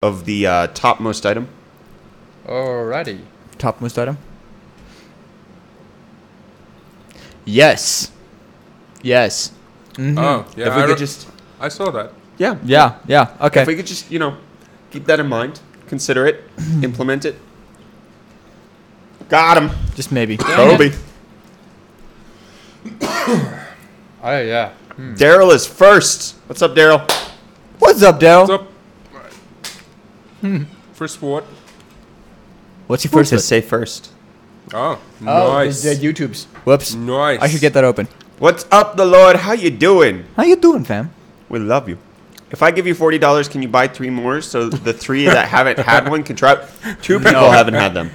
of the topmost item. Alrighty. Topmost item. Yes. Yes. Mm-hmm. Oh, yeah. If we could just... I saw that. Yeah. Yeah. Yeah. Okay. If we could just, keep that in mind. Consider it. Implement it. Got him. Just maybe. Kobe. Oh, yeah. Daryl is first. What's up, Daryl? What's up, Daryl? What's up? First what? What's your first Just hit? say first. Oh, Oh, nice. the YouTubes. Whoops. Nice. I should get that open. What's up, the Lord? How you doing? How you doing, fam? We love you. If I give you $40, can you buy 3 more so the 3 that haven't had one can try? 2 people haven't had them.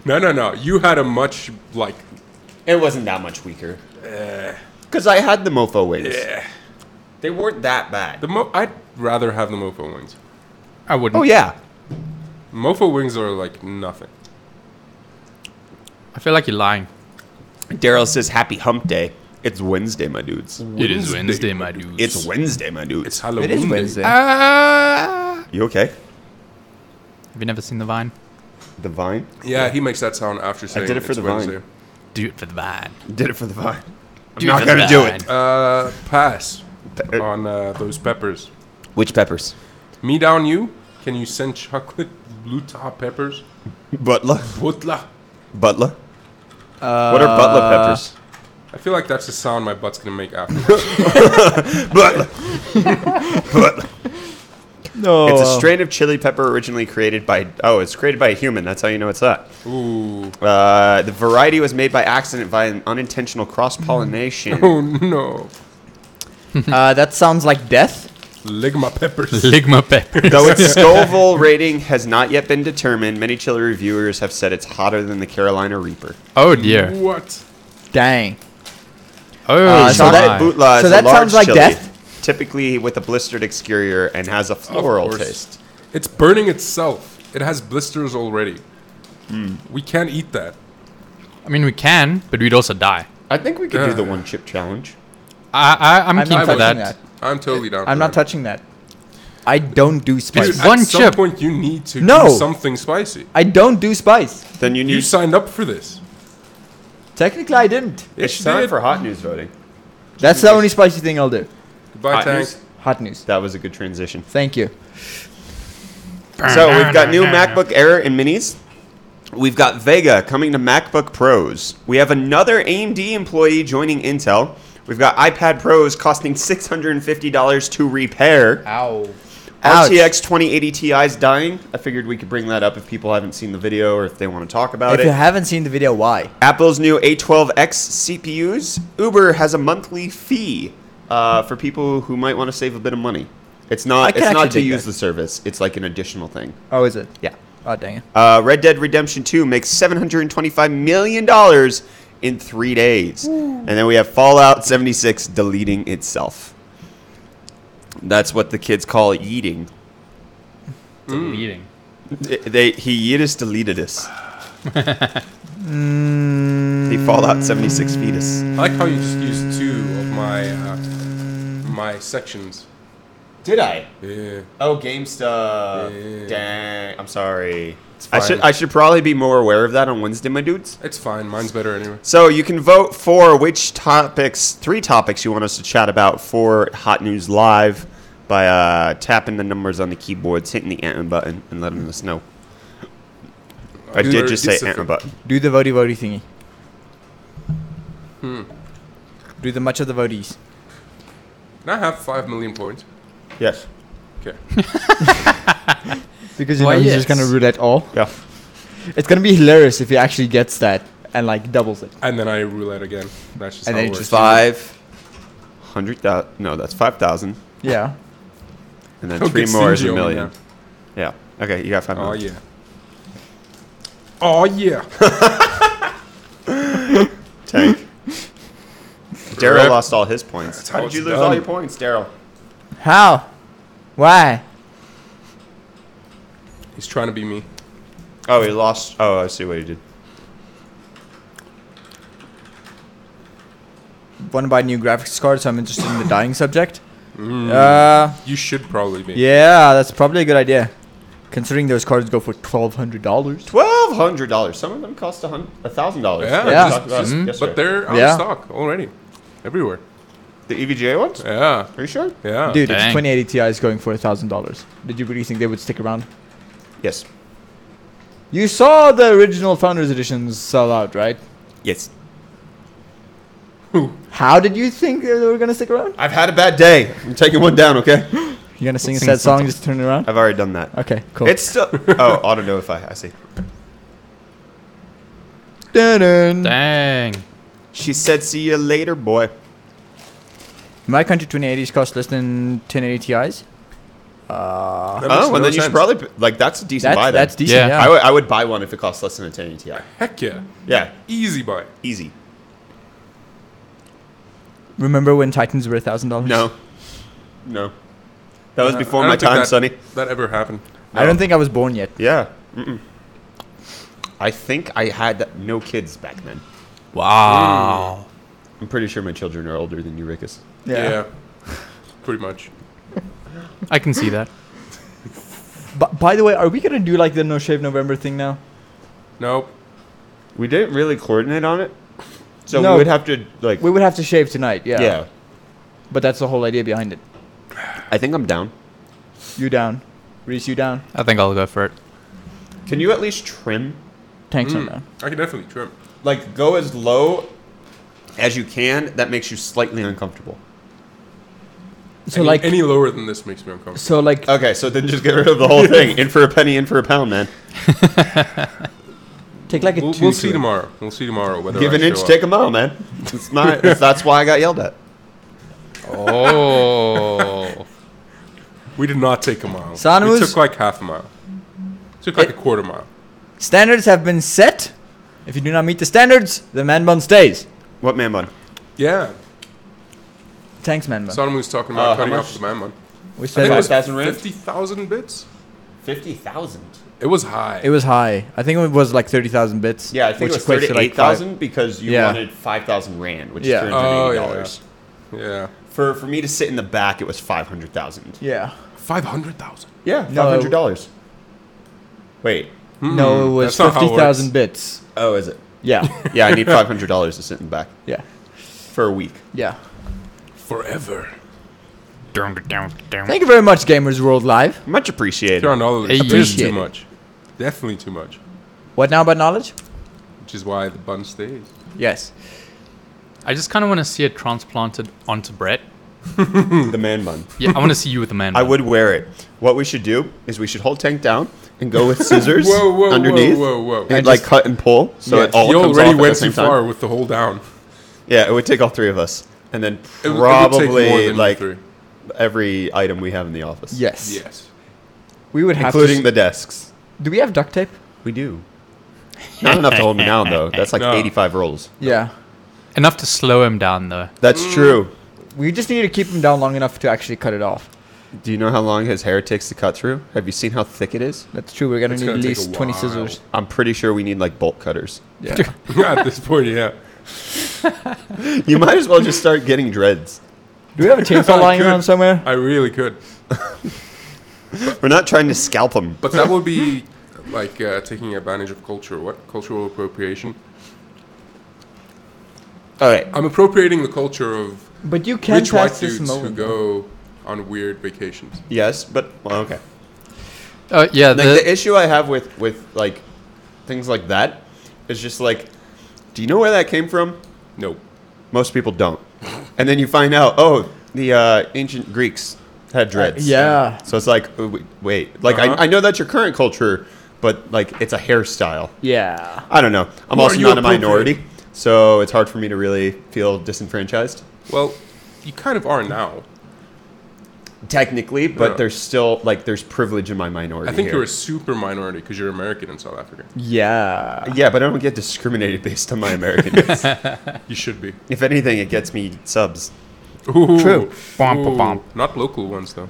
No. You had a much, It wasn't that much weaker. Because I had the mofo wings. Yeah. They weren't that bad. I'd rather have the mofo wings. I wouldn't. Oh, yeah. Mofo wings are like nothing. I feel like you're lying. Daryl says, happy hump day. It's Wednesday, my dudes. It is Wednesday, my dudes. It's Wednesday, my dudes. It's Halloween. It is day. Wednesday. You okay? Have you never seen the Vine? The Vine? Yeah, he makes that sound after saying did it for it's the Vine. Wednesday. Do it for the Vine. Did it for the Vine. I'm Do it not for going to the do Vine. it. Pass on those peppers. Which peppers? Me down you? Can you send chocolate blue top peppers? Butler. Butla. Butler? What are butler peppers? I feel like that's the sound my butt's gonna make after. Butler. Butler. No. It's a strain of chili pepper originally created by... Oh, it's created by a human. That's how you know it's that. Ooh. The variety was made by accident via an unintentional cross-pollination. Oh no. That sounds like death. Ligma peppers. Ligma peppers. Though its Scoville rating has not yet been determined, many chili reviewers have said it's hotter than the Carolina Reaper. Oh dear. What? Dang. Oh, so that- Bootla so is that a large sounds like chili, death? typically with a blistered exterior and has a floral course. taste. It's burning itself. It has blisters already. We can't eat that. I mean, we can, but we'd also die. I think we could do the Yeah. 1-chip challenge. I'm I'm keen not for touching that. that. I'm totally down. I'm for not that. touching that. I don't do spice. Dude, One at some chip. point you need to No. do something spicy. I don't do spice. Then you You need... signed up for this. Technically, I didn't. It's you time did. for hot news voting. That's the only spicy thing I'll do. Goodbye, Hot Tank. news? Hot news. That was a good transition. Thank you. So we've got new MacBook Air and Minis. We've got Vega coming to MacBook Pros. We have another AMD employee joining Intel. We've got iPad Pros costing $650 to repair. Ow. Ouch. RTX 2080 Ti is dying. I figured we could bring that up if people haven't seen the video or if they want to talk about If you it. haven't seen the video, why? Apple's new A12X CPUs. Uber has a monthly fee for people who might want to save a bit of money. It's I not. can It's not actually to dig use that. the service. It's like an additional thing. Oh, is it? Yeah. Oh, dang it. Red Dead Redemption 2 makes $725 million in 3 days. And then we have Fallout 76 deleting itself. That's what the kids call eating. Deleting. He yeetus deleted us. The Fallout 76 fetus. I like how you just used 2 of my sections. Did I? Yeah. Oh, game stuff. Yeah. Dang. I'm sorry. fine. I should probably be more aware of that on Wednesday, my dudes. It's fine. Mine's better anyway. So you can vote for which 3 topics you want us to chat about for Hot News Live by tapping the numbers on the keyboards, hitting the enter button, and letting us know. I did just say enter button. Do the votey thingy. Do the much of the voties. Can I have 5 million points? Yes. Okay. Because you Why, know he's yes. just gonna roulette all. Yeah. It's gonna be hilarious if he actually gets that and like doubles it. And then I roulette again. That's just And how then it it works. just 500,000. No, that's 5,000. Yeah. And then Don't 3 get more is a stingy on me million. Yeah. Okay, you got 5 Oh million. yeah. Oh yeah. Tank. Daryl Rip. lost all his points. That's How how did you it's lose done. all your points, Daryl? How? Why? He's trying to be me. Oh, he lost. Oh, I see what he did. Want to buy a new graphics card, so I'm interested in the dying subject. You should probably be. Yeah, that's probably a good idea. Considering those cards go for $1,200. $1,200. Some of them cost $1,000. Yeah, Yeah. But they're out Yeah. of stock already. Everywhere. The EVGA ones? Yeah. Are you sure? Yeah. Dude, Dang. 2080 Ti is going for $1,000. Did you really think they would stick around? Yes. You saw the original Founders Editions sell out, right? Yes. How did you think they were going to stick around? I've had a bad day. I'm taking one down, okay? You going to sing a Sing sad song something. just to turn it around? I've already done that. Okay, cool. It's still... Oh, auto notify. I see. Dun-dun. Dang. She said, see you later, boy. In my country, 2080s cost less than 1080 Ti's. That makes Oh, well, no then you should sense. probably... Like, that's a decent buy, then. That's decent, Yeah. yeah. I would buy one if it costs less than a 1080 Ti. Heck yeah. Yeah, Easy buy. easy. Remember when Titans were $1,000? No. That was before I my don't think time, that- Sonny. That ever happened. I don't think I was born yet. Yeah. Mm-mm. I think I had no kids back then. Wow. I'm pretty sure my children are older than you, Rickus. Yeah. Pretty much. I can see that. But by the way, are we going to do like the No Shave November thing now? Nope. We didn't really coordinate on it. So No. we would have to, like... We would have to shave tonight, yeah. yeah. But that's the whole idea behind it. I think I'm down. You down. Reese, you down. I think I'll go for it. Can you at least trim? Tanks on down. I can definitely trim. Like, go as low as you can. That makes you slightly uncomfortable. So Any lower than this makes me uncomfortable. So like, Okay, so then just get rid of the whole thing. In for a penny, in for a pound, man. take like a We'll, two. we'll see tomorrow. We'll see tomorrow whether Give I an inch, show take up. a mile, man. It's not. That's why I got yelled at. Oh. We did not take a mile. Sanu's- We took like half a mile. Took like a quarter mile. Standards have been set. If you do not meet the standards, the man bun stays. What man bun? Yeah. Tanks man bun. Sodom was talking about how cutting much? off the man one. We I said think it was 5,000 rand? 50,000 bits. 50,000. It was high. it was high. I think it was like 30,000 bits. Yeah, I think which it was equates to, like, 38,000 because you Yeah. wanted 5,000 rand, which Yeah. is Oh, $380. yeah. For me to sit in the back, it was 500,000. Yeah. 500,000. Yeah, No. $500. Wait. No, it was that's not how it 50,000 works. bits. Oh, is it? Yeah. Yeah, I need $500 to sit in the back Yeah. for a week. Yeah. Forever. Thank you very much, Gamers World Live. Much appreciated. $200 Hey. is Appreciate too it. much. Definitely too much. What now about knowledge? Which is why the bun stays. Yes. I just kind of want to see it transplanted onto Brett. The man bun. Yeah, I want to see you with the man. I bun. would wear it. What we should do is we should hold Tank down and go with scissors Whoa, underneath whoa. and like cut and pull so Yes. it all You comes already off at went the same too far time. with the whole down. Yeah, it would take all three of us, and then It would take more probably than like three. every item we have in the office. Yes. Yes. We would have including to. the desks. Do we have duct tape? We do. Not enough to hold me down though. That's like No. 85 rolls. Yeah. Enough to slow him down, though. That's true. We just need to keep him down long enough to actually cut it off. Do you know how long his hair takes to cut through? Have you seen how thick it is? That's true. We're gonna It's need gonna at take a least 20 while. scissors. I'm pretty sure we need like bolt cutters. Yeah. At this point, yeah. You might as well just start getting dreads. Do we have a chainsaw lying Could. around somewhere? I really could. We're not trying to scalp them. But that would be like taking advantage of culture. What? Cultural appropriation. All right. I'm appropriating the culture of But you can't rich white pass this dudes who moment. go on weird vacations. Yes, but well, okay. Yeah, Like the issue I have with like things like that is just like, do you know where that came from? Nope. Most people don't. And then you find out, oh, the ancient Greeks had dreads. yeah. So it's like, wait. Like, Uh-huh. I know that's your current culture, but like, it's a hairstyle. Yeah. I don't know. I'm Who also are you not a minority, appropriating? so it's hard for me to really feel disenfranchised. Well, you kind of are now. Technically, but Yeah. there's still, like, there's privilege in my minority I think here. you're a super minority because you're American in South Africa. Yeah. Yeah, but I don't get discriminated based on my Americanness. You should be. If anything, it gets me subs. Ooh. True. Bump, Ooh. bump. Not local ones though.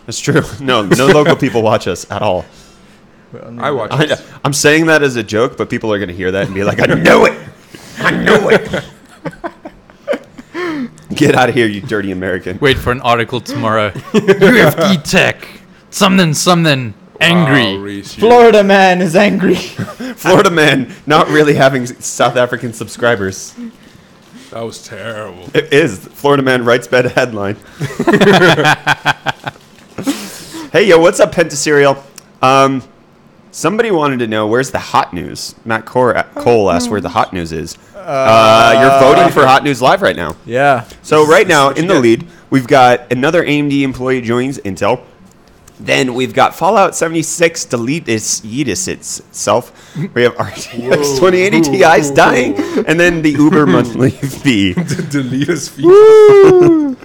That's true. No local people watch us at all. I watch. I, it. I'm saying that as a joke, but people are going to hear that and be like, I know it. I know it. Get out of here, you dirty American. Wait for an article tomorrow. UFD tech. Something. Angry. Wow, Reese, you- Florida man is angry. Florida man not really having South African subscribers. That was terrible. It is. Florida man writes bad headline. Hey, yo, what's up, Pentaserial? Somebody wanted to know where's the hot news. Matt Cole asked where the hot news is. You're voting for Hot News Live right now. Yeah. So right now, what you in the get. lead, we've got another AMD employee joins Intel. Then we've got Fallout 76 delete itself. We have RTX 2080 Ti's dying, and then the Uber monthly fee. Delete his feed.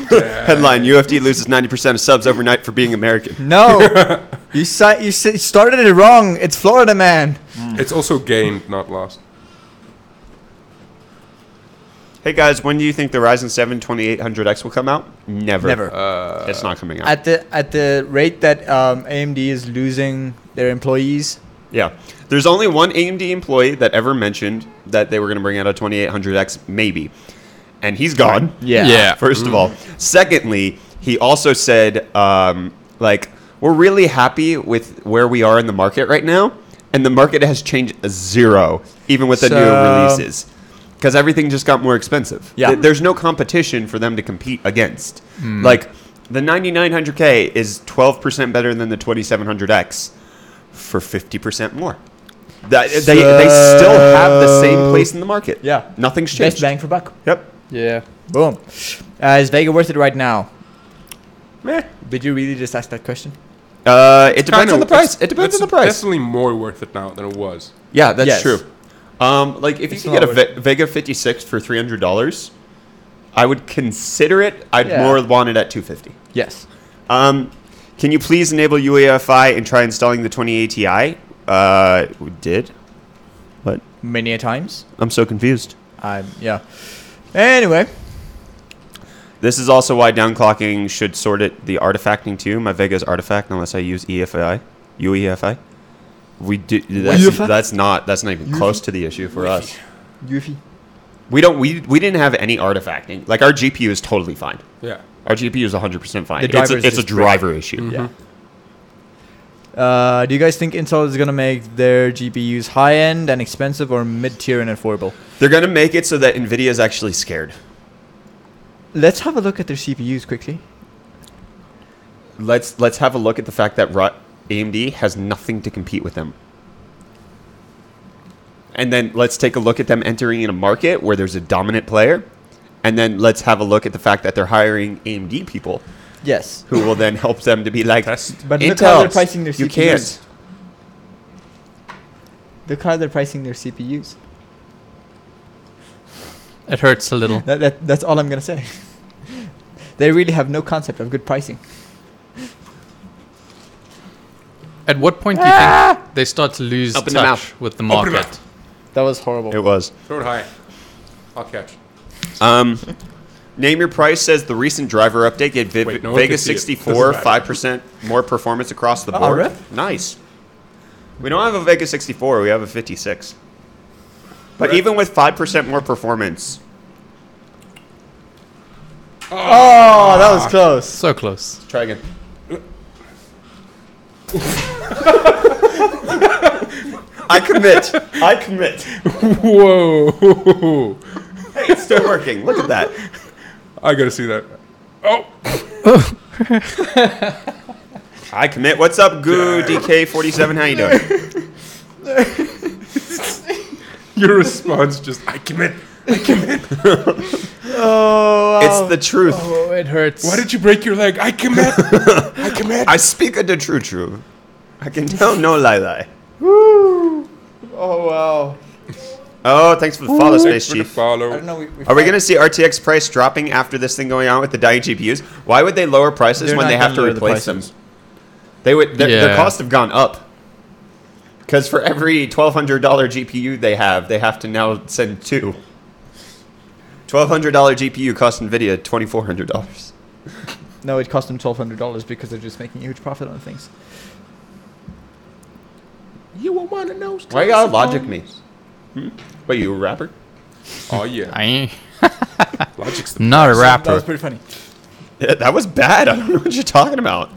Headline: UFD loses 90% of subs overnight for being American. No. you started it wrong. It's Florida man. It's also gained, not lost. Hey guys, when do you think the Ryzen 7 2800X will come out? Never. Never. It's not coming out. At the rate that AMD is losing their employees. Yeah. There's only one AMD employee that ever mentioned that they were going to bring out a 2800X, maybe. And he's gone. Yeah. First of all. Secondly, he also said, we're really happy with where we are in the market right now. And the market has changed zero, even with the new releases. Because everything just got more expensive. Yeah. There's no competition for them to compete against. Like, the 9900K is 12% better than the 2700X for 50% more. They still have the same place in the market. Yeah. Nothing's changed. Best bang for buck. Yep. Yeah. Boom. Is Vega worth it right now? Meh. Did you really just ask that question? It depends Kinda- on the price. it's- It depends on it's the price. Definitely more worth it now than it was. Yeah, that's Yes. true. If you It's could not get a worth Vega 56 for $300, I would consider it. I'd Yeah. more want it at $250. Yes. Can you please enable UEFI and try installing the 2080 Ti? We did. What? Many a times. I'm so confused. Yeah. Anyway. This is also why downclocking should sort it the artifacting too. My Vega's artifact unless I use UEFI. We do UEFI? that's not even close to the issue for us. Yuffie. We didn't have any artifacting. Like our GPU is totally fine. Yeah. Our GPU is 100% fine. The driver is It's a just driver issue. Yeah. Do you guys think Intel is gonna make their GPUs high end and expensive, or mid tier and affordable? They're gonna make it so that Nvidia is actually scared. Let's have a look at their CPUs quickly. Let's have a look at the fact that AMD has nothing to compete with them. And then let's take a look at them entering in a market where there's a dominant player. And then let's have a look at the fact that they're hiring AMD people Yes. who will then help them to be like, Test. But Intel, look how they're pricing their you CPUs. can't. Look how they're pricing their CPUs. It hurts a little. That's all I'm gonna say. They really have no concept of good pricing. At what point do you think they start to lose Open the touch mouth. with the Open the market? mouth. That was horrible. It was. Throw it high. I'll catch. Name your price says the recent driver update gave Wait, no one Vega can see it. 64 Doesn't matter. 5% more performance across the Oh, board. really? Nice. We don't have a Vega 64, we have a 56. But Right. even with 5% more performance, Oh, that was close. So close. try again. I commit. I commit. Whoa. Hey, it's still working. Look at that. I gotta see that. Oh. I commit. What's up, Goo DK47? How you doing? Your response just, I commit. Oh, It's the truth. Oh, it hurts. Why did you break your leg? I commit. I commit. I speak of the true. I can tell no lie. Woo. Oh wow. Oh, thanks for the follow, Space For the Chief. I follow. don't know. Are we going to see RTX price dropping after this thing going on with the dying GPUs? Why would they lower prices They're when not they have gonna to lower the replace them? prices. They would. Their Yeah. costs have gone up. Because for every $1,200 GPU they have to now send two. $1,200 GPU cost NVIDIA $2,400. No, it cost them $1,200 because they're just making a huge profit on things. You will want to know. Why you gotta logic me? Wait, you a rapper? Oh, yeah. I Logic's the Not a That was rapper. pretty funny. Yeah, that was bad. I don't know what you're talking about.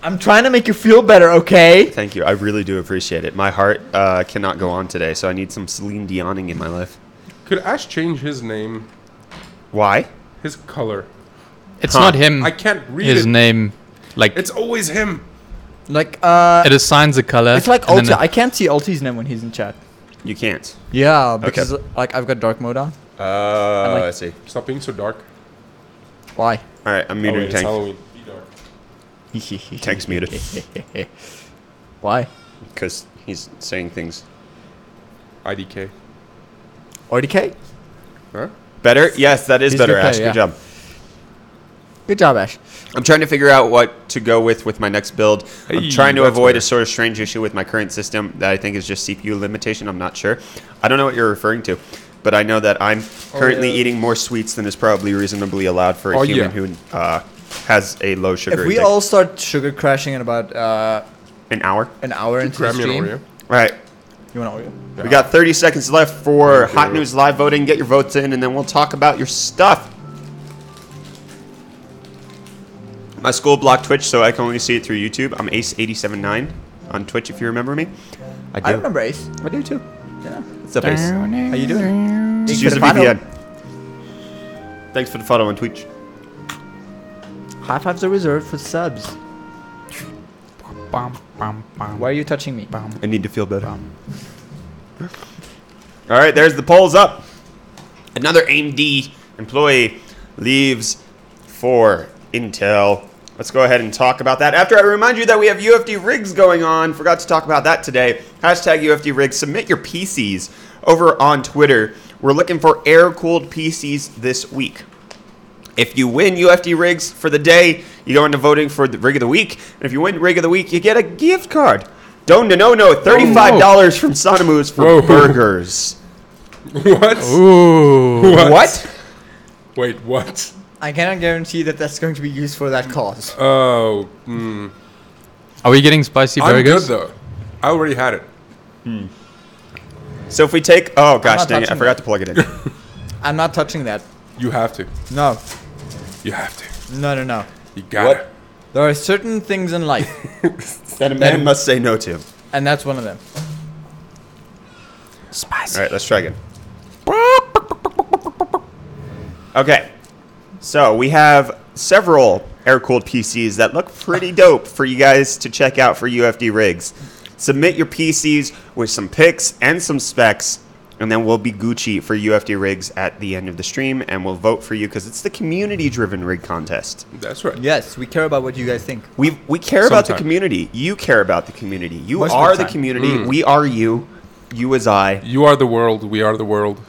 I'm trying to make you feel better, okay? Thank you. I really do appreciate it. My heart cannot go on today, so I need some Celine Dioning in my life. Could Ash change his name? Why? His color. It's Huh. not him. I can't read His it. name. Like, It's always him. Like, it assigns a color. it's like and then Ulti. I can't see Ulti's name when he's in chat. You can't. Yeah, because like I've got dark mode on. Oh, like- I see. Stop being so dark. Why? All right, I'm Oh, muting wait, it's Tank. Halloween. Be dark. Tank's muted Why? because he's saying things. IDK. RDK? Huh? Better? Yes, that is He's better, good Ash. play, Good yeah. job. Good job, Ash. I'm trying to figure out what to go with my next build. I'm Hey, trying to that's avoid better. a sort of strange issue with my current system that I think is just CPU limitation. I'm not sure. I don't know what you're referring to, but I know that I'm currently yeah. eating more sweets than is probably reasonably allowed for a Oh, human yeah. who has a low sugar If we intake. all start sugar crashing in about An hour? an hour into the Grab me an stream, Oreo. All right. you want Oreo? We got 30 seconds left for Yeah, Hot yeah. News Live voting. Get your votes in, and then we'll talk about your stuff. My school blocked Twitch, so I can only see it through YouTube. I'm Ace879 on Twitch, if you remember me. I do. I remember Ace. I do too. Yeah. What's up, Ace? How you doing? Just Thanks use for a the follow. VPN. Thanks for the follow on Twitch. High fives are reserved for subs. Bum, bum, bum, Why are you touching me? bum, I need to feel better. bum. All right, there's the polls up. Another AMD employee leaves for Intel. Let's go ahead and talk about that. After I remind you that we have UFD rigs going on. Forgot to talk about that today. Hashtag UFD rigs. Submit your PCs over on Twitter. We're looking for air-cooled PCs this week. If you win UFD rigs for the day, you go into voting for the rig of the week. And if you win rig of the week, you get a gift card. Don't no, $35 from Sonomoose for Whoa. burgers. What? Ooh. What? Wait, what? I cannot guarantee that that's going to be used for that cause. Oh, Are we getting spicy I'm good burgers? though. I already had it. So if we take... Oh, gosh, not dang it. I touching forgot that. to plug it in. I'm not touching that. You have to. No. You have to. No. You got What? it. There are certain things in life, That a man must say no to. and that's one of them. Spicy. All right, let's try again. Okay. So we have several air-cooled PCs that look pretty dope for you guys to check out for UFD rigs. Submit your PCs with some pics and some specs, and then we'll be Gucci for UFD rigs at the end of the stream, and we'll vote for you because it's the community-driven rig contest. That's right. Yes, we care about what you guys think. We care about the Sometime. community. You care about the community. You Most of are the the time. community. We are you. You as I. You are the world. We are the world.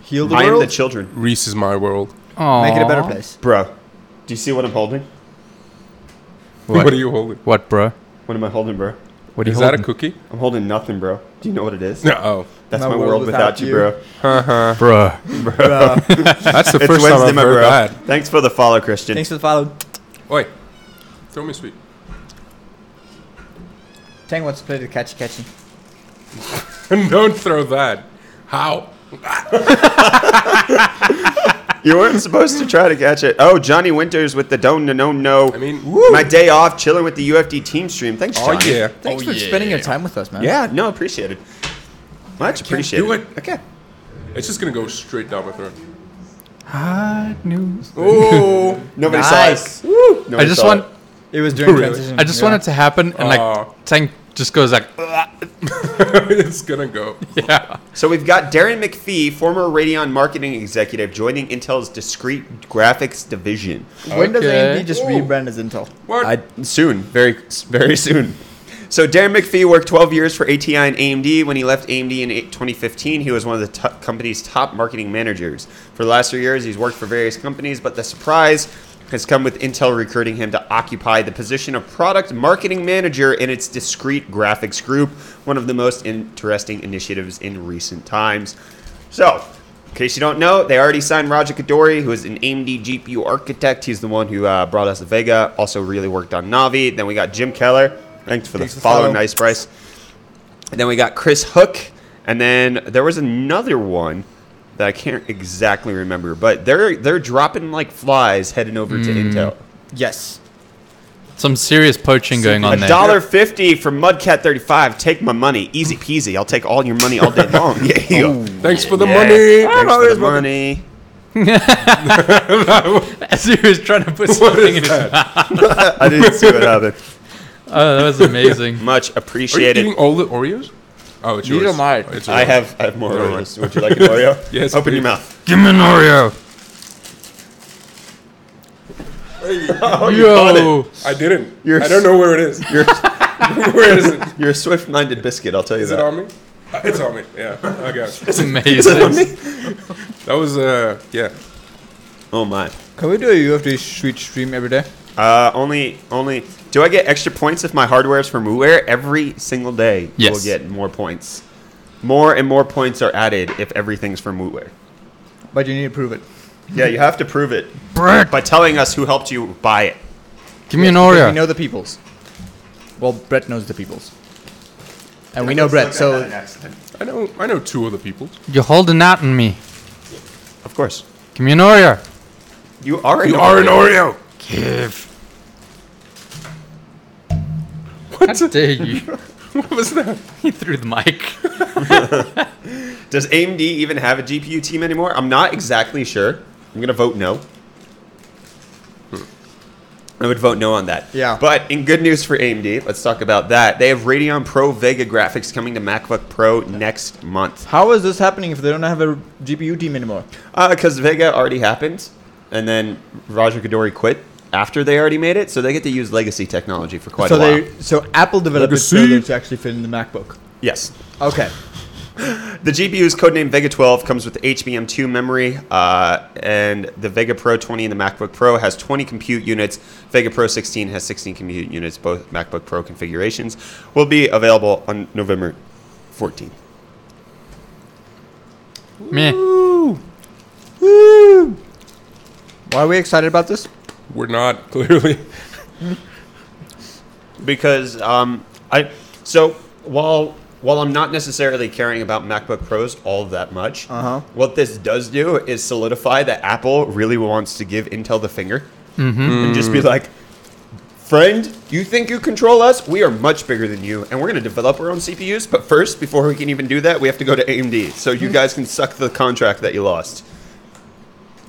Heal the I am world. the children. Reese is my world. Make it a better Aw. place. Bro, do you see what I'm holding? What? What are you holding? What, bro? What am I holding, bro? What are you Is that a holding? cookie? I'm holding nothing, bro. Do you know what it is? No. Oh. That's my world without you, bro. Bruh. That's the It's first time Wednesday, I've my heard bro. that. Thanks for the follow, Christian. Thanks for the follow. Oi. Throw me a sweet. Tang wants to play the catchy catchy. Don't throw that. How? You weren't supposed to try to catch it. Oh, Johnny Winters with the don't no. I mean, My day off, chilling with the UFD team stream. Thanks, oh Johnny. yeah. Thanks for spending your time with us, man. Yeah, no, appreciate it. Much appreciated. do it. Okay. It's just gonna go straight down my throat. Hot news. Oh, nobody Nice. saw it. Woo. Nobody I just saw want. it. It was during Really? transition. I just yeah. want it to happen, and like Tank just goes like, It's gonna go. yeah. So we've got Darren McPhee, former Radeon marketing executive, joining Intel's discrete graphics division. When does Okay. AMD just Ooh. rebrand as Intel? What? Soon, very soon. So Darren McPhee worked 12 years for ATI and AMD. When he left AMD in 2015, he was one of the company's top marketing managers. For the last 3 years, he's worked for various companies, but the surprise has come with Intel recruiting him to occupy the position of product marketing manager in its discrete graphics group, one of the most interesting initiatives in recent times. So, in case you don't know, they already signed Raja Kadori, who is an AMD GPU architect. He's the one who brought us the Vega, also really worked on Navi. Then we got Jim Keller. Thanks for the follow. Nice, Bryce. And then we got Chris Hook. And then there was another one. that I can't exactly remember, but they're dropping like flies heading over to Intel. Yes. Some serious poaching going on there. $1.50 from Mudcat35. Take my money, easy peasy. I'll take all your money all day long. Yeah, you go. Thanks for the Yeah. money. Thanks for the money. As he was trying to put something in his mouth. I didn't see what happened. Oh, that was amazing. Much Are you appreciated. eating all the Oreos? Oh, it's These yours. are mine. Oh, it's I yours. have more Alright. Oreos. Would you like an Oreo? Yes, Open please. your mouth. Give me an Oreo. Oh, you got Yo. it. I didn't. You're I don't know where it is. You're, Where is it? you're a swift-minded biscuit, I'll tell you Is it that. on me? It's on me. Yeah. I got it. It's Is it on amazing. me? That was yeah. Oh my. Can we do a UFD Street stream every day? Only. Do I get extra points if my hardware is from WooWare? Every single day, Yes. we'll get more points. More and more points are added if everything's from WooWare. But you need to prove it. Yeah, you have to prove it Brett, by telling us who helped you buy it. give me an Because Oreo. we know the peoples. Well, Brett knows the peoples. And we know Brett, so... I know two other people. You're holding out on me. Of course. Give me an Oreo. You are an You are an Oreo. Give. What? How dare you? What was that? He threw the mic. Does AMD even have a GPU team anymore? I'm not exactly sure. I'm going to vote no. I would vote no on that. Yeah. But in good news for AMD, let's talk about that. They have Radeon Pro Vega graphics coming to MacBook Pro next month. How is this happening if they don't have a GPU team anymore? Because Vega already happened, and then Raja Koduri quit after they already made it, so they get to use legacy technology for quite a while. So Apple developed it Legacy. further to actually fit in the MacBook. Yes. Okay. The GPU is codenamed Vega 12, comes with HBM2 memory, and the Vega Pro 20 in the MacBook Pro has 20 compute units. Vega Pro 16 has 16 compute units. Both MacBook Pro configurations will be available on November 14th. Meh. Why are we excited about this? We're not clearly. Because while I'm not necessarily caring about MacBook Pros all that much, what this does do is solidify that Apple really wants to give Intel the finger and just be like, friend, you think you control us? We are much bigger than you, and we're going to develop our own CPUs. But first, before we can even do that, we have to go to AMD. So you guys can suck the contract that you lost.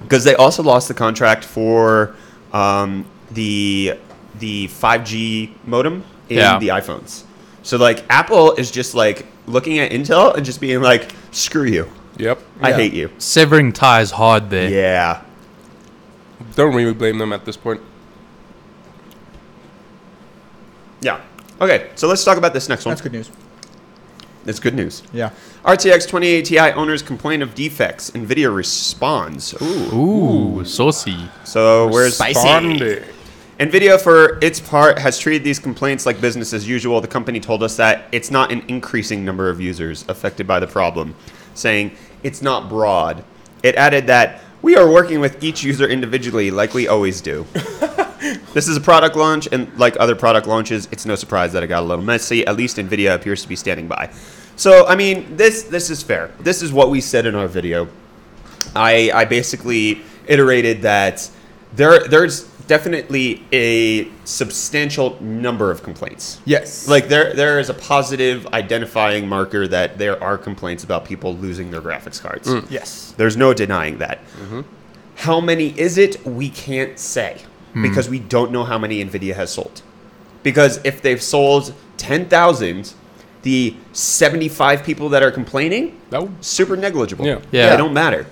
Because they also lost the contract for the 5G modem in Yeah. the iPhones. So like Apple is just like looking at Intel and just being like, screw you. Yep. I Yeah. hate you. Severing ties hard there. Yeah. Don't really blame them at this point. Yeah. Okay, so let's talk about this next one. That's good news. It's good news. Yeah. RTX 2080 Ti owners complain of defects. NVIDIA responds. Ooh. Ooh, saucy. So where's Bondy. NVIDIA, for its part, has treated these complaints like business as usual. The company told us that it's not an increasing number of users affected by the problem, saying it's not broad. It added that we are working with each user individually like we always do. This is a product launch, and like other product launches, it's no surprise that it got a little messy. At least NVIDIA appears to be standing by. So, I mean, this is fair. This is what we said in our video. I basically iterated that there's definitely a substantial number of complaints. Yes. Like there is a positive identifying marker that there are complaints about people losing their graphics cards. Yes. There's no denying that. How many is it? We can't say because we don't know how many NVIDIA has sold. Because if they've sold 10,000, the 75 people that are complaining, That would- super negligible. Yeah. Yeah. They don't matter.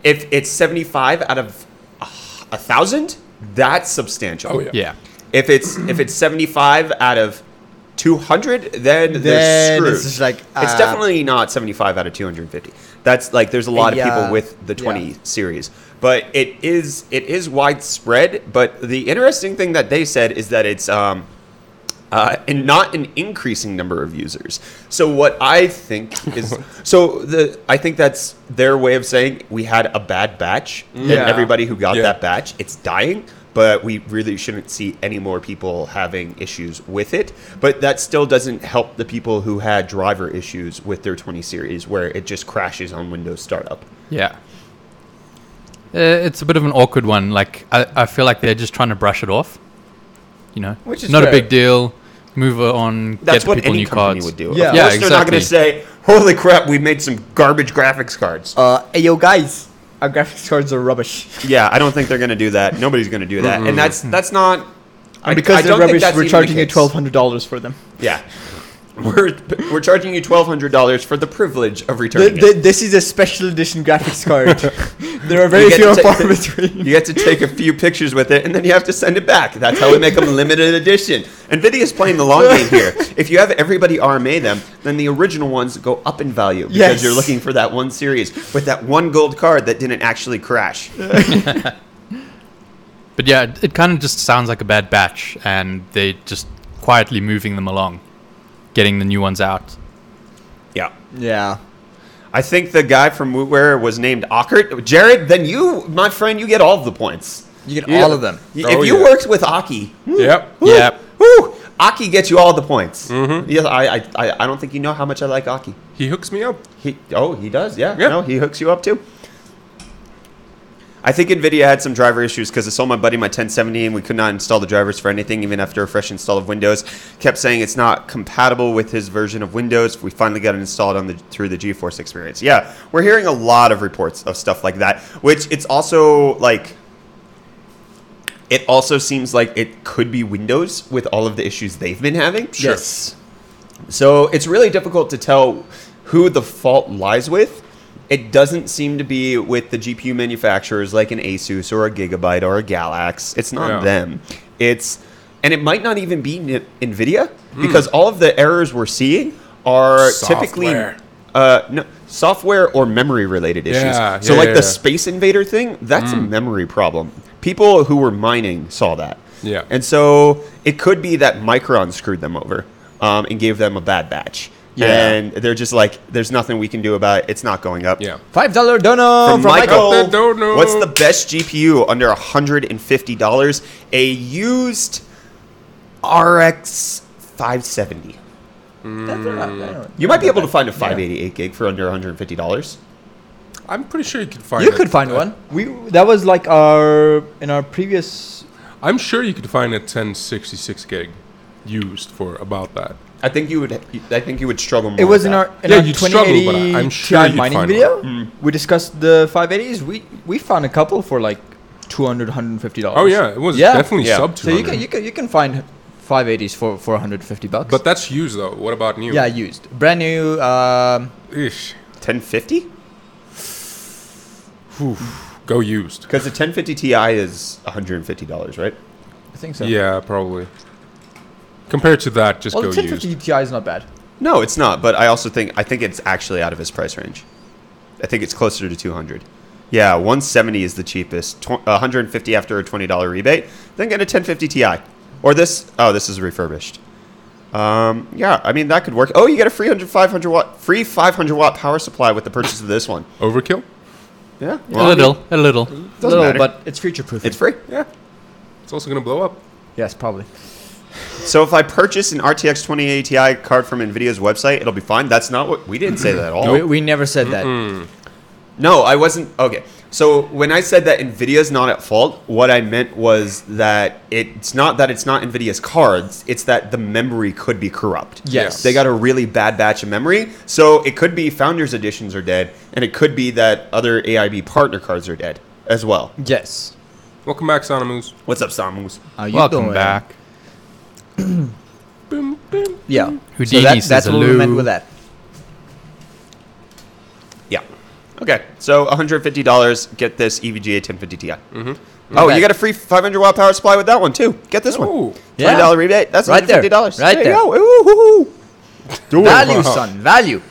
If it's 75 out of 1,000, that's substantial. Oh yeah. Yeah. If it's 75 out of 200, then they're Then screwed. it's just like, it's definitely not 75 out of 250. That's like there's a lot of Yeah. people with the 20 Yeah. series, but it is widespread. But the interesting thing that they said is that it's and not an increasing number of users. So what I think is I think that's their way of saying we had a bad batch, and Yeah. everybody who got Yeah. that batch, it's dying. but we really shouldn't see any more people having issues with it. But that still doesn't help the people who had driver issues with their 20 series, where it just crashes on Windows startup. Yeah. It's a bit of an awkward one. Like, I feel like they're just trying to brush it off. You know, Which is not fair. a big deal. Move on. That's get what people any new company cards. would do. Yeah. Of Yeah, course they're not going to say, holy crap, we made some garbage graphics cards. Hey, yo, guys. Our graphics cards are rubbish. Yeah, I don't think they're going to do that. Nobody's going to do that. And that's not... And because they're don't think rubbish, that's we're even charging the you case. $1,200 for them. Yeah. We're charging you $1,200 for the privilege of returning it. This is a special edition graphics card. There are very You get few to and ta- far between. You get to take a few pictures with it, and then you have to send it back. That's how we make them limited edition. NVIDIA's playing the long game here. If you have everybody RMA them, then the original ones go up in value because Yes. you're looking for that one series with that one gold card that didn't actually crash. But yeah, it kind of just sounds like a bad batch, and they just quietly moving them along, getting the new ones out. Yeah. Yeah. I think the guy from Wootware was named Ockert. Jared, then you, my friend, you get all of the points. You get all of them. If you worked with Aki, Yep. Yeah. woo, Aki gets you all the points. Mm-hmm. Yeah, I don't think you know how much I like Aki. He hooks me up. He does, yeah. Yeah. No, he hooks you up too. I think NVIDIA had some driver issues because I sold my buddy my 1070 and we could not install the drivers for anything even after a fresh install of Windows. Kept saying it's not compatible with his version of Windows. We finally got it installed through the GeForce experience. Yeah, we're hearing a lot of reports of stuff like that, which it's also like... It also seems like it could be Windows with all of the issues they've been having. Sure. Yes. So it's really difficult to tell who the fault lies with. It doesn't seem to be with the GPU manufacturers like an Asus or a Gigabyte or a Galax. It's not them. And it might not even be NVIDIA because all of the errors we're seeing are Software. typically software or memory related issues. Yeah, So yeah, like yeah, the yeah. Space Invader thing, that's a memory problem. People who were mining saw that. Yeah. And so it could be that Micron screwed them over and gave them a bad batch. Yeah. And they're just like, there's nothing we can do about it. It's not going up. Yeah. $5 dono From from Michael, Michael. That dono. what's the best GPU under $150? A used RX 570. You might be able to find a 588 gig for under $150. I'm pretty sure you could find You it. could find one. That was like in our previous. I'm sure you could find a 1066 gig used for about that. I think you would struggle more. It was with in that. our Yeah, our you'd struggle, but 2080 I'm sure Ti you'd mining find video. We discussed the 580s. We found a couple for like $200, $150. Oh yeah, it was Yeah. definitely Yeah. sub So 200. you can find 580s for $150. But that's used though. What about new? yeah, used, brand new. Ish. 1050? Go used. Because the 1050 Ti is $150, right? I think so. Yeah, probably. Compared to that, just Well, the go 1050 used. Ti is not bad. No, it's not. But I think it's actually out of his price range. I think it's closer to 200. Yeah, 170 is the cheapest. 150 after a $20 rebate. Then get a 1050 Ti. Or this. Oh, this is refurbished. Yeah, I mean that could work. Oh, you get a free 500 watt power supply with the purchase of this one. Overkill? Yeah, A little. A Doesn't little, matter. but it's future proof. It's free. Yeah. It's also gonna blow up. Yes, probably. So if I purchase an RTX 2080 Ti card from Nvidia's website, it'll be fine. That's not what we didn't say that at all. We never said that. No, I wasn't. Okay. So when I said that NVIDIA's not at fault, what I meant was that it's not NVIDIA's cards, it's that the memory could be corrupt. Yes. They got a really bad batch of memory, so it could be Founders Editions are dead, and it could be that other AIB partner cards are dead as well. Yes. Welcome back, Sonamoose. What's up, Samus? How you Welcome doing? back. Boom, boom. Yeah. Houdini that's says what we hello. meant with that. Yeah. Okay, so $150, get this E EVGA 1050 Ti. Oh, Okay. you got a free 500 watt power supply with that one, too. Get this one. Oh. Yeah. $20 rebate. That's Right there. $150. Right You there. go. Ooh, hoo, hoo. Value, son. Value.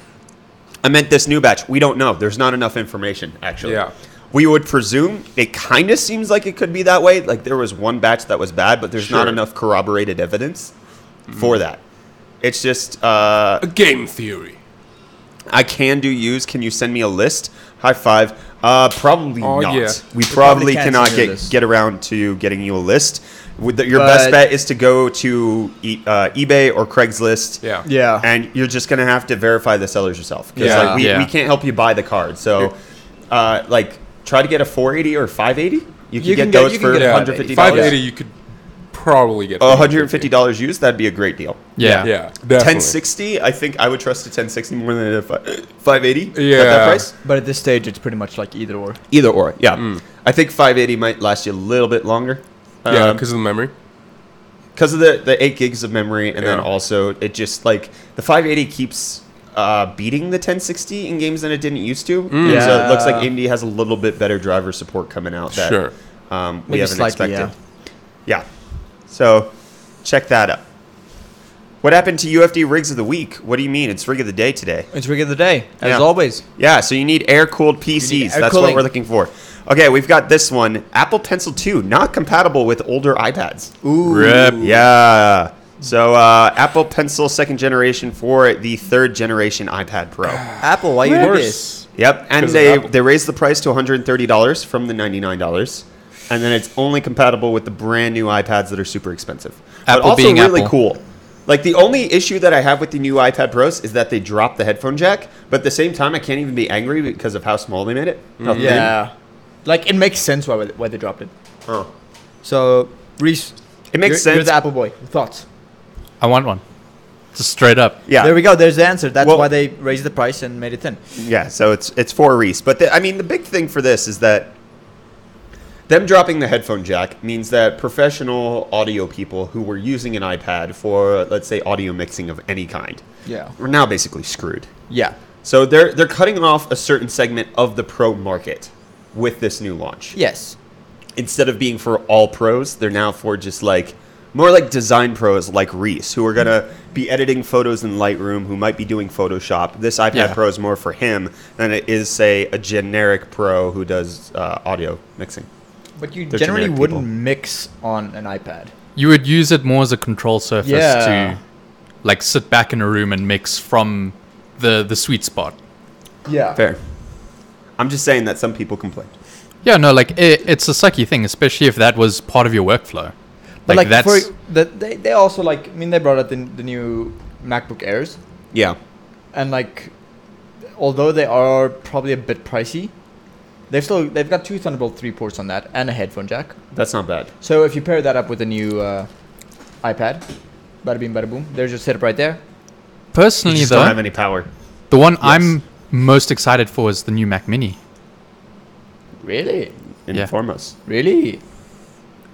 I meant this new batch. We don't know. There's not enough information, actually. Yeah. We would presume it kind of seems like it could be that way. Like there was one batch that was bad, but there's not Sure. enough corroborated evidence for that. It's just, A game theory. I can do use. Can you send me a list? High five. Probably Oh, not. yeah. We probably probably can't cannot send you a list. get around to getting you a list. Your But- best bet is to go to eBay or Craigslist. Yeah. Yeah. And you're just gonna have to verify the sellers yourself. Because Yeah. we can't help you buy the card. So, try to get a 480 or 580. You can get those you can for get a $150. 580, you could probably get $150 used. That'd be a great deal. Yeah. Yeah, definitely. 1060. I think I would trust a 1060 more than a 580. Yeah. At that price. But at this stage, it's pretty much like either or. Either or. Yeah. I think 580 might last you a little bit longer. Yeah, because of the memory. Because of the 8 gigs of memory, and then Yeah. also it just like the 580 keeps beating the 1060 in games than it didn't used to. And so it looks like Yeah. AMD has a little bit better driver support coming out that Sure. we Maybe haven't slightly, expected. Yeah. So check that out. What happened to UFD rigs of the week? What do you mean? It's rig of the day today. It's rig of the day, as Yeah. always. Yeah, so you need air-cooled PCs. air That's cooling. what we're looking for. Okay, we've got this one. Apple Pencil 2, not compatible with older iPads. Ooh. Rip. Yeah. So Apple Pencil 2nd generation for the 3rd generation iPad Pro. Apple, why you do this? Yep, and 'Cause of they Apple. raised the price to $130 from the $99. And then it's only compatible with the brand new iPads that are super expensive. But Apple also being really Apple. cool. Like the only issue that I have with the new iPad Pros is that they dropped the headphone jack, but at the same time I can't even be angry because of how small they made it. How thin. Yeah. Like, it makes sense why they dropped it. Oh. So, Reese, It makes you're sense. the Apple boy. Thoughts? I want one. Just straight up. Yeah. There we go. There's the answer. That's Well- why they raised the price and made it thin. Yeah, so it's for Reese. But I mean, the big thing for this is that them dropping the headphone jack means that professional audio people who were using an iPad for, let's say, audio mixing of any kind, Yeah. are now basically screwed. Yeah. So they're cutting off a certain segment of the pro market with this new launch. Yes. Instead of being for all pros, they're now for just like more like design pros like Reese, who are gonna be editing photos in Lightroom, who might be doing Photoshop. This iPad Yeah. Pro is more for him than it is, say, a generic pro who does audio mixing. But you They're generally generic wouldn't people. mix on an iPad. You would use it more as a control surface Yeah. to like sit back in a room and mix from the sweet spot. Yeah. Fair. I'm just saying that some people complain. Yeah, no, like it's a sucky thing, especially if that was part of your workflow. But like, that's for they also like, I mean, they brought out the new MacBook Airs, Yeah. and like, although they are probably a bit pricey, they've got 2 Thunderbolt 3 ports on that and a headphone jack. That's not bad. So if you pair that up with a new iPad, bada bing bada boom, there's your setup right there. You personally just though, don't have any power. the one I'm most excited for is the new Mac Mini. Really, Yeah. Inform us. really.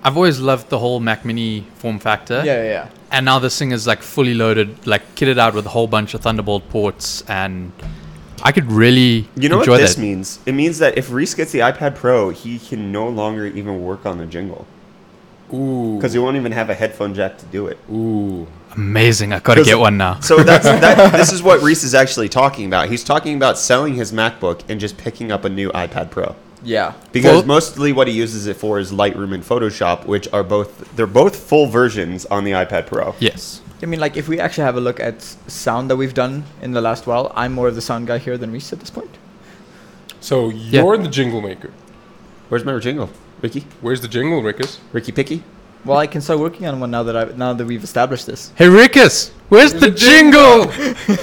I've always loved the whole Mac Mini form factor. Yeah. And now this thing is like fully loaded, like kitted out with a whole bunch of Thunderbolt ports, and I could really You know enjoy what this that. means? It means that if Reese gets the iPad Pro, he can no longer even work on the jingle. Ooh. Because he won't even have a headphone jack to do it. Ooh. Amazing! I gotta 'Cause- get one now. So this is what Reese is actually talking about. He's talking about selling his MacBook and just picking up a new iPad Pro. Yeah. Because Well- mostly what he uses it for is Lightroom and Photoshop, which are they're both full versions on the iPad Pro. Yes. I mean, like, if we actually have a look at sound that we've done in the last while, I'm more of the sound guy here than Reese at this point. So you're the jingle maker. Where's my jingle? Ricky? Where's the jingle, Rickus? Ricky Picky? Well, I can start working on one now that we've established this. Hey Rickus, where's the jingle?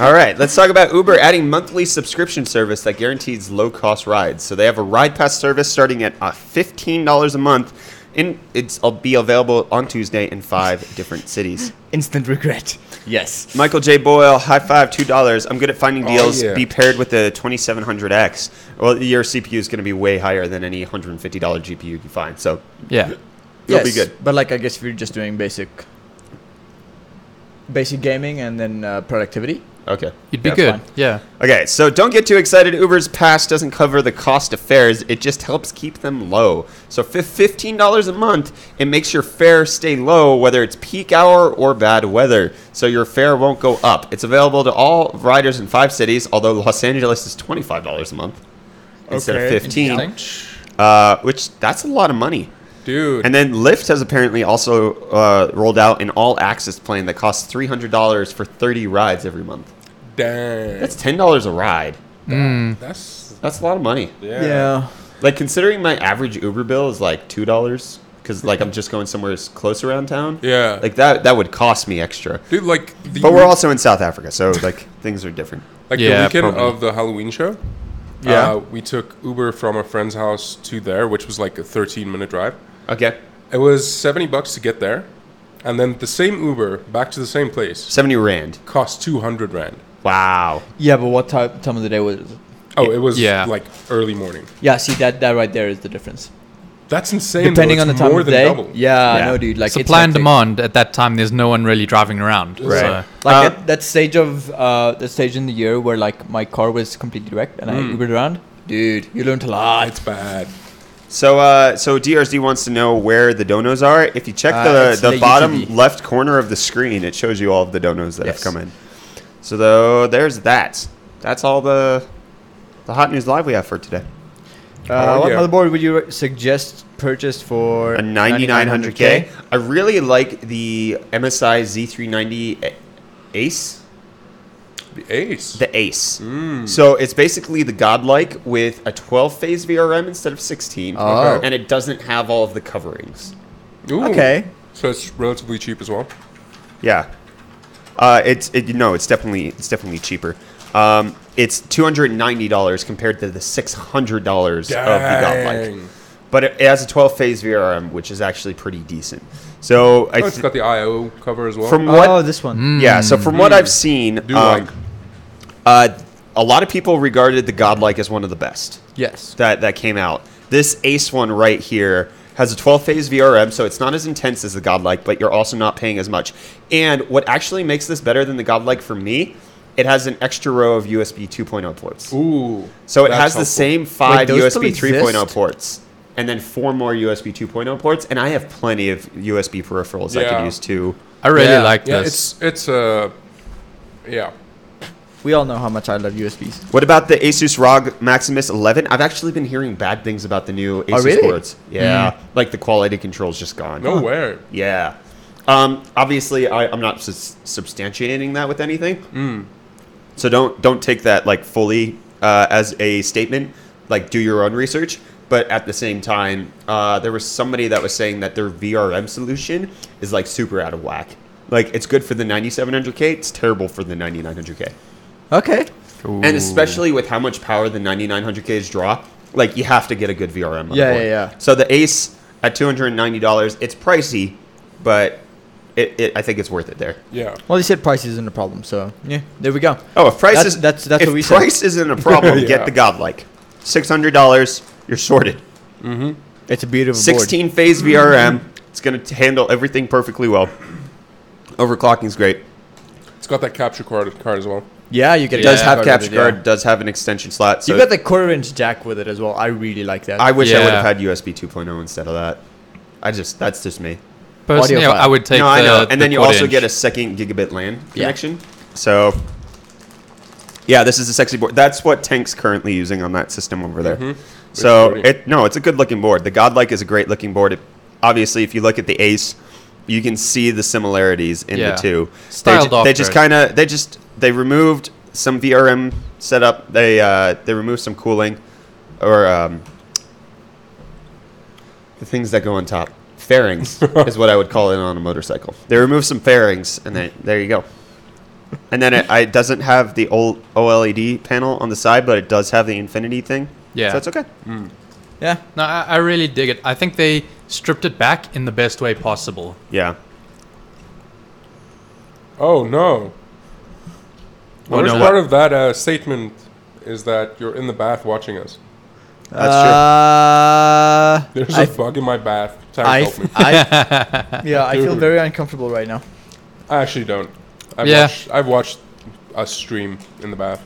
All right, let's talk about Uber adding monthly subscription service that guarantees low-cost rides. So they have a Ride Pass service starting at $15 a month, and it'll be available on Tuesday in 5 different cities. Instant regret. Yes. Michael J. Boyle, high five, $2. I'm good at finding Oh, deals. yeah. Be paired with the 2700X. Well, your CPU is going to be way higher than any $150 GPU you can find. So Yeah. You'll be good. But like, I guess if you're just doing basic gaming and then productivity, okay. You'd be That's good. fine. Yeah. Okay, so don't get too excited. Uber's pass doesn't cover the cost of fares. It just helps keep them low. So for $15 a month, it makes your fare stay low, whether it's peak hour or bad weather. So your fare won't go up. It's available to all riders in 5 cities, although Los Angeles is $25 a month instead of Okay, 15, Interesting. which that's a lot of money. Dude. And then Lyft has apparently also rolled out an all-access plan that costs $300 for 30 rides every month. Damn. That's $10 a ride. That's That's a lot of money. Yeah. Like considering my average Uber bill is like $2 because like I'm just going somewhere close around town. Yeah. Like that would cost me extra. Dude, like But we're also in South Africa, so like things are different. like Yeah, the weekend probably. of the Halloween show. Yeah. We took Uber from a friend's house to there, which was like a 13-minute drive. Okay. It was $70 to get there, and then the same Uber back to the same place 70 Rand. cost 200 Rand. Wow. Yeah, but what time of the day was it? Oh, it was Yeah. like early morning. Yeah, see that right there is the difference. That's insane. Depending though. on the It's time more of the than day. double. Yeah, I Yeah. know, dude. Like it's Supply and hectic. demand at that time. There's no one really driving around. Right. So. Like that stage of the stage in the year where like my car was completely wrecked and I Ubered around. Dude, you learned a lot. It's bad. So DRZ wants to know where the donos are. If you check It's the the bottom UTV. left corner of the screen, it shows you all of the donos that Yes. have come in. So there's that. That's all the hot news live we have for today. What yeah. motherboard would you suggest purchased for A 9900K. I really like the MSI Z390 Ace. The Ace. The Ace. So it's basically the Godlike with a 12-phase VRM instead of 16. Oh. And it doesn't have all of the coverings. Ooh. Okay. So it's relatively cheap as well. Yeah. It's definitely cheaper. It's $290 compared to the $600 of the Godlike. Dang. But it has a 12-phase VRM, which is actually pretty decent. So Oh, it's got the IO cover as well. from what Oh, this one. yeah, so from what I've seen, Do like. a lot of people regarded the Godlike as one of the best Yes. that came out. This Ace one right here has a 12-phase VRM, so it's not as intense as the Godlike, but you're also not paying as much. And what actually makes this better than the Godlike for me, it has an extra row of USB 2.0 ports. Ooh. So it that's has the helpful. same 5 those still USB 3.0 exist? ports, and then 4 more USB 2.0 ports, and I have plenty of USB peripherals I Yeah. could use too. I really Yeah. like Yeah, this. it's yeah. We all know how much I love USBs. What about the Asus ROG Maximus 11? I've actually been hearing bad things about the new Asus really? boards. Yeah, like the quality control's just gone. No way. Yeah. Obviously, I'm not substantiating that with anything. So don't take that like fully as a statement. Like do your own research. But at the same time, there was somebody that was saying that their VRM solution is like super out of whack. Like it's good for the 9700K, it's terrible for the 9900K. Okay. And especially with how much power the 9900Ks draw, like you have to get a good VRM. Yeah, motherboard. yeah. So the Ace at $290, it's pricey, but I think it's worth it there. Yeah. Well, you said price isn't a problem, so yeah, there we go. Oh, if price That's is what if we said. price isn't a problem, Yeah. get the Godlike. $600, you're sorted. It's a beautiful 16 phase VRM. It's going to handle everything perfectly well. Overclocking's great. It's got that capture card as well. board. Yeah, you get. It does a have card with capture it, yeah. card, does have an extension slot. So You got the quarter-inch jack with it as well. I really like that. I wish I would have Yeah. had USB 2.0 instead of that. That's just me. Personally, Audio file. I would take No, I know. the And then the you also 40-inch. get a second gigabit LAN Yeah. connection. So, yeah, this is a sexy board. That's what Tank's currently using on that system over there. So, pretty. it's a good looking board. The Godlike is a great looking board. Obviously, if you look at the Ace, you can see the similarities in Yeah. the two. Styled They just after. kind of they removed some VRM setup. They removed some cooling, or the things that go on top. Fairings is what I would call it on a motorcycle. They removed some fairings, and there you go. And then it doesn't have the old OLED panel on the side, but it does have the infinity thing. Yeah. So it's okay. yeah. No, I really dig it. I think they stripped it back in the best way possible. Yeah. Oh no. The Oh, worst no, part what? of that statement is that you're in the bath watching us. That's true. There's a bug in my bath. Tank, help me. Yeah, I feel Dude. very uncomfortable right now. I actually don't. Yeah. I've watched us stream in the bath.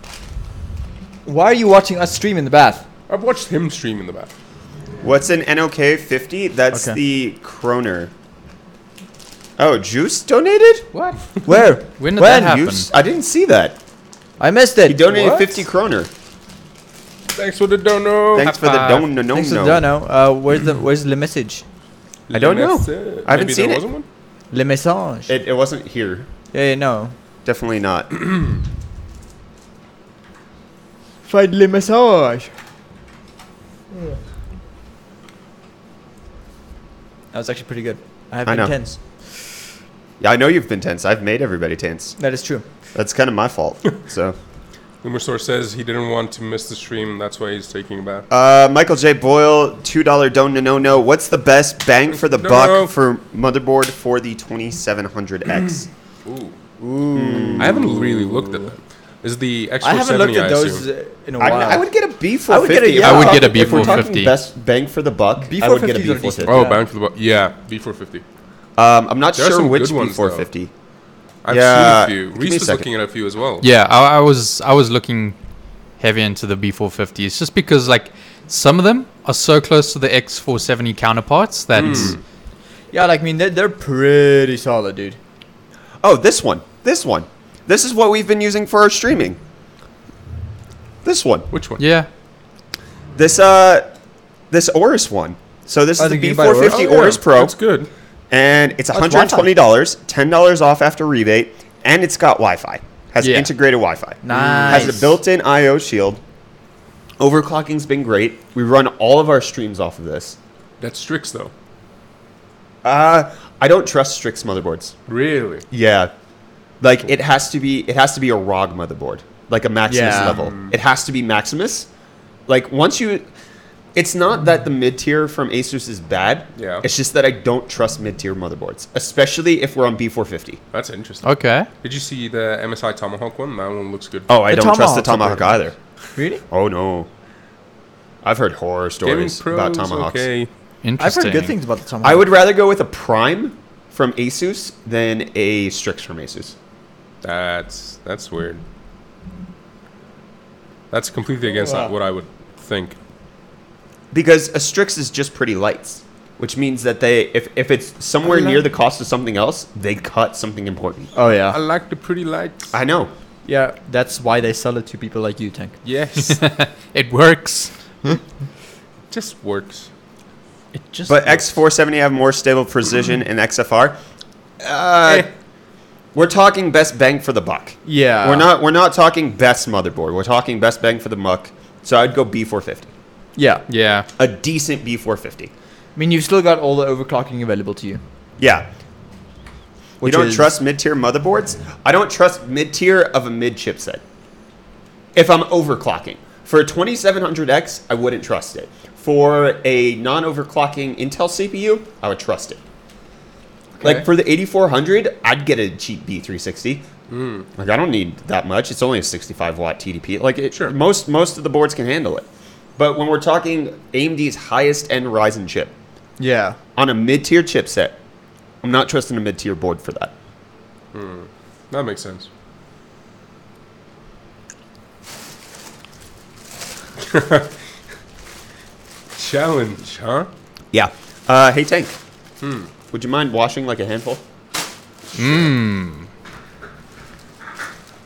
Why are you watching us stream in the bath? I've watched him stream in the bath. What's an NOK 50? That's Okay. the Kroner. Oh, Juice donated? What? Where? When did that happen? Juice? I didn't see that. I missed it. He donated What? 50 Kroner. Thanks for the dono. Thanks for the five. don't no Thanks to no. Dono. Where's the message? I don't know. Message. I haven't Maybe seen there it. wasn't one? Le message. It wasn't here. Yeah, no. Definitely not. Friendly massage. That was actually pretty good. I have I been know. tense. Yeah, I know you've been tense. I've made everybody tense. That is true. That's kind of my fault. So, Boomer Store says he didn't want to miss the stream. That's why he's taking a bath. Michael J. Boyle, $2 don't no. What's the best bang for the No. buck for motherboard for the 2700X? Ooh. I haven't really looked at them. Is the X470, I haven't looked at I those assume. in a while. I would get a B450. I would get a- yeah. I would get a If we're talking B450. best bang for the buck, I would get a B450s are B450. decent. Oh, Yeah. bang for the buck. Yeah, B450. I'm not There are sure some which good ones, though. B450. I've Yeah, seen a few. give me a Reese was second. looking at a few as well. Yeah, I was looking heavy into the B450s just because like some of them are so close to the X470 counterparts that Yeah, like I mean they're pretty solid, dude. Oh, this one. This is what we've been using for our streaming. This one. Which one? yeah. This Aorus one. So this Oh, is the the Game by Aorus? B450 Oh, yeah, Aorus Pro, That's good. and it's Wi-Fi. $120, $10 off after rebate, and it's got Wi-Fi. Has Yeah. integrated Wi-Fi. Nice. Has a built-in I/O shield. Overclocking's been great. We run all of our streams off of this. That's Strix, though. I don't trust Strix motherboards. Really? Yeah, like it has to be a ROG motherboard, like a Maximus Yeah. level. It has to be Maximus. Like once you, it's not that the mid tier from Asus is bad. Yeah. It's just that I don't trust mid tier motherboards, especially if we're on B450. That's interesting. Okay. Did you see the MSI Tomahawk one? That one looks good. Oh, I The don't trust the Tomahawks Tomahawk are either. Really? Oh no, I've heard horror Gaming stories Pros, about Tomahawks. okay. I've Interesting. heard good things about the Tomahawk. I would rather go with a Prime from Asus than a Strix from Asus. That's weird. That's completely against Wow. what I would think. Because a Strix is just pretty lights, which means that they, if it's somewhere near the cost of something else, they cut something important. Oh I yeah. like the pretty lights. I know. Yeah, that's why they sell it to people like you, Tank. Yes. It works. Just works. It just. But X470 have more stable precision in XFR. We're talking best bang for the buck. Yeah. We're not talking best motherboard. We're talking best bang for the buck. So I'd go B450. Yeah. Yeah. A decent B450. I mean, you've still got all the overclocking available to you. Yeah. Which you don't is- trust mid-tier motherboards? I don't trust mid-tier of a mid chipset. If I'm overclocking. For a 2700X, I wouldn't trust it. For a non-overclocking Intel CPU, I would trust it. Like for the 8400, I'd get a cheap B360. Like I don't need that much. It's only a 65 watt TDP. Like it, Sure. most of the boards can handle it. But when we're talking AMD's highest end Ryzen chip Yeah. on a mid-tier chipset, I'm not trusting a mid-tier board for that. That makes sense. Challenge, huh? Yeah. Hey Tank. Would you mind washing like a handful?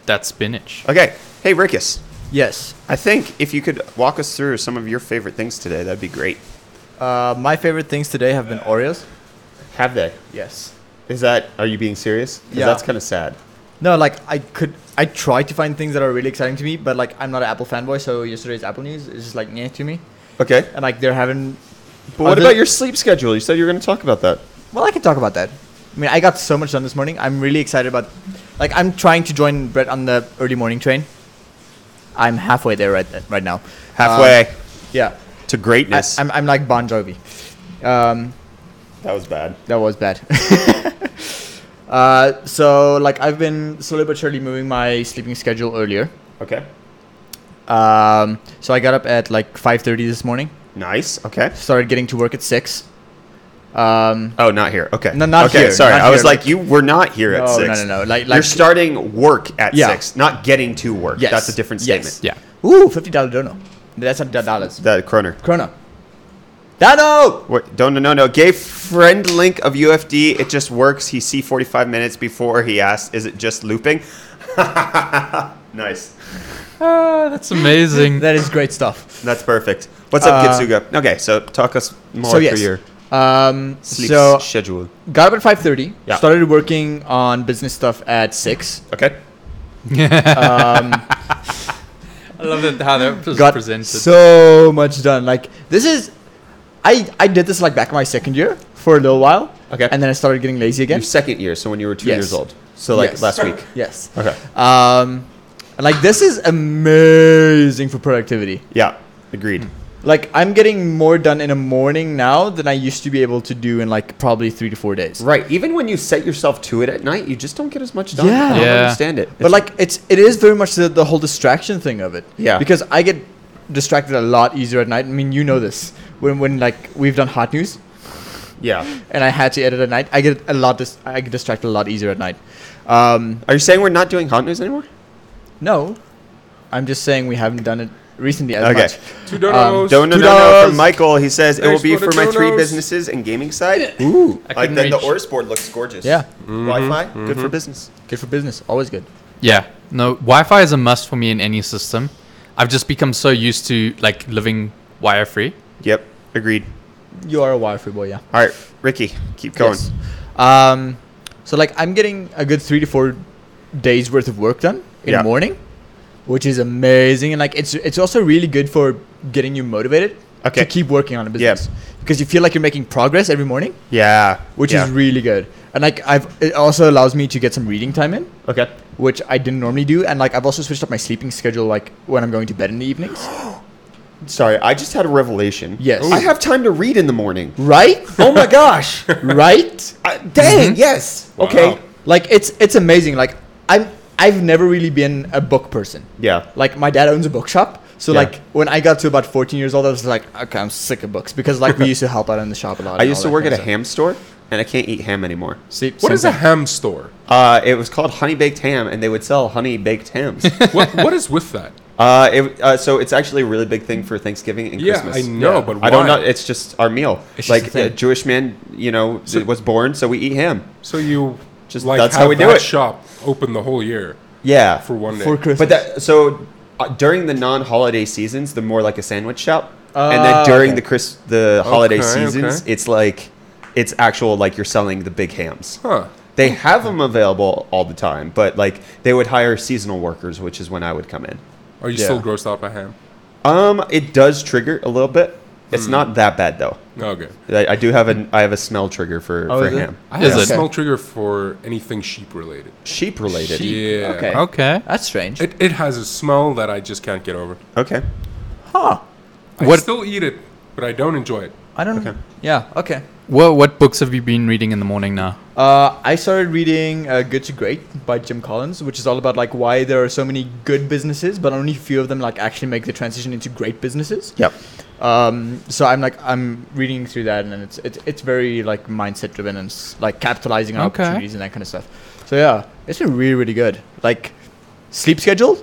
That's spinach. Okay. Hey Rickus. Yes. I think if you could walk us through some of your favorite things today, that'd be great. My favorite things today have been Oreos. Have they? Yes. Are you being serious? 'Cause Yeah. that's kind of sad. No, like I try to find things that are really exciting to me, but like I'm not an Apple fanboy, so yesterday's Apple News is just like nyeh to me. Okay. And like they're having. But what other- about your sleep schedule? You said you were going to talk about that. Well, I can talk about that. I mean, I got so much done this morning. I'm really excited about. Like, I'm trying to join Brett on the early morning train. I'm halfway there right now. Halfway Yeah. to greatness. I'm like Bon Jovi. that was bad. That was bad. So like I've been slowly but surely moving my sleeping schedule earlier. Okay. So I got up at like 5:30 this morning. Nice. Okay. Started getting to work at 6. Oh, not here. Okay. No, not okay, here, sorry. not I was here, like, like- you were not here at No, 6. no. Like You're starting work at Yeah. 6, not getting to work. Yes. That's a different Yes. statement. Yeah. Ooh, $50 dono. That's not dollars. That Kroner. Krona. Dano! What? No. Gave friend link of UFD. It just works. He see 45 minutes before he asked, "Is it just looping?" Nice. That's amazing. That is great stuff. That's perfect. What's up, Kitsuga? Okay, so talk us more So through yes. your sleep So schedule. got up at 5:30. Yeah. Started working on business stuff at 6. Okay. love that how that was got presented. so much done. Like this is, I did this like back in my second year for a little while. Okay. And then I started getting lazy again. Your second year, so when you were 2 Yes. years old. So like Yes. last week. Yes. Okay. And like this is amazing for productivity. Yeah. Agreed. Like I'm getting more done in a morning now than I used to be able to do in like probably 3 to 4 days. Right. Even when you set yourself to it at night, you just don't get as much done. Yeah. I don't Yeah. understand it. But like it is very much the whole distraction thing of it. Yeah. Because I get distracted a lot easier at night. I mean, you know this. When like we've done hot news yeah. and I had to edit at night, I get distracted a lot easier at night. Are you saying we're not doing hot news anymore? No, I'm just saying we haven't done it recently as Okay. much. Two donos. No, $2. from Michael. He says it Thanks will be for the for my 3 donos. businesses and gaming side. Ooh, I Like couldn't the reach. Oris board looks gorgeous. yeah, Wi-Fi, good for business. good for business. Always good. Yeah, no, Wi-Fi is a must for me in any system. I've just become so used to like living wire free. Yep. Agreed. You are a Wi-Fi boy, yeah. All right, Ricky, keep going. Yes. So like I'm getting a good 3 to 4 days worth of work done in Yeah. the morning, which is amazing, and like it's also really good for getting you motivated Okay. to keep working on a business because you feel like you're making progress every morning, Yeah. which yeah. is really good. And like it also allows me to get some reading time in, Okay. which I didn't normally do, and like I've also switched up my sleeping schedule, like when I'm going to bed in the evenings. Sorry, I just had a revelation. Yes. I have time to read in the morning. Right? Oh my gosh. Right? Dang. Yes. Wow. Okay. Like it's amazing. Like I've never really been a book person. Yeah. Like my dad owns a bookshop, so Yeah. like when I got to about 14 years old, I was like, okay, I'm sick of books because like we used to help out in the shop a lot. I and used all to that work at kind a of ham store, and I can't eat ham anymore. stuff. What is a ham store? It was called Honey Baked Ham, and they would sell honey baked hams. What is with that? So it's actually a really big thing for Thanksgiving and Yeah, Christmas. I know, Yeah. but why? I don't know. It's just our meal. It's just like a thing. a Jewish man, was born, so we eat ham. So you Just- like that's have how we do that it. shop open the whole year Yeah. for one day. for Christmas. But during the non-holiday seasons, they're more like a sandwich shop, and then during okay. the holiday Okay, seasons, okay. it's actual like you're selling the big hams. Huh. They have them available all the time, but like they would hire seasonal workers, which is when I would come in. Are you Yeah. still grossed out by ham? It does trigger a little bit. It's not that bad though. Okay. I do have a smell trigger for Oh, is it? ham. I Is have a it? smell trigger for anything sheep related. Sheep related. Yeah. Okay. Okay. That's strange. It has a smell that I just can't get over. Okay. Huh. I What- still eat it, but I don't enjoy it. I don't Okay. know. Yeah. Okay. What books have you been reading in the morning now? I started reading Good to Great by Jim Collins, which is all about like why there are so many good businesses, but only a few of them like actually make the transition into great businesses. Yep. So I'm reading through that, and it's very like mindset driven and like capitalizing on Okay. opportunities and that kind of stuff. So yeah, it's been really really good. Like sleep schedule,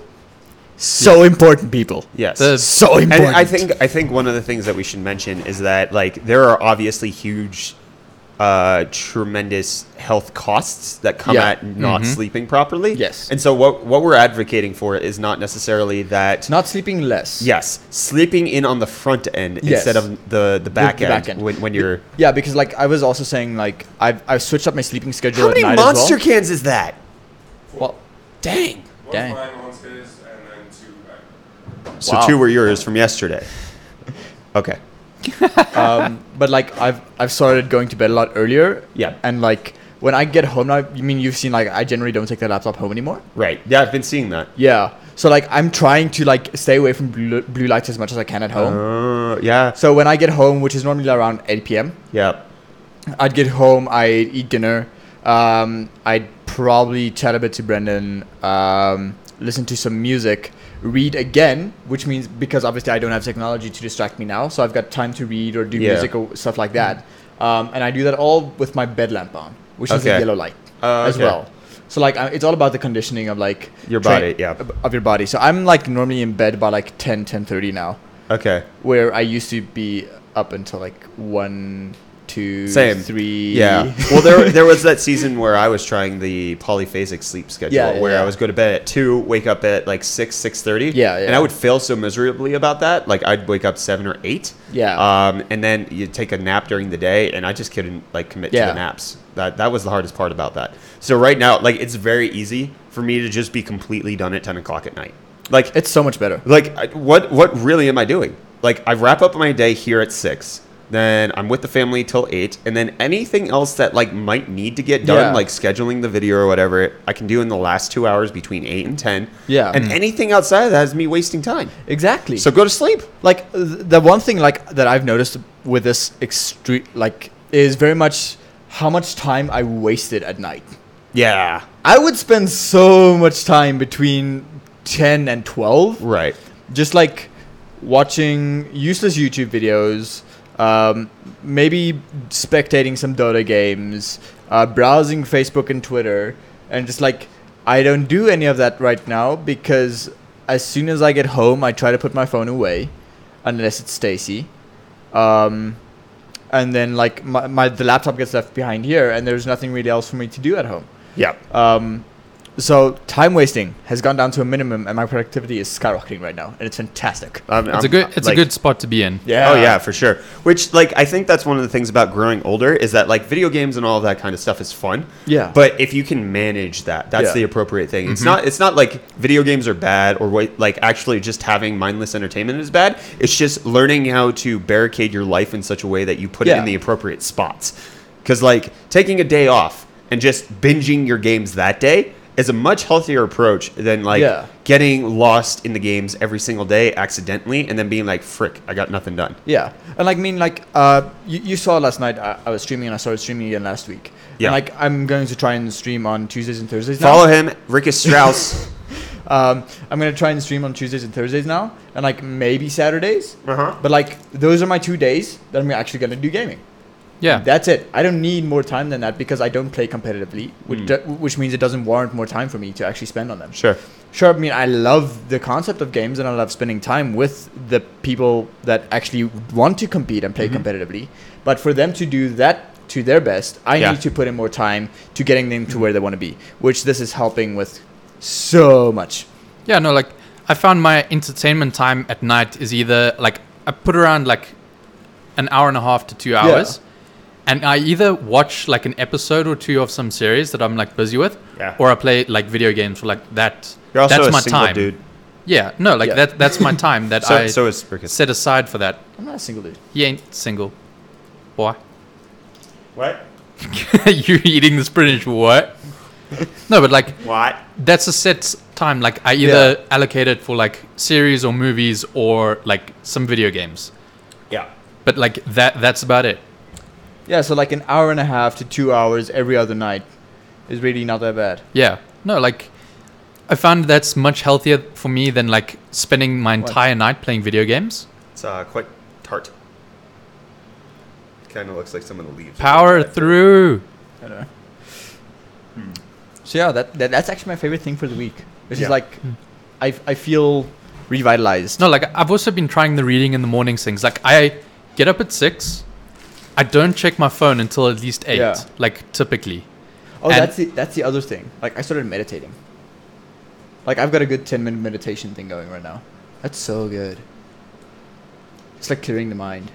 so important, people. Yes. So And important. I think one of the things that we should mention is that like there are obviously huge, tremendous health costs that come Yeah. at not sleeping properly. Yes. And so what we're advocating for is not necessarily that. it's not sleeping less. Yes, sleeping in on the front end Yes. instead of the back The end, back end. when you're. Yeah, because like I was also saying like I've switched up my sleeping schedule How at many night monster as well. cans is that? Well, Dang. Dang. one's his, and then two back. So Wow. 2 were yours from yesterday. Okay. but like I've started going to bed a lot earlier. Yeah. And like when I get home now, you mean you've seen like I generally don't take the laptop home anymore. Right. Yeah, I've been seeing that. Yeah. So like I'm trying to like stay away from blue lights as much as I can at home. Yeah. So when I get home, which is normally around 8 p.m., Yeah. I'd get home, I'd eat dinner, I'd probably chat a bit to Brendan, listen to some music, read again, which means because obviously I don't have technology to distract me now, so I've got time to read or do Yeah. music or stuff like that. And I do that all with my bed lamp on, which is a Okay. yellow light as Okay. well. So like it's all about the conditioning of like Your body, yeah. of your body. So I'm like normally in bed by like 10:30 now, Okay. where I used to be up until like 1, 2, Same. 3. Yeah. Well, there was that season where I was trying the polyphasic sleep schedule, Yeah, yeah, where yeah. I was go to bed at 2, wake up at like 6:30. Yeah, yeah. And I would fail so miserably about that. Like I'd wake up 7 or 8. Yeah. And then you take a nap during the day, and I just couldn't like commit to Yeah. the naps. That was the hardest part about that. So right now, like it's very easy for me to just be completely done at 10 o'clock at night. Like, It's so much better. like what really am I doing? Like, I wrap up my day here at 6. Then I'm with the family till 8, and then anything else that like might need to get done, Yeah. like scheduling the video or whatever, I can do in the last 2 hours between 8 and 10. Yeah. And anything outside of that is me wasting time. Exactly. So go to sleep. Like the one thing like that I've noticed with this extreme like is very much how much time I wasted at night. Yeah. I would spend so much time between 10 and 12 Right. just like watching useless YouTube videos, maybe spectating some Dota games, browsing Facebook and Twitter, and just like I don't do any of that right now because as soon as I get home, I try to put my phone away, unless it's Stacy, and then like the laptop gets left behind here, and there's nothing really else for me to do at home. Yeah. So time wasting has gone down to a minimum, and my productivity is skyrocketing right now, and it's fantastic. It's a good spot to be in. Oh yeah, for sure. Which like I think that's one of the things about growing older is that like video games and all of that kind of stuff is fun. Yeah. But if you can manage that, that's Yeah. the appropriate thing. It's not like video games are bad or like actually just having mindless entertainment is bad. It's just learning how to barricade your life in such a way that you put it Yeah. in the appropriate spots. Because like taking a day off and just binging your games that day is a much healthier approach than like Yeah. getting lost in the games every single day accidentally and then being like, frick, I got nothing done. Yeah, and like, I mean, like, you saw last night I was streaming, and I started streaming again last week. Yeah. And like, I'm going to try and stream on Tuesdays and Thursdays now. Follow him, Rickus Strauss. I'm gonna try and stream on Tuesdays and Thursdays now, and like maybe Saturdays. Uh-huh. But like, those are my 2 days that I'm actually gonna do gaming. Yeah. That's it. I don't need more time than that because I don't play competitively, which means it doesn't warrant more time for me to actually spend on them. Sure. Sure, I mean, I love the concept of games and I love spending time with the people that actually want to compete and play competitively. But for them to do that to their best, I Yeah. need to put in more time to getting them to where they want to be, which this is helping with so much. Yeah, no, like I found my entertainment time at night is either like I put around like an hour and a half to 2 hours. And I either watch like an episode or two of some series that I'm like busy with, Yeah. or I play like video games for like that. You're also that's a my single time. dude. Yeah, no, like Yeah. that's my time that So, I so is Rickus. set aside for that. I'm not a single dude. He ain't single, boy. What? You eating the spinach? What? No, but like What? that's a set time. Like I either allocate it for like series or movies or like some video games. Yeah. But like that's about it. Yeah, so like an hour and a half to 2 hours every other night is really not that bad. Yeah. No, like I found that's much healthier for me than like spending my entire night playing video games. It's quite tart. Kind of looks like some of the leaves. Power through. I don't know. So yeah, that's actually my favorite thing for the week. Which Yeah. is like, I feel revitalized. No, like I've also been trying the reading in the mornings things. Like I get up at 6. I don't check my phone until at least 8. Yeah. Like typically. Oh, And- that's the other thing. Like I started meditating. Like I've got a good 10-minute meditation thing going right now. That's so good. It's like clearing the mind.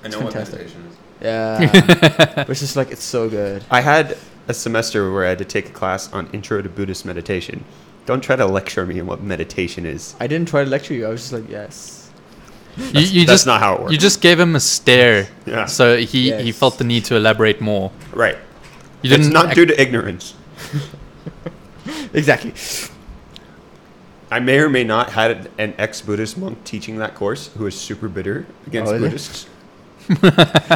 I know what fantastic. meditation is. Yeah. It's just like it's so good. I had a semester where I had to take a class on Intro to Buddhist Meditation. Don't try to lecture me on what meditation is. I didn't try to lecture you. I was just like, yes. You That's just not how it works. You just gave him a stare. Yeah. So he Yes. felt the need to elaborate more. Right. You It's didn't not due to ignorance. Exactly. I may or may not had an ex-Buddhist monk teaching that course who is super bitter against Oh, is it? Buddhists.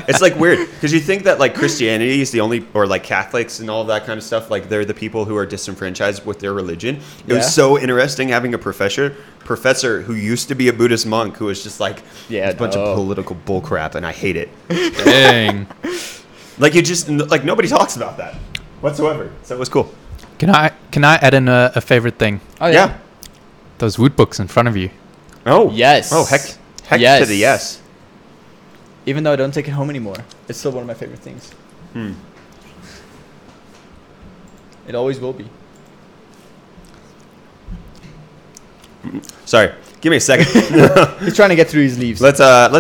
It's like weird because you think that like Christianity is the only, or like Catholics and all of that kind of stuff, like they're the people who are disenfranchised with their religion. It Yeah. was so interesting having a professor who used to be a Buddhist monk who was just like, Yeah, it's a bunch of no. political bullcrap, and I hate it. Dang. Like you just like nobody talks about that whatsoever. So it was cool. Can I add in a favorite thing? Oh Yeah. Those woot books in front of you. Oh Yes. Oh heck to Yes. the yes. Even though I don't take it home anymore, it's still one of my favorite things. It always will be. Sorry, give me a second. He's trying to get through his leaves. Let's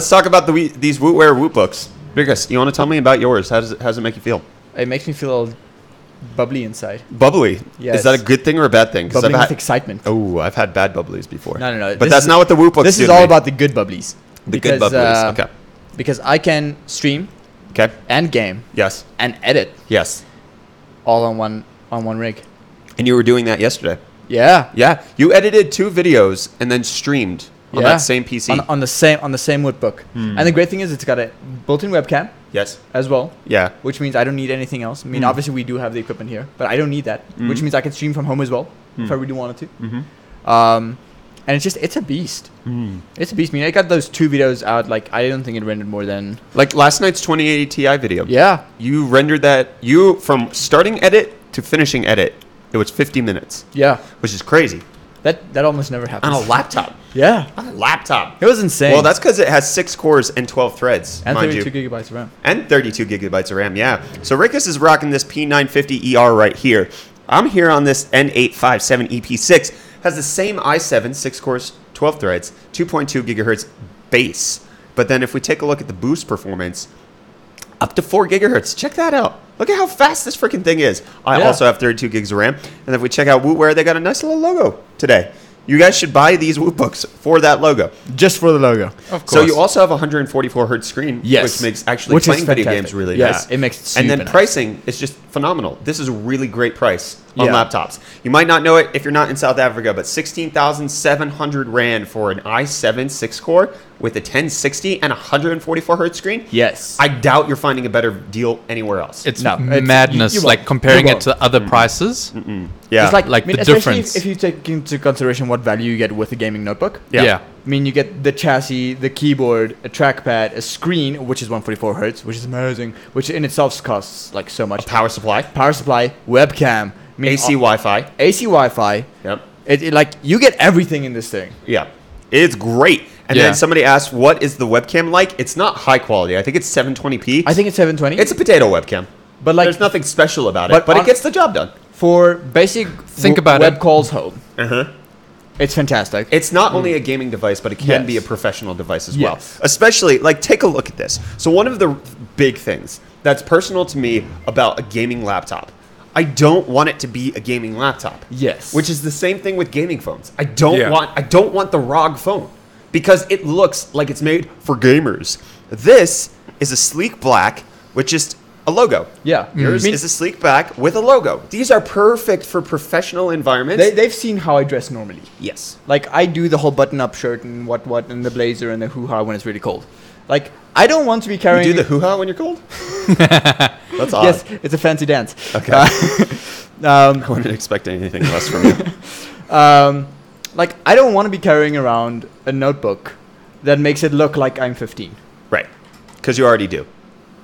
talk about these Wootware Woot books. Biggest, you want to tell me about yours? How does it make you feel? It makes me feel bubbly inside. Bubbly. Yes. Is that a good thing or a bad thing? 'Cause Bubbling I've with had, excitement. oh, I've had bad bubblies before. No. But that's not what the Whoop books This do is to all me. about the good bubblies. The good bubblies. Okay. Because I can stream Okay. and game Yes. and edit Yes. all on one rig. And you were doing that yesterday. Yeah. Yeah. You edited 2 videos and then streamed on that same PC. on the same notebook. And the great thing is it's got a built-in webcam Yes. as well, Yeah. which means I don't need anything else. I mean, obviously we do have the equipment here, but I don't need that, which means I can stream from home as well if I really wanted to. And it's a beast. It's a beast. I mean, I got those 2 videos out. Like, I don't think it rendered more than Like last night's 2080 Ti video. yeah. You rendered that. You from starting edit to finishing edit. It was 50 minutes, Yeah. which is crazy That almost never on happens. a laptop. Yeah. On a laptop. It was insane. Well, that's because it has 6 cores and 12 threads, and mind 32 you. gigabytes of RAM. And 32 gigabytes of RAM, yeah. So Rickus is rocking this P950ER right here. I'm here on this N857EP6. Has the same i7, 6 cores, 12 threads, 2.2 gigahertz base. But then if we take a look at the boost performance, up to 4 gigahertz. Check that out. Look at how fast this freaking thing is. I Yeah. also have 32 gigs of RAM. And if we check out Wootware, they got a nice little logo today. You guys should buy these Woot books for that logo. Just for the logo. Of course. So you also have a 144 hertz screen, Yes. which makes actually Which is playing video fantastic. games really Yeah, nice. it makes it And then super nice. pricing is just phenomenal. This is a really great price on Yeah. laptops. You might not know it if you're not in South Africa, but 16,700 Rand for an i7 6-core with a 1060 and 144 hertz screen. Yes. I doubt you're finding a better deal anywhere else. It's No, it's- madness, you like won't. comparing You it to other prices. yeah. It's like Like I mean, the especially difference. if you take into consideration what value you get with a gaming notebook. Yeah. I mean, you get the chassis, the keyboard, a trackpad, a screen, which is 144 hertz, which is amazing, which in itself costs like so much. power supply, Power supply, webcam, I mean, AC Wi-Fi. AC Wi-Fi. Yep. It like you get everything in this thing. Yeah. It's great. And Yeah. then somebody asked, what is the webcam like? It's not high quality. I think it's 720p. I think it's 720. It's a potato webcam. but like There's nothing special about it, but but on- it gets the job done. for basic Think about web it. calls home. Uh-huh. It's fantastic. It's not only a gaming device, but it can Yes. be a professional device as Yes. well. Especially, like, take a look at this. So one of the big things that's personal to me about a gaming laptop, I don't want it to be a gaming laptop. Yes. Which is the same thing with gaming phones. I Yeah. don't want the ROG phone because it looks like it's made for gamers. This is a sleek black with just a logo. Yeah. Yours I mean, is a sleek black with a logo. These are perfect for professional environments. they've seen how I dress normally. Yes. Like I do the whole button-up shirt and what and the blazer and the hoo-ha when it's really cold. Like I don't want to be carrying. You do the hoo-ha when you're cold? That's odd. Yes, it's a fancy dance. Okay. Um, I wouldn't expect anything less from you. like I don't want to be carrying around a notebook that makes it look like I'm 15. Right. Because you already do.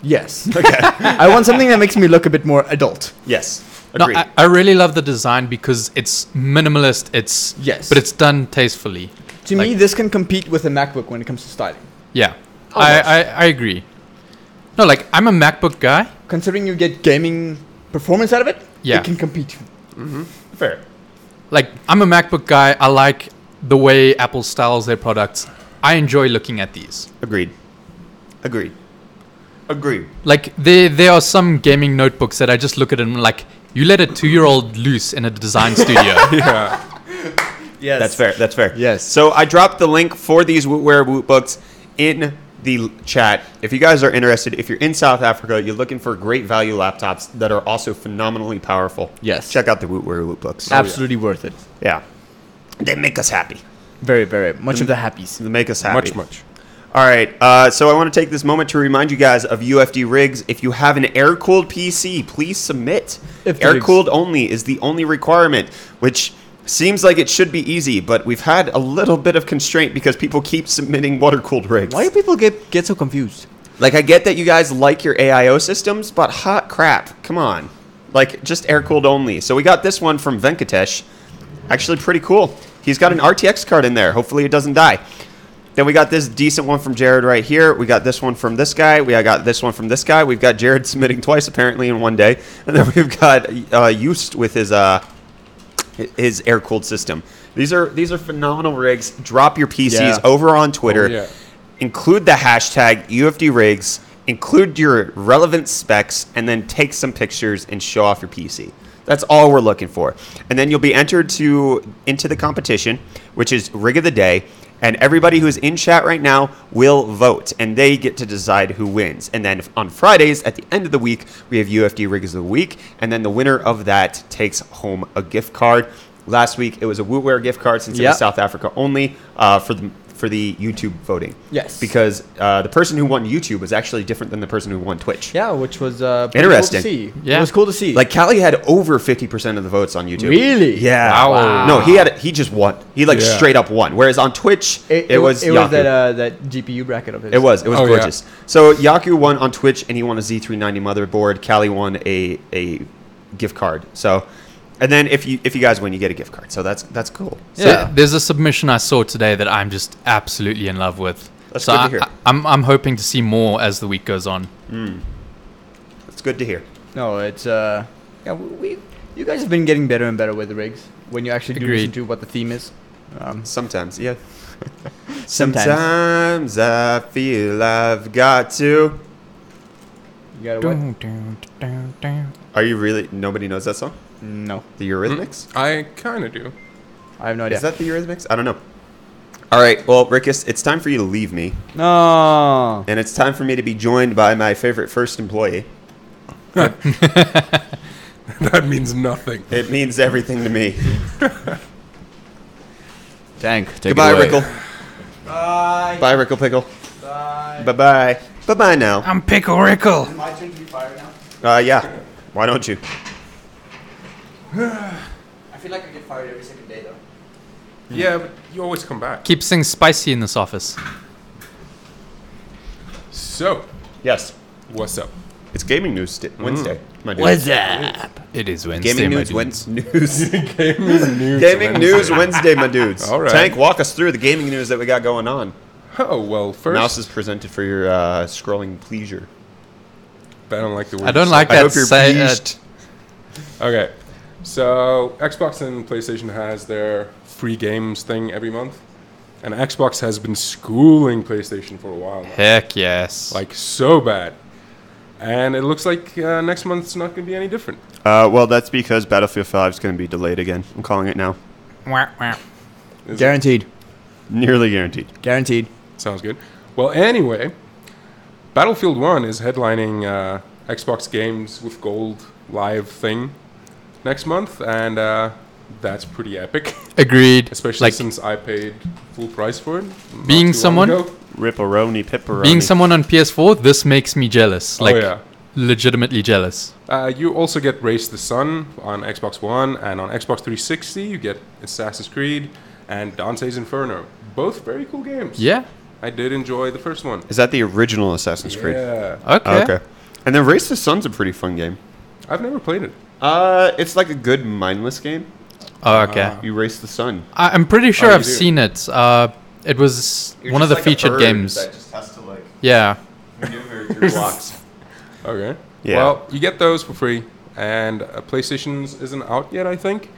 Yes. Okay. I want something that makes me look a bit more adult. Yes. No, Agreed. I really love the design because it's minimalist. Yes. But it's done tastefully. To Like- me, this can compete with a MacBook when it comes to styling. Yeah, Almost. I agree. No, like I'm a MacBook guy. Considering you get gaming performance out of it, Yeah. it can compete. Fair. Like I'm a MacBook guy. I like the way Apple styles their products. I enjoy looking at these. Agreed. Agreed. Agreed. Like there are some gaming notebooks that I just look at and I'm like, you let a 2-year-old loose in a design studio. Yeah. Yes. That's fair. That's fair. Yes. So I dropped the link for these Wootware Woot books in the chat. If you guys are interested, if you're in South Africa, you're looking for great value laptops that are also phenomenally powerful. Yes. Check out the Wootware Woot books. Absolutely worth it. Yeah. They make us happy. Very, very much of the happies. They make us happy. Much. All right, so I want to take this moment to remind you guys of UFD rigs. If you have an air-cooled PC, please submit. If the Air-cooled only is the only requirement, which seems like it should be easy, but we've had a little bit of constraint because people keep submitting water-cooled rigs. Why do people get so confused? Like, I get that you guys like your AIO systems, but hot crap, come on. Like, just air-cooled only. So we got this one from Venkatesh. Actually pretty cool. He's got an RTX card in there. Hopefully it doesn't die. Then we got this decent one from Jared right here. We got this one from this guy. We got this one from this guy. We've got Jared submitting twice apparently in one day. And then we've got Youst with his air-cooled system. These are phenomenal rigs. Drop your PCs Yeah. over on Twitter. Oh, yeah. Include the hashtag UFD rigs include your relevant specs, and then take some pictures and show off your PC. That's all we're looking for. And then you'll be entered into the competition, which is Rig of the Day. And everybody who's in chat right now will vote, and they get to decide who wins. And then on Fridays, at the end of the week, we have UFD Rigs of the Week, and then the winner of that takes home a gift card. Last week, it was a WooWare gift card since it was South Africa only for the YouTube voting. Yes. Because the person who won YouTube was actually different than the person who won Twitch. Yeah, which was pretty Interesting. Cool to see. Yeah. It was cool to see. Like Callie had over 50% of the votes on YouTube. Really? Yeah. Wow. No, he just won. He straight up won. Whereas on Twitch, it was Yaku. that GPU bracket of his. It was Oh, gorgeous. So Yaku won on Twitch, and he won a Z390 motherboard. Callie won a gift card. So, and then if you guys win, you get a gift card. So that's cool. So there's a submission I saw today that I'm just absolutely in love with. That's so good to hear. I'm hoping to see more as the week goes on. It's good to hear. No, it's you guys have been getting better and better with the rigs when you actually do Agreed. listen to what the theme is. Sometimes, yeah. Sometimes. I feel I've got to. You gotta what? Are you really? Nobody knows that song? No, The Eurythmics? I kind of do. I have no idea. Is that the Eurythmics? I don't know. All right, well, Rickus, it's time for you to leave me, No. and it's time for me to be joined by my favorite first employee. That means nothing. It means everything to me. Tank. Take Goodbye, it away. Rickle. Bye. Bye, Rickle Pickle. Bye. Bye-bye. Bye-bye now. I'm Pickle Rickle. Is it my turn to be fired now? Yeah. Why don't you? I feel like I get fired every second day though. Yeah, but you always come back. Keep things spicy in this office. So, Yes. what's up? It's Gaming News Wednesday, my dude. What's up? It is Wednesday. Gaming my News dudes. News. Gaming News Wednesday, my dudes. All right. Tank, walk us through the gaming news that we got going on. Oh, well, first, Mouse is presented for your scrolling pleasure. I don't like the word. I don't like I that. hope you're pleased. Okay, so Xbox and PlayStation has their free games thing every month, and Xbox has been schooling PlayStation for a while now, Heck yes. like so bad, and it looks like next month's not going to be any different. Well, that's because Battlefield 5 is going to be delayed again. I'm calling it now. Wah, wah. Guaranteed. Nearly guaranteed. Guaranteed. Sounds good. Well, anyway, Battlefield 1 is headlining Xbox Games with Gold live thing next month, and that's pretty epic, Agreed. especially Like since I paid full price for it. not Being too long someone- ago. Ripperoni, pipperoni. being someone on PS4, this makes me jealous. Like Oh, yeah. legitimately jealous. You also get Race the Sun on Xbox One, and on Xbox 360 you get Assassin's Creed and Dante's Inferno. Both very cool games. Yeah. I did enjoy the first one. Is that the original Assassin's Creed? Yeah. Okay. Okay. And then Race the Sun's a pretty fun game. I've never played it. It's like a good mindless game. Oh, okay. You race the sun. I'm pretty sure you I've do. seen it. It was one of the featured games. just has to like Yeah. maneuver through blocks. Okay. Yeah. Well, you get those for free, and PlayStation's isn't out yet, I think,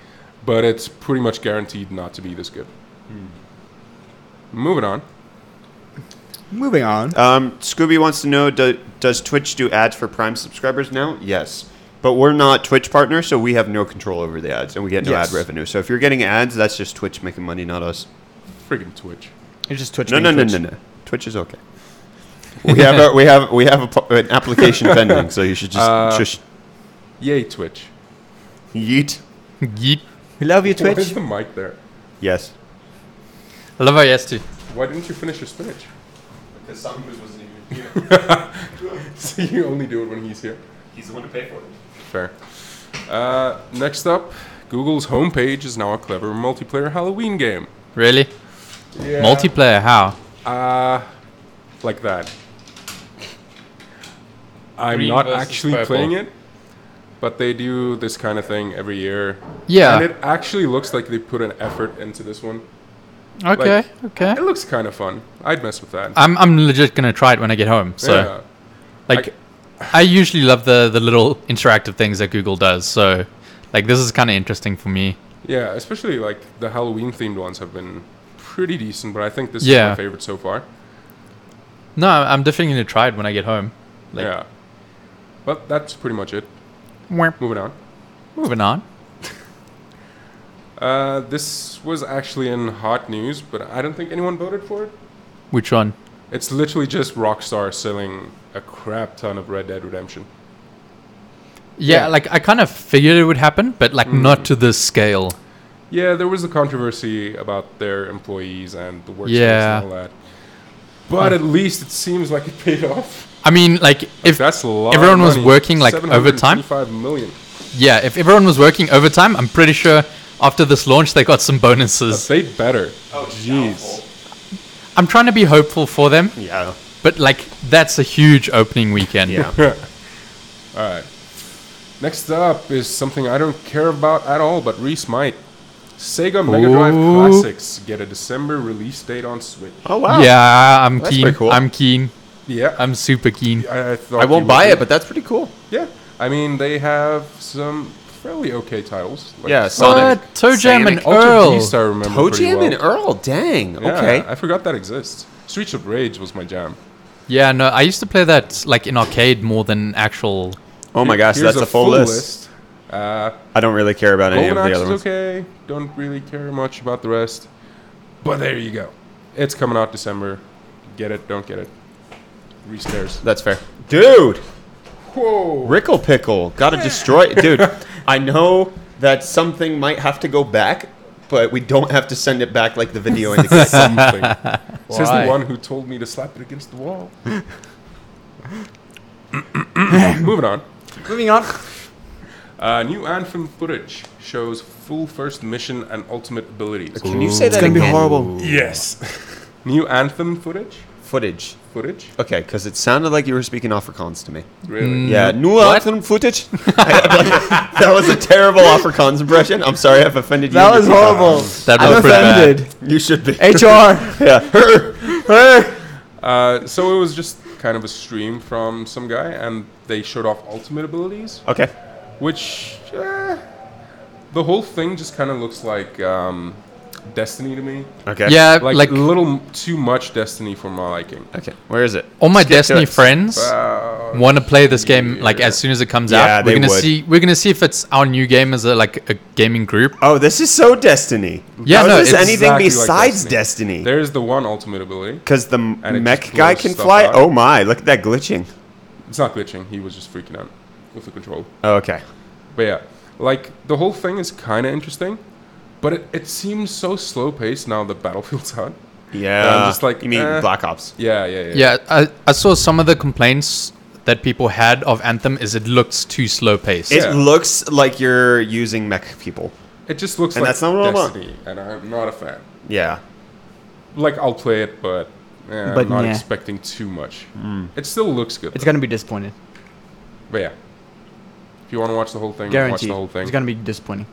but it's pretty much guaranteed not to be this good. Moving on. Moving on. Scooby wants to know, does Twitch do ads for Prime subscribers now? Yes. But we're not Twitch partners, so we have no control over the ads, and we get no Yes. ad revenue. So if you're getting ads, that's just Twitch making money, not us. Friggin' Twitch. It's just Twitch. No, being no, no, Twitch. no, no. Twitch is okay. An application pending, so you should just Yay, Twitch. yeet. Yeet. We love you, Why is Twitch. the mic there? Yes. I love how yes too. Why didn't you finish your spinach? Because Samus wasn't even here. So you only do it when he's here. He's the one to pay for it. Fair. Next up, Google's homepage is now a clever multiplayer Halloween game. Really? Yeah. Multiplayer? How? Like that. I'm Green not versus actually purple. playing it, but they do this kind of thing every year. Yeah. And it actually looks like they put an effort into this one. Okay. like- Okay. It looks kind of fun. I'd mess with that. I'm legit gonna try it when I get home. So yeah. like, I usually love the little interactive things that Google does. So like this is kind of interesting for me. Yeah, especially like the Halloween themed ones have been pretty decent, but I think this is Yeah. my favorite so far. No, I'm definitely gonna try it when I get home. Like, yeah. But that's pretty much it. mwah. Moving on. Moving on. This was actually in hot news, but I don't think anyone voted for it. Which one? It's literally just Rockstar selling a crap ton of Red Dead Redemption. Yeah, like I kind of figured it would happen, but like not to this scale. Yeah, there was a controversy about their employees and the workspace Yeah. and all that. But at least it seems like it paid off. I mean, like if That's a lot everyone of was money. working like overtime, 725 million. yeah, if everyone was working overtime, I'm pretty sure after this launch they got some bonuses. They better. Oh, jeez. I'm trying to be hopeful for them, Yeah. but like that's a huge opening weekend. Yeah. All right. Next up is something I don't care about at all, but Reese might. Sega Mega Drive Ooh. Classics get a December release date on Switch. Oh, wow. Yeah, I'm That's keen. pretty cool. I'm keen. Yeah, I'm super keen. I thought I you won't would buy be. it, but that's pretty cool. Yeah, I mean they have some fairly okay titles. Yeah, Sonic. What? Toe Jam and Altered Earl. Beast, I remember Toe pretty Jam well. and Earl, dang. Yeah, Okay. I forgot that exists. Streets of Rage was my jam. Yeah, no, I used to play that like in arcade more than actual. Oh my gosh, Here's that's a full list. Uh, I don't really care about any of Golden the Axe other is ones. okay. Don't really care much about the rest. But there you go. It's coming out December. Get it, don't get it. Restairs. That's fair. Dude, Whoa. Rickle Pickle, gotta destroy it. Dude, I know that something might have to go back, but we don't have to send it back like the video indicates. Something. Says Why? the one who told me to slap it against the wall. Moving on. Moving on. New Anthem footage shows full first mission and ultimate abilities. Can you say that gonna be again? horrible. Yes. New Anthem footage? Footage. Footage? Okay, because it sounded like you were speaking Afrikaans to me. Really? Yeah, new What? anthem footage. That was a terrible Afrikaans impression. I'm sorry I've offended you. That was horrible. That I'm was pretty bad. offended. You should be. HR. Yeah. So it was just kind of a stream from some guy, and they showed off ultimate abilities, Okay. which the whole thing just kind of looks like Destiny to me. Okay. Yeah, Like, like a little too much Destiny for my liking. Okay. Where is it? all my Skip to Destiny it. friends want to play this game like yeah. as soon as it comes Yeah, out. they We're gonna would. we're gonna see if it's our new game as a gaming group. Oh, this is so Destiny. Yeah, How no, is this it's anything exactly like besides Destiny. Destiny? There's the one ultimate ability. Because the it mech just guy blows can stuff fly? out. Oh my, look at that glitching. It's not glitching. He was just freaking out with the control. Oh, okay. But yeah, like the whole thing is kind of interesting, but it seems so slow paced now that Battlefield's out. Yeah. just like, you mean eh. Black Ops? Yeah. Yeah, I saw some of the complaints that people had of Anthem is it looks too slow paced. It Yeah. looks like you're using mech people. It just looks And like that's not what I want. Destiny, and I'm not a fan. Yeah. Like I'll play it, but, But I'm not yeah. expecting too much. It still looks good. It's though. gonna be disappointed. But yeah, if you want to watch the whole thing, watch Guaranteed. the whole thing. It's gonna be disappointing.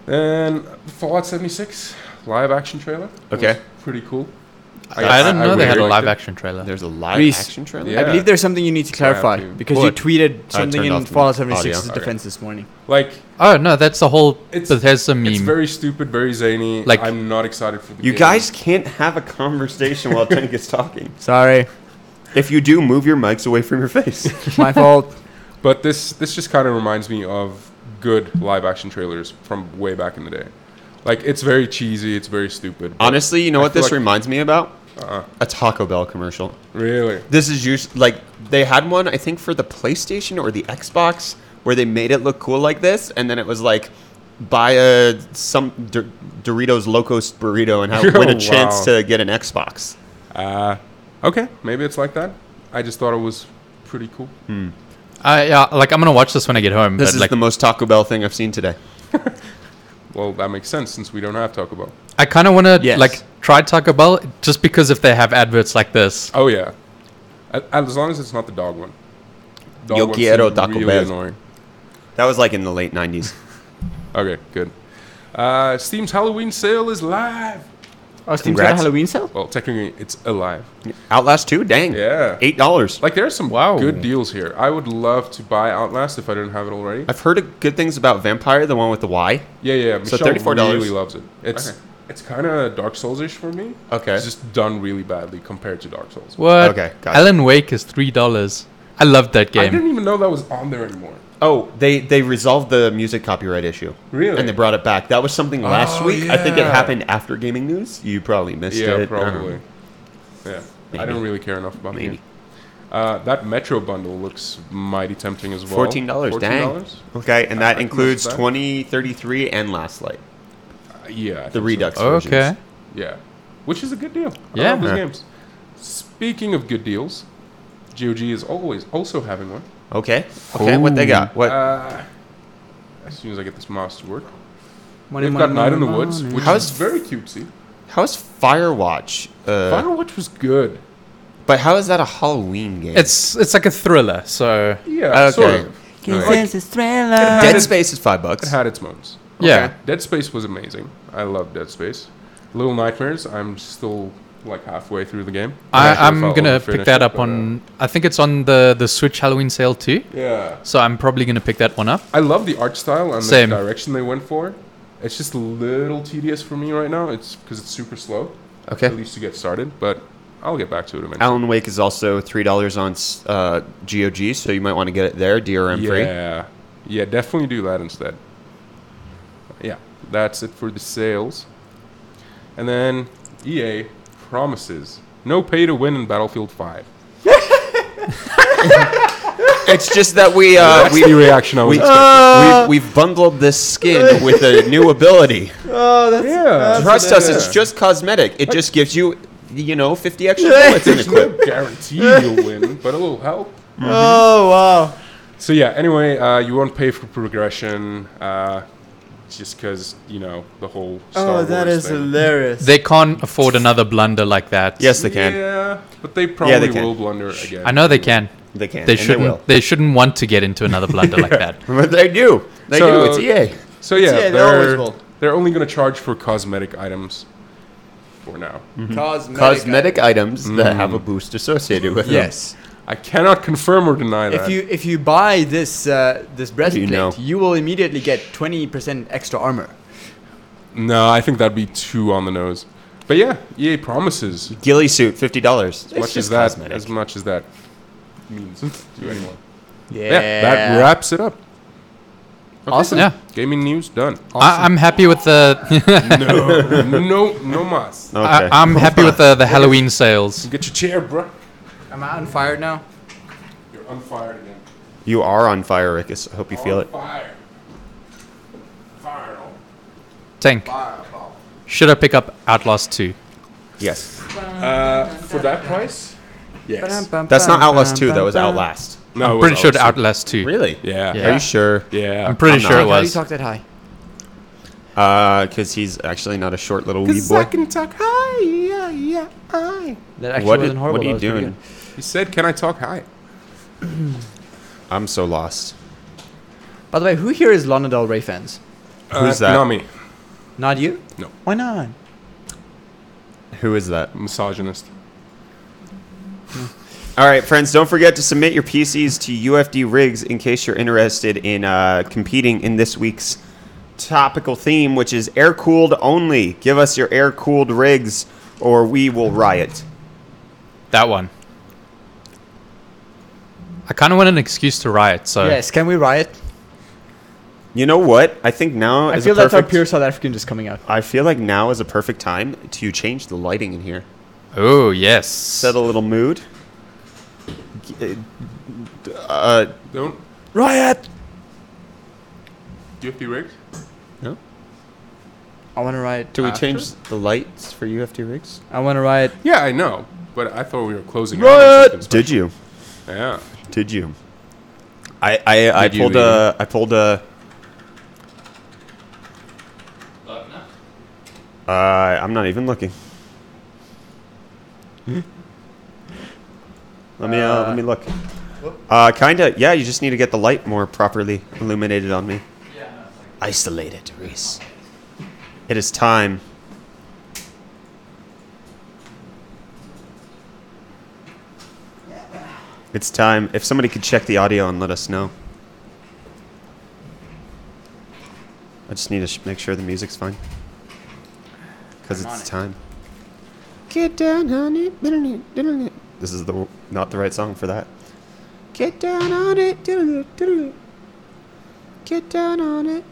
And Fallout 76 live action trailer. Okay. was pretty cool. I didn't know they had a really live liked it. action trailer. There's a live Reese, action trailer? Yeah. I believe there's something you need to So I have clarify to- because What? you tweeted something turned in off the Fallout 76's audio. defense this morning. Like Oh no, that's the whole It's- Bethesda meme. it's very stupid, very zany. Like- I'm not excited for the You game. guys can't have a conversation while Tank is talking. Sorry, If you do, move your mics away from your face. my fault. But this just kind of reminds me of good live action trailers from way back in the day. Like it's very cheesy, it's very stupid. but Honestly, you know I what feel this like- reminds me about? Uh-uh. A Taco Bell commercial. Really? This is just like they had one, I think, for the PlayStation or the Xbox, where they made it look cool like this, and then it was like buy some Doritos Locos burrito and win a chance Wow. to get an Xbox. Okay, maybe it's like that. I just thought it was pretty cool. Yeah, like I'm gonna watch this when I get home. This but is like, the most Taco Bell thing I've seen today. Well, that makes sense since we don't have Taco Bell. I kind of want to Yes. like try Taco Bell just because if they have adverts like this. Oh yeah, as long as it's not the dog one. Dog Yo one quiero seemed Taco really Bell. annoying. That was like in the late 90s. Okay, good. Steam's Halloween sale is live. Oh, Steam's got a Congrats. Halloween sale? Well, technically, it's alive. Outlast 2? Dang. Yeah. $8. Like, there's some Wow. good deals here. I would love to buy Outlast if I didn't have it already. I've heard good things about Vampire, the one with the Y. Yeah. So Michelle $34. really loves it. It's kind of Dark Souls-ish for me. Okay. It's just done really badly compared to Dark Souls. What? Okay, gotcha. Alan Wake is $3. I loved that I game. didn't even know that was on there anymore. Oh, they resolved the music copyright issue. Really? And they brought it back. That was something last Oh, week. I think it yeah. happened after gaming news. You probably missed it. Yeah, probably. Yeah, I don't really care enough about Maybe. it. That Metro bundle looks mighty tempting as well. $14. Dang. Okay, and that I can includes miss that. 2033 and Last Light. Yeah, I The think Redux so. versions. Okay. Yeah, which is a good deal. I Yeah. love those Yeah. games. Speaking of good deals, GOG is always also having one. Okay. Okay, what they got? What? As soon as I get this mouse to work, Money, they've money, got Night in the money, Woods, money. which How's- is very cutesy. How's Firewatch? Firewatch was good. But how is that a Halloween game? It's like a thriller, so Yeah, Okay. sort of. Dead Space is $5. It had its moments. yeah. Dead Space was amazing. I love Dead Space. Little Nightmares, I'm still like halfway through the game. I'm Not sure if I'll gonna ever pick finish that it, up but, on. I think it's on the Switch Halloween sale too. Yeah. So I'm probably gonna pick that one up. I love the art style and Same. the direction they went for. It's just a little tedious for me right now. It's because it's super slow. Okay. At least to get started, but I'll get back to it eventually. Alan Wake is also $3 on GOG, so you might want to get it there, DRM free. Yeah. Yeah, definitely do that instead. Yeah, that's it for the sales. And then EA promises no pay to win in Battlefield 5. It's just that we That's the reaction I was expecting. we've bundled this skin with a new ability. Oh, that's Yeah. Trust us, it's just cosmetic. It just gives you, 50 extra bullets in There's no equip. guarantee you'll win, but it'll help. Oh wow. So yeah, anyway, you won't pay for progression, just because, the whole Star Oh, that Wars is thing. hilarious. They can't afford another blunder like that. Yes, they can. Yeah, but they probably can. will blunder again. I know they can. They can. They and shouldn't. will. They shouldn't want to get into another blunder like that. But they do. They So- do. It's EA. So yeah, Yeah, they always will. they're only going to charge for cosmetic items for now. Cosmetic items that have a boost associated with them. Yes. I cannot confirm or deny that. If you buy this breastplate, know? you will immediately get 20% extra armor. No, I think that'd be too on the nose. But yeah, EA promises Ghillie suit, $50. as much as that means to anyone. Yeah. That wraps it up. Awesome. Yeah, Gaming news done. I'm happy with the. no mas. Okay. I'm happy with the Halloween sales. Get your chair, bro. Am I on fire now? You're on fire again. You are on fire, Rickus. I hope you feel On it. Fire. Fire. Tank. Should I pick up Outlast 2? Yes. For that price? Yes. That's not Outlast 2, that was Outlast. No, it I'm was pretty sure it's Outlast. Outlast 2. Really? Yeah. Yeah. Are you sure? Yeah. I'm pretty I'm sure not. it How do you was. talk that high? Because he's actually not a short little wee boy. can talk high. Yeah. That actually What, wasn't horrible. what are you that was pretty doing? He said, "Can I talk high?" I'm so lost. good. By the way, who here is Lana Del Rey fans? Who's that? Not me. Not you? No. Why not? Who is that? Misogynist. All right, friends, don't forget to submit your PCs to UFD Rigs in case you're interested in competing in this week's topical theme, which is air-cooled only. Give us your air-cooled rigs, or we will riot. That one. I kind of want an excuse to riot, so Yes, can we riot? You know what? I think now I is feel a that's our perfect. pure South African just coming out. I feel like now is a perfect time to change the lighting in here. Oh yes. Set a little mood. Don't. Riot! UFD rigs? No? I want to riot. Do we After? change the lights for UFD rigs? I want to riot. Yeah, I know. But I thought we were closing. Riot! out on something Did special. you? Yeah. Did you? I Did you, pulled a I pulled a. I'm not even looking. Let me look. Kinda. Yeah, you just need to get the light more properly illuminated on me. Isolate it, Reese. It is time. It's time. If somebody could check the audio and let us know. I just need to make sure the music's fine. Because it's time. Get down, honey. This is not the right song for that. Get down on it. Get down on it.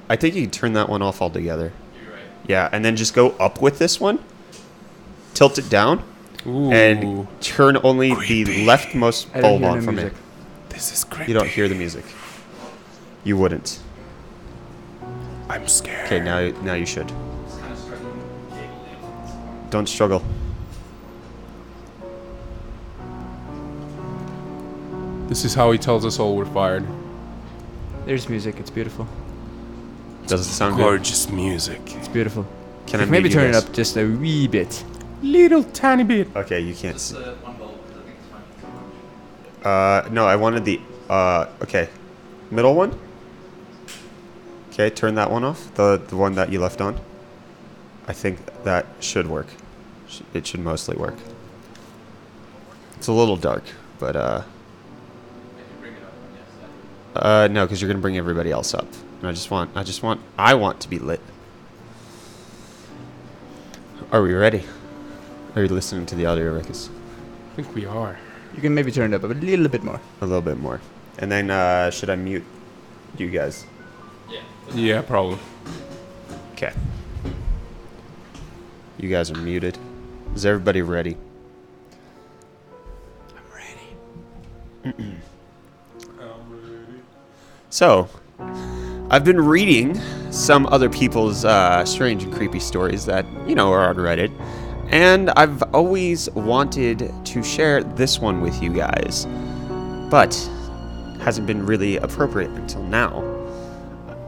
I think you can turn that one off altogether. You're right. Yeah, and then just go up with this one. Tilt it down. Ooh. And turn only the Creepy. leftmost I don't bulb hear on no from music. it. This is creepy. You don't hear the music. You wouldn't. I'm scared. Okay, now you should. It's kind of struggling with cable length. Don't struggle. This is how he tells us all we're fired. There's music. It's beautiful. Does it sound good? Gorgeous music. It's beautiful. Can You I maybe mute you turn it guys? up just a wee bit. Little tiny bit. Okay, you can't Just see. one bulb, because I think this might be too much. No, I wanted the, okay. Middle one? Okay, turn that one off. The one that you left on. I think that should work. It should mostly work. It's a little dark, but, I can bring it up on the other side. no, because you're going to bring everybody else up. And I want to be lit. Are we ready? Are you listening to the audio, Rickus? I think we are. You can maybe turn it up a little bit more. A little bit more. And then, should I mute you guys? Yeah. Yeah, probably. Okay. You guys are muted. Is everybody ready? I'm ready. So, I've been reading some other people's strange and creepy stories that, are on Reddit. And I've always wanted to share this one with you guys. But hasn't been really appropriate until now.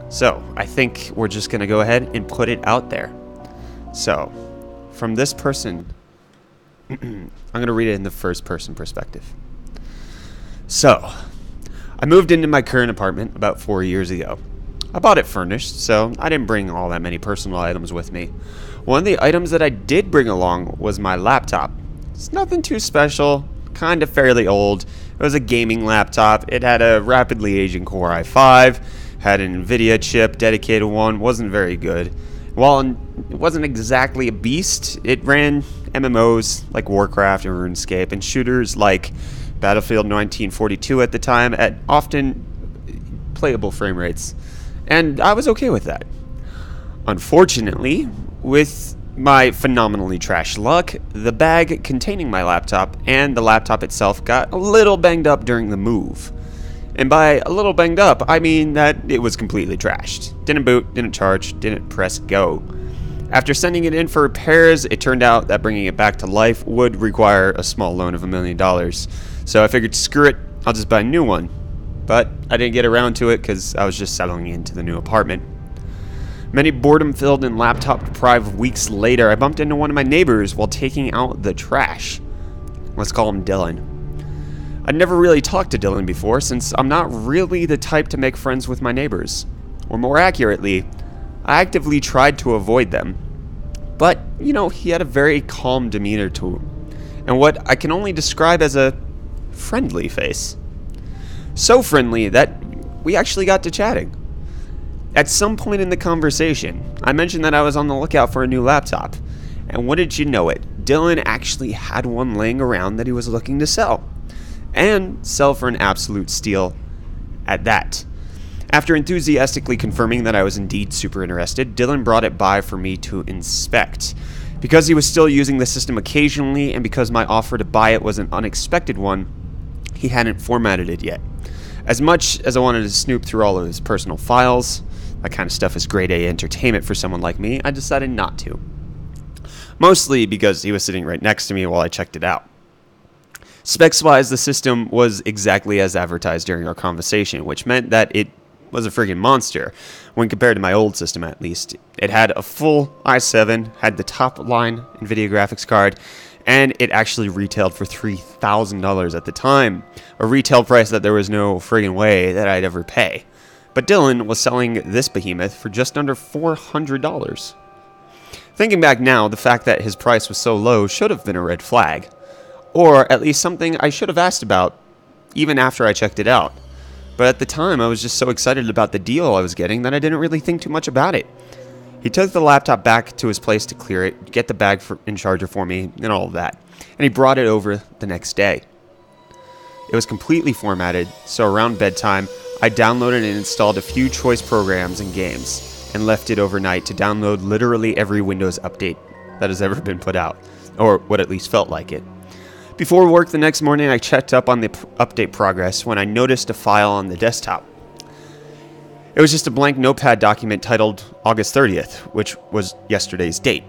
So, I think we're just going to go ahead and put it out there. So, from this person, I'm going to read it in the first person perspective. So, I moved into my current apartment about 4 years ago. I bought it furnished, so I didn't bring all that many personal items with me. One of the items that I did bring along was my laptop. It's nothing too special, kind of fairly old. It was a gaming laptop. It had a rapidly aging Core i5, had an NVIDIA chip, dedicated one, wasn't very good. While it wasn't exactly a beast, it ran MMOs like Warcraft and RuneScape and shooters like Battlefield 1942 at the time at often playable frame rates. And I was okay with that. Unfortunately, with my phenomenally trash luck, the bag containing my laptop and the laptop itself got a little banged up during the move. And by a little banged up, I mean that it was completely trashed. Didn't boot, didn't charge, didn't press go. After sending it in for repairs, it turned out that bringing it back to life would require a small loan of $1 million. So I figured, screw it, I'll just buy a new one. But I didn't get around to it because I was just settling into the new apartment. Many boredom-filled and laptop-deprived weeks later, I bumped into one of my neighbors while taking out the trash. Let's call him Dylan. I'd never really talked to Dylan before since I'm not really the type to make friends with my neighbors. Or more accurately, I actively tried to avoid them. But, he had a very calm demeanor to him, and what I can only describe as a friendly face. So friendly that we actually got to chatting. At some point in the conversation, I mentioned that I was on the lookout for a new laptop, and wouldn't you know it, Dylan actually had one laying around that he was looking to sell. And sell for an absolute steal at that. After enthusiastically confirming that I was indeed super interested, Dylan brought it by for me to inspect. Because he was still using the system occasionally, and because my offer to buy it was an unexpected one, he hadn't formatted it yet. As much as I wanted to snoop through all of his personal files, that kind of stuff is grade A entertainment for someone like me, I decided not to. Mostly because he was sitting right next to me while I checked it out. Specs-wise, the system was exactly as advertised during our conversation, which meant that it was a friggin' monster, when compared to my old system at least. It had a full i7, had the top-line NVIDIA graphics card, and it actually retailed for $3,000 at the time, a retail price that there was no friggin' way that I'd ever pay. But Dylan was selling this behemoth for just under $400. Thinking back now, the fact that his price was so low should have been a red flag. Or at least something I should have asked about, even after I checked it out. But at the time, I was just so excited about the deal I was getting that I didn't really think too much about it. He took the laptop back to his place to clear it, get the bag in charger for me, and all of that. And he brought it over the next day. It was completely formatted, so around bedtime, I downloaded and installed a few choice programs and games, and left it overnight to download literally every Windows update that has ever been put out, or what at least felt like it. Before work the next morning, I checked up on the update progress when I noticed a file on the desktop. It was just a blank notepad document titled August 30th, which was yesterday's date.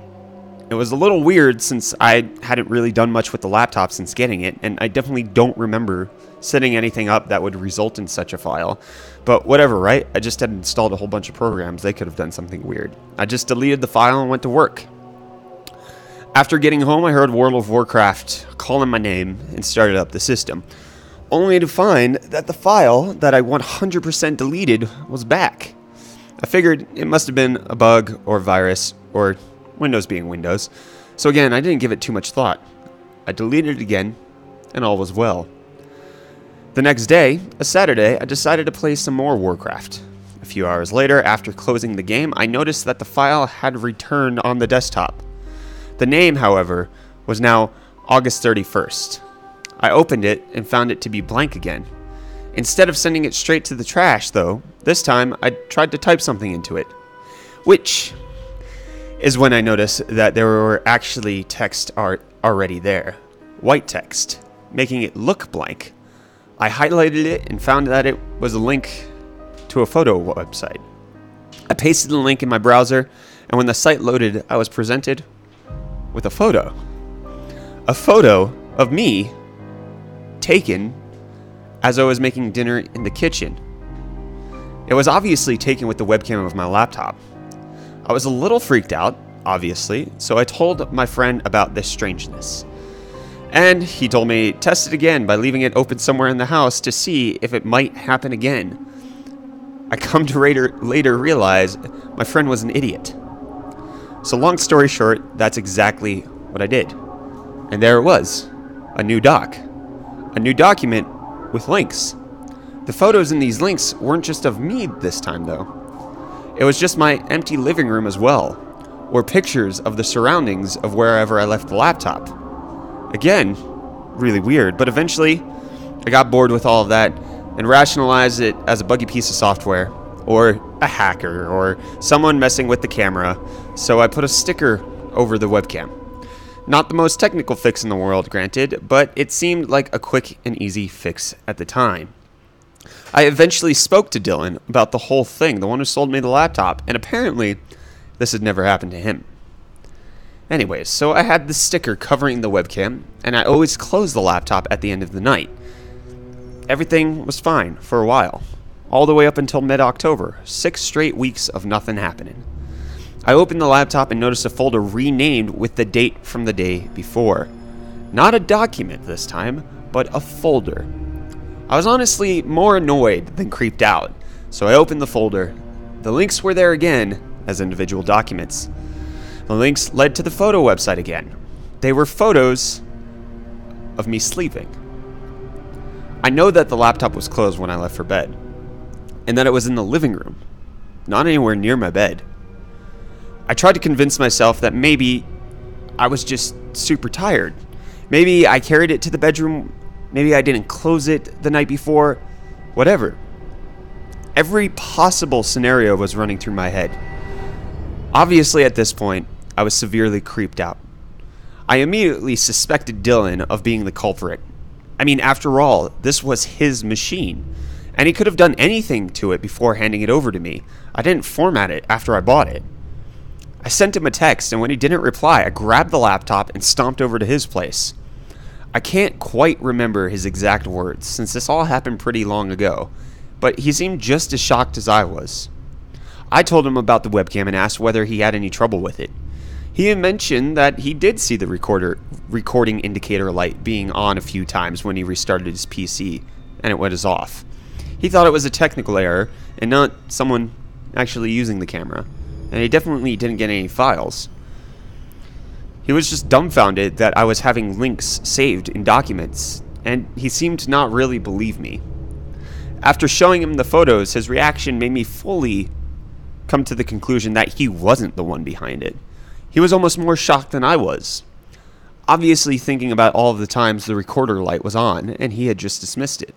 It was a little weird since I hadn't really done much with the laptop since getting it, and I definitely don't remember setting anything up that would result in such a file. But whatever, right? I just had installed a whole bunch of programs. They could have done something weird. I just deleted the file and went to work. After getting home, I heard World of Warcraft calling my name and started up the system, only to find that the file that I 100% deleted was back. I figured it must have been a bug or virus or Windows being Windows. So again, I didn't give it too much thought. I deleted it again, and all was well. The next day, a Saturday, I decided to play some more Warcraft. A few hours later, after closing the game, I noticed that the file had returned on the desktop. The name, however, was now August 31st. I opened it and found it to be blank again. Instead of sending it straight to the trash, though, this time I tried to type something into it, which is when I noticed that there were actually text art already there. White text, making it look blank. I highlighted it and found that it was a link to a photo website. I pasted the link in my browser, and when the site loaded, I was presented with a photo. A photo of me taken as I was making dinner in the kitchen. It was obviously taken with the webcam of my laptop. I was a little freaked out, obviously, so I told my friend about this strangeness. And he told me, test it again by leaving it open somewhere in the house to see if it might happen again. I come to later realize my friend was an idiot. So long story short, that's exactly what I did. And there it was, a new doc. A new document with links. The photos in these links weren't just of me this time, though. It was just my empty living room as well, or pictures of the surroundings of wherever I left the laptop. Again, really weird, but eventually I got bored with all of that and rationalized it as a buggy piece of software, or a hacker, or someone messing with the camera, so I put a sticker over the webcam. Not the most technical fix in the world, granted, but it seemed like a quick and easy fix at the time. I eventually spoke to Dylan about the whole thing, the one who sold me the laptop, and apparently this had never happened to him. Anyways, so I had the sticker covering the webcam, and I always closed the laptop at the end of the night. Everything was fine for a while, all the way up until mid-October, 6 straight weeks of nothing happening. I opened the laptop and noticed a folder renamed with the date from the day before. Not a document this time, but a folder. I was honestly more annoyed than creeped out, so I opened the folder. The links were there again as individual documents. The links led to the photo website again. They were photos of me sleeping. I know that the laptop was closed when I left for bed, and that it was in the living room, not anywhere near my bed. I tried to convince myself that maybe I was just super tired. Maybe I carried it to the bedroom. Maybe I didn't close it the night before. Whatever. Every possible scenario was running through my head. Obviously, at this point, I was severely creeped out. I immediately suspected Dylan of being the culprit. I mean, after all, this was his machine, and he could have done anything to it before handing it over to me. I didn't format it after I bought it. I sent him a text, and when he didn't reply, I grabbed the laptop and stomped over to his place. I can't quite remember his exact words, since this all happened pretty long ago, but he seemed just as shocked as I was. I told him about the webcam and asked whether he had any trouble with it. He had mentioned that he did see the recording indicator light being on a few times when he restarted his PC, and it was off. He thought it was a technical error, and not someone actually using the camera, and he definitely didn't get any files. He was just dumbfounded that I was having links saved in documents, and he seemed to not really believe me. After showing him the photos, his reaction made me fully come to the conclusion that he wasn't the one behind it. He was almost more shocked than I was. obviously thinking about all of the times the recorder light was on, and he had just dismissed it.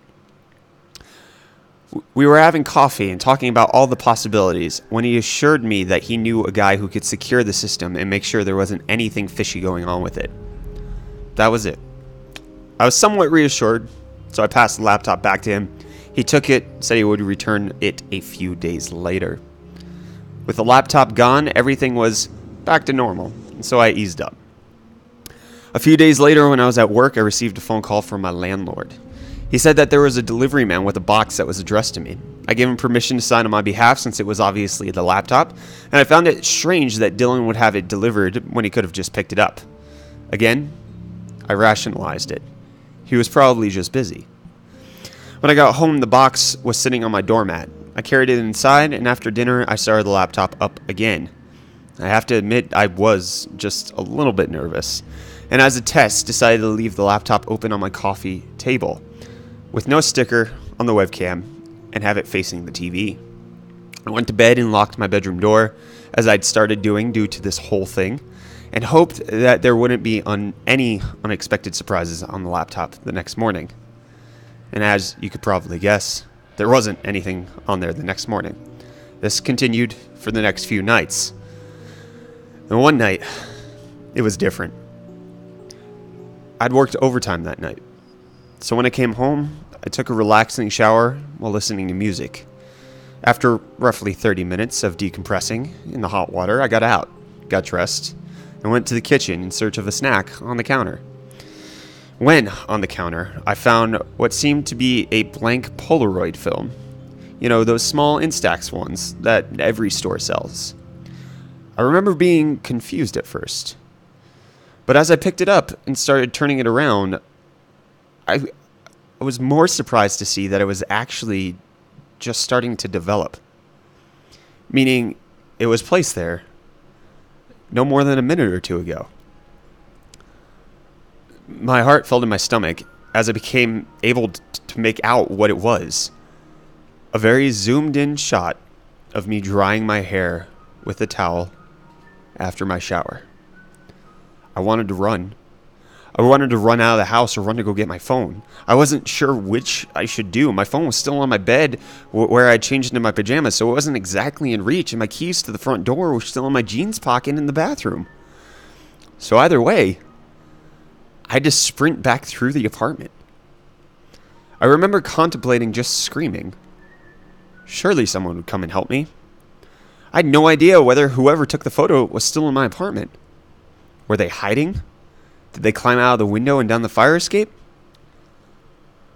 We were having coffee and talking about all the possibilities when he assured me that he knew a guy who could secure the system and make sure there wasn't anything fishy going on with it. That was it. I was somewhat reassured, so I passed the laptop back to him. He took it, said he would return it a few days later. With the laptop gone, everything was back to normal, and so I eased up. A few days later, when I was at work, I received a phone call from my landlord. He said that there was a delivery man with a box that was addressed to me. I gave him permission to sign on my behalf since it was obviously the laptop, and I found it strange that Dylan would have it delivered when he could have just picked it up. Again, I rationalized it. He was probably just busy. When I got home, the box was sitting on my doormat. I carried it inside, and after dinner, I started the laptop up again. I have to admit, I was just a little bit nervous, and as a test, decided to leave the laptop open on my coffee table, with no sticker on the webcam, and have it facing the TV. I went to bed and locked my bedroom door, as I'd started doing due to this whole thing, and hoped that there wouldn't be any unexpected surprises on the laptop the next morning. And as you could probably guess, there wasn't anything on there the next morning. This continued for the next few nights. And one night, it was different. I'd worked overtime that night. So when I came home, I took a relaxing shower while listening to music. After roughly 30 minutes of decompressing in the hot water, I got out, got dressed, and went to the kitchen in search of a snack on the counter. When on the counter, I found what seemed to be a blank Polaroid film. You know, those small Instax ones that every store sells. I remember being confused at first. But as I picked it up and started turning it around, I was more surprised to see that it was actually just starting to develop. Meaning, it was placed there no more than a minute or two ago. My heart fell in my stomach as I became able to make out what it was. A very zoomed in shot of me drying my hair with a towel after my shower. I wanted to run. I wanted to run out of the house or run to go get my phone. I wasn't sure which I should do. My phone was still on my bed where I changed into my pajamas, so it wasn't exactly in reach, and my keys to the front door were still in my jeans pocket in the bathroom. So either way, I had to sprint back through the apartment. I remember contemplating just screaming. Surely someone would come and help me. I had no idea whether whoever took the photo was still in my apartment. Were they hiding? Did they climb out of the window and down the fire escape?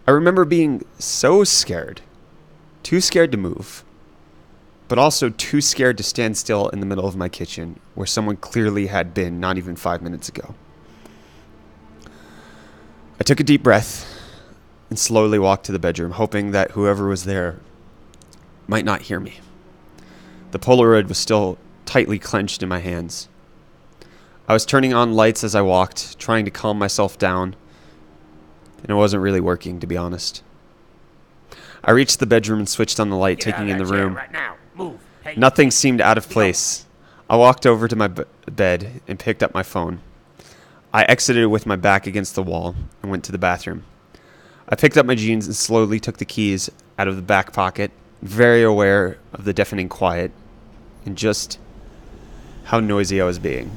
I remember being so scared. Too scared to move. But also too scared to stand still in the middle of my kitchen where someone clearly had been not even 5 minutes ago. I took a deep breath and slowly walked to the bedroom, hoping that whoever was there might not hear me. The Polaroid was still tightly clenched in my hands. I was turning on lights as I walked, trying to calm myself down, and it wasn't really working, to be honest. I reached the bedroom and switched on the light, taking in the room. Right now. Move. Hey. Nothing seemed out of place. I walked over to my bed and picked up my phone. I exited with my back against the wall and went to the bathroom. I picked up my jeans and slowly took the keys out of the back pocket, very aware of the deafening quiet and just how noisy I was being.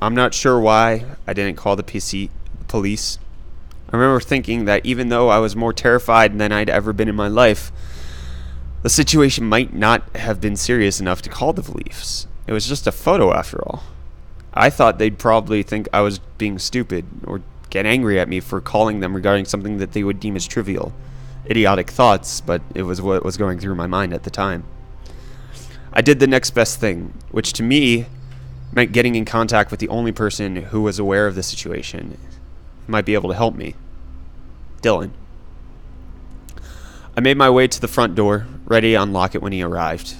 I'm not sure why I didn't call the police. I remember thinking that even though I was more terrified than I'd ever been in my life, the situation might not have been serious enough to call the police. It was just a photo after all. I thought they'd probably think I was being stupid or get angry at me for calling them regarding something that they would deem as trivial. Idiotic thoughts, but it was what was going through my mind at the time. I did the next best thing, which to me meant getting in contact with the only person who was aware of the situation, who might be able to help me. Dylan. I made my way to the front door, ready to unlock it when he arrived.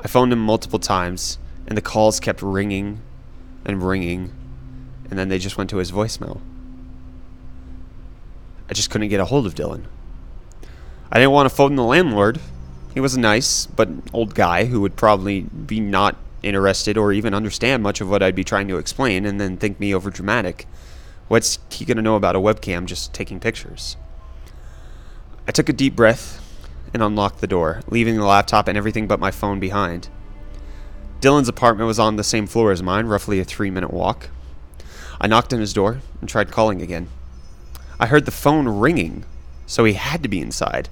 I phoned him multiple times, and the calls kept ringing and ringing, and then they just went to his voicemail. I just couldn't get a hold of Dylan. I didn't want to phone the landlord. He was a nice but old guy who would probably be not interested or even understand much of what I'd be trying to explain and then think me over dramatic. What's he going to know about a webcam just taking pictures? I took a deep breath and unlocked the door, leaving the laptop and everything but my phone behind. Dylan's apartment was on the same floor as mine, roughly a 3-minute walk. I knocked on his door and tried calling again. I heard the phone ringing, so he had to be inside.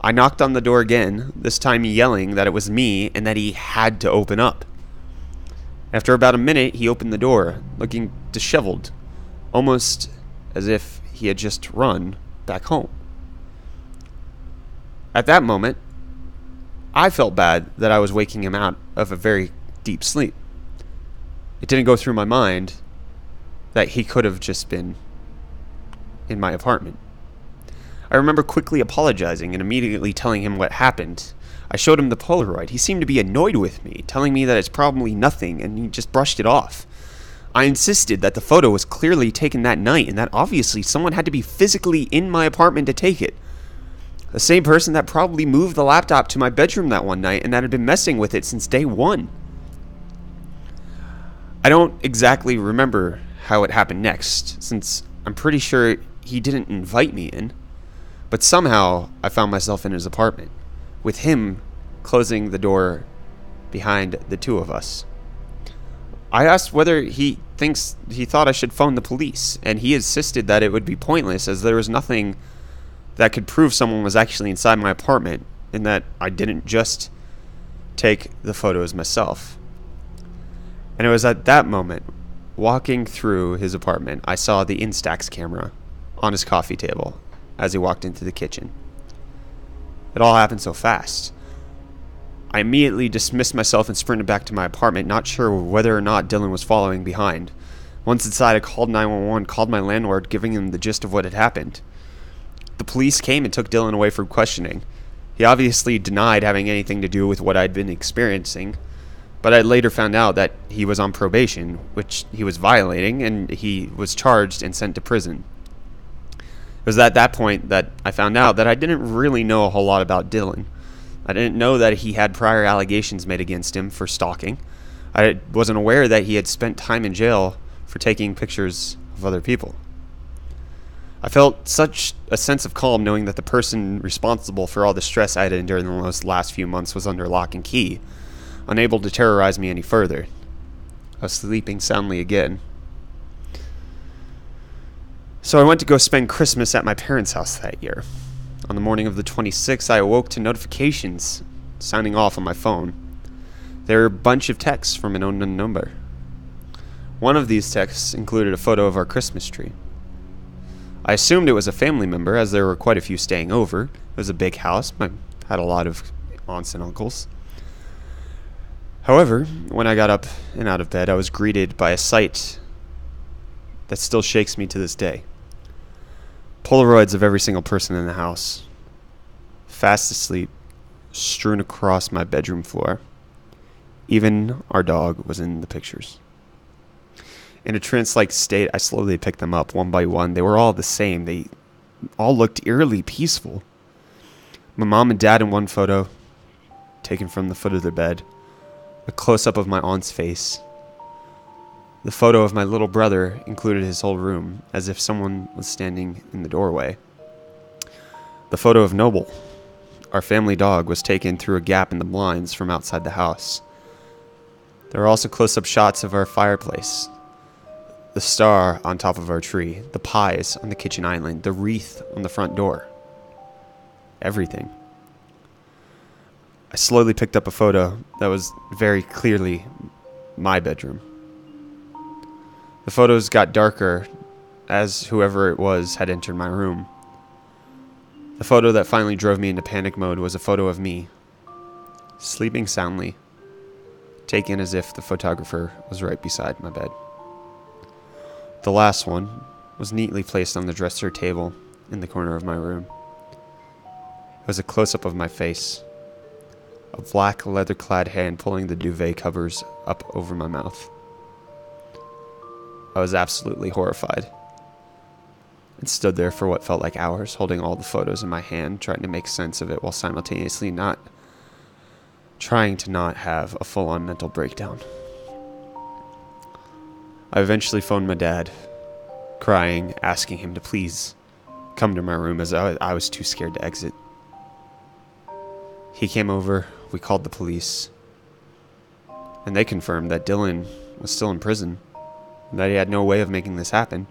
I knocked on the door again, this time yelling that it was me and that he had to open up. After about a minute, he opened the door, looking disheveled, almost as if he had just run back home. At that moment, I felt bad that I was waking him out of a very deep sleep. It didn't go through my mind that he could have just been in my apartment. I remember quickly apologizing and immediately telling him what happened. I showed him the Polaroid. He seemed to be annoyed with me, telling me that it's probably nothing, and he just brushed it off. I insisted that the photo was clearly taken that night and that obviously someone had to be physically in my apartment to take it. The same person that probably moved the laptop to my bedroom that one night and that had been messing with it since day one. I don't exactly remember how it happened next, since I'm pretty sure he didn't invite me in, but somehow I found myself in his apartment, with him closing the door behind the two of us. I asked whether he thought I should phone the police, and he insisted that it would be pointless as there was nothing that could prove someone was actually inside my apartment and that I didn't just take the photos myself. And it was at that moment, walking through his apartment, I saw the Instax camera on his coffee table as he walked into the kitchen. It all happened so fast. I immediately dismissed myself and sprinted back to my apartment, not sure whether or not Dylan was following behind. Once inside, I called 911, called my landlord, giving him the gist of what had happened. The police came and took Dylan away for questioning. He obviously denied having anything to do with what I'd been experiencing, but I later found out that he was on probation, which he was violating, and he was charged and sent to prison. It was at that point that I found out that I didn't really know a whole lot about Dylan. I didn't know that he had prior allegations made against him for stalking. I wasn't aware that he had spent time in jail for taking pictures of other people. I felt such a sense of calm knowing that the person responsible for all the stress I had endured in the last few months was under lock and key, unable to terrorize me any further. I was sleeping soundly again. So I went to go spend Christmas at my parents' house that year. On the morning of the 26th, I awoke to notifications sounding off on my phone. There were a bunch of texts from an unknown number. One of these texts included a photo of our Christmas tree. I assumed it was a family member, as there were quite a few staying over. It was a big house. I had a lot of aunts and uncles. However, when I got up and out of bed, I was greeted by a sight that still shakes me to this day. Polaroids of every single person in the house, fast asleep, strewn across my bedroom floor. Even our dog was in the pictures. In a trance-like state, I slowly picked them up one by one. They were all the same. They all looked eerily peaceful. My mom and dad in one photo, taken from the foot of their bed. A close-up of my aunt's face. The photo of my little brother included his whole room, as if someone was standing in the doorway. The photo of Noble, our family dog, was taken through a gap in the blinds from outside the house. There were also close-up shots of our fireplace, the star on top of our tree, the pies on the kitchen island, the wreath on the front door. Everything. I slowly picked up a photo that was very clearly my bedroom. The photos got darker as whoever it was had entered my room. The photo that finally drove me into panic mode was a photo of me, sleeping soundly, taken as if the photographer was right beside my bed. The last one was neatly placed on the dresser table in the corner of my room. It was a close-up of my face, a black leather-clad hand pulling the duvet covers up over my mouth. I was absolutely horrified and stood there for what felt like hours, holding all the photos in my hand, trying to make sense of it while simultaneously not trying to not have a full-on mental breakdown. I eventually phoned my dad, crying, asking him to please come to my room as I was too scared to exit. He came over, we called the police, and they confirmed that Dylan was still in prison and that he had no way of making this happen.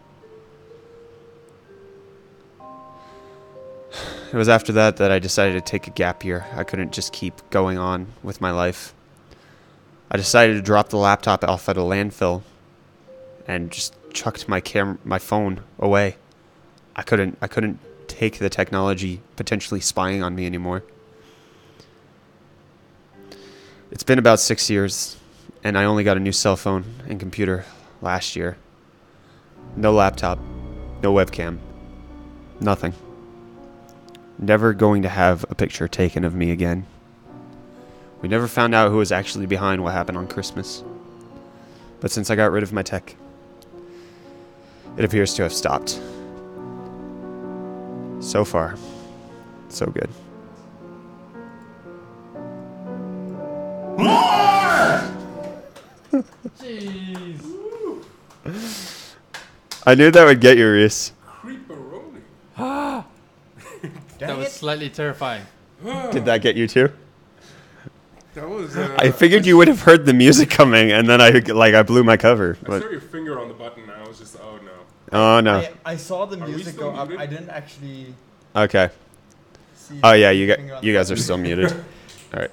It was after that I decided to take a gap year. I couldn't just keep going on with my life. I decided to drop the laptop off at a landfill and just chucked my phone away. I couldn't take the technology potentially spying on me anymore. It's been about 6 years, and I only got a new cell phone and computer last year. No laptop, no webcam, nothing. Never going to have a picture taken of me again. We never found out who was actually behind what happened on Christmas. But since I got rid of my tech, it appears to have stopped. So far, so good. Jeez. I knew that would get you, Reese. Creeperoni. That was slightly terrifying. Did that get you too? That was. I figured you would have heard the music coming, and then I blew my cover. I But saw your finger on the button, and I was just, oh no. oh no. I saw the Are we music still go up. muted? I didn't actually Okay. see. Oh the yeah, finger on you the guys are button. still muted. All right.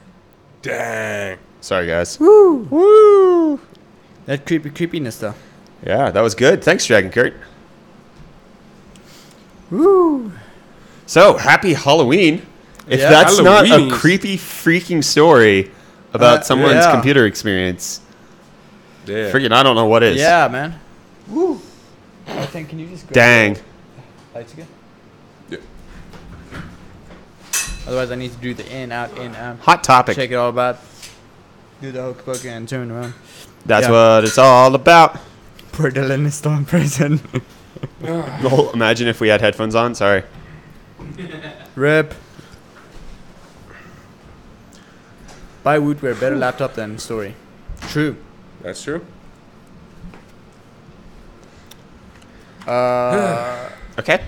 Dang. Sorry guys. Woo! That creepiness though. Yeah, that was good. Thanks, Dragon Kurt. Woo! So happy Halloween. If Yeah. that's not a Halloweenies. creepy freaking story about someone's yeah. computer experience, Yeah. freaking I don't know what is. Yeah, man. Woo! I think can you just grab Dang. the lights again? Yeah. Otherwise, I need to do the in out in out. Hot topic. Check it all about. Do the hokey pokey and turn around. That's Yeah. what it's all about. Poor Dylan is still in prison. Oh, imagine if we had headphones on. Sorry. Rip. Buy Woodware, better laptop than Story. True. That's true. Okay.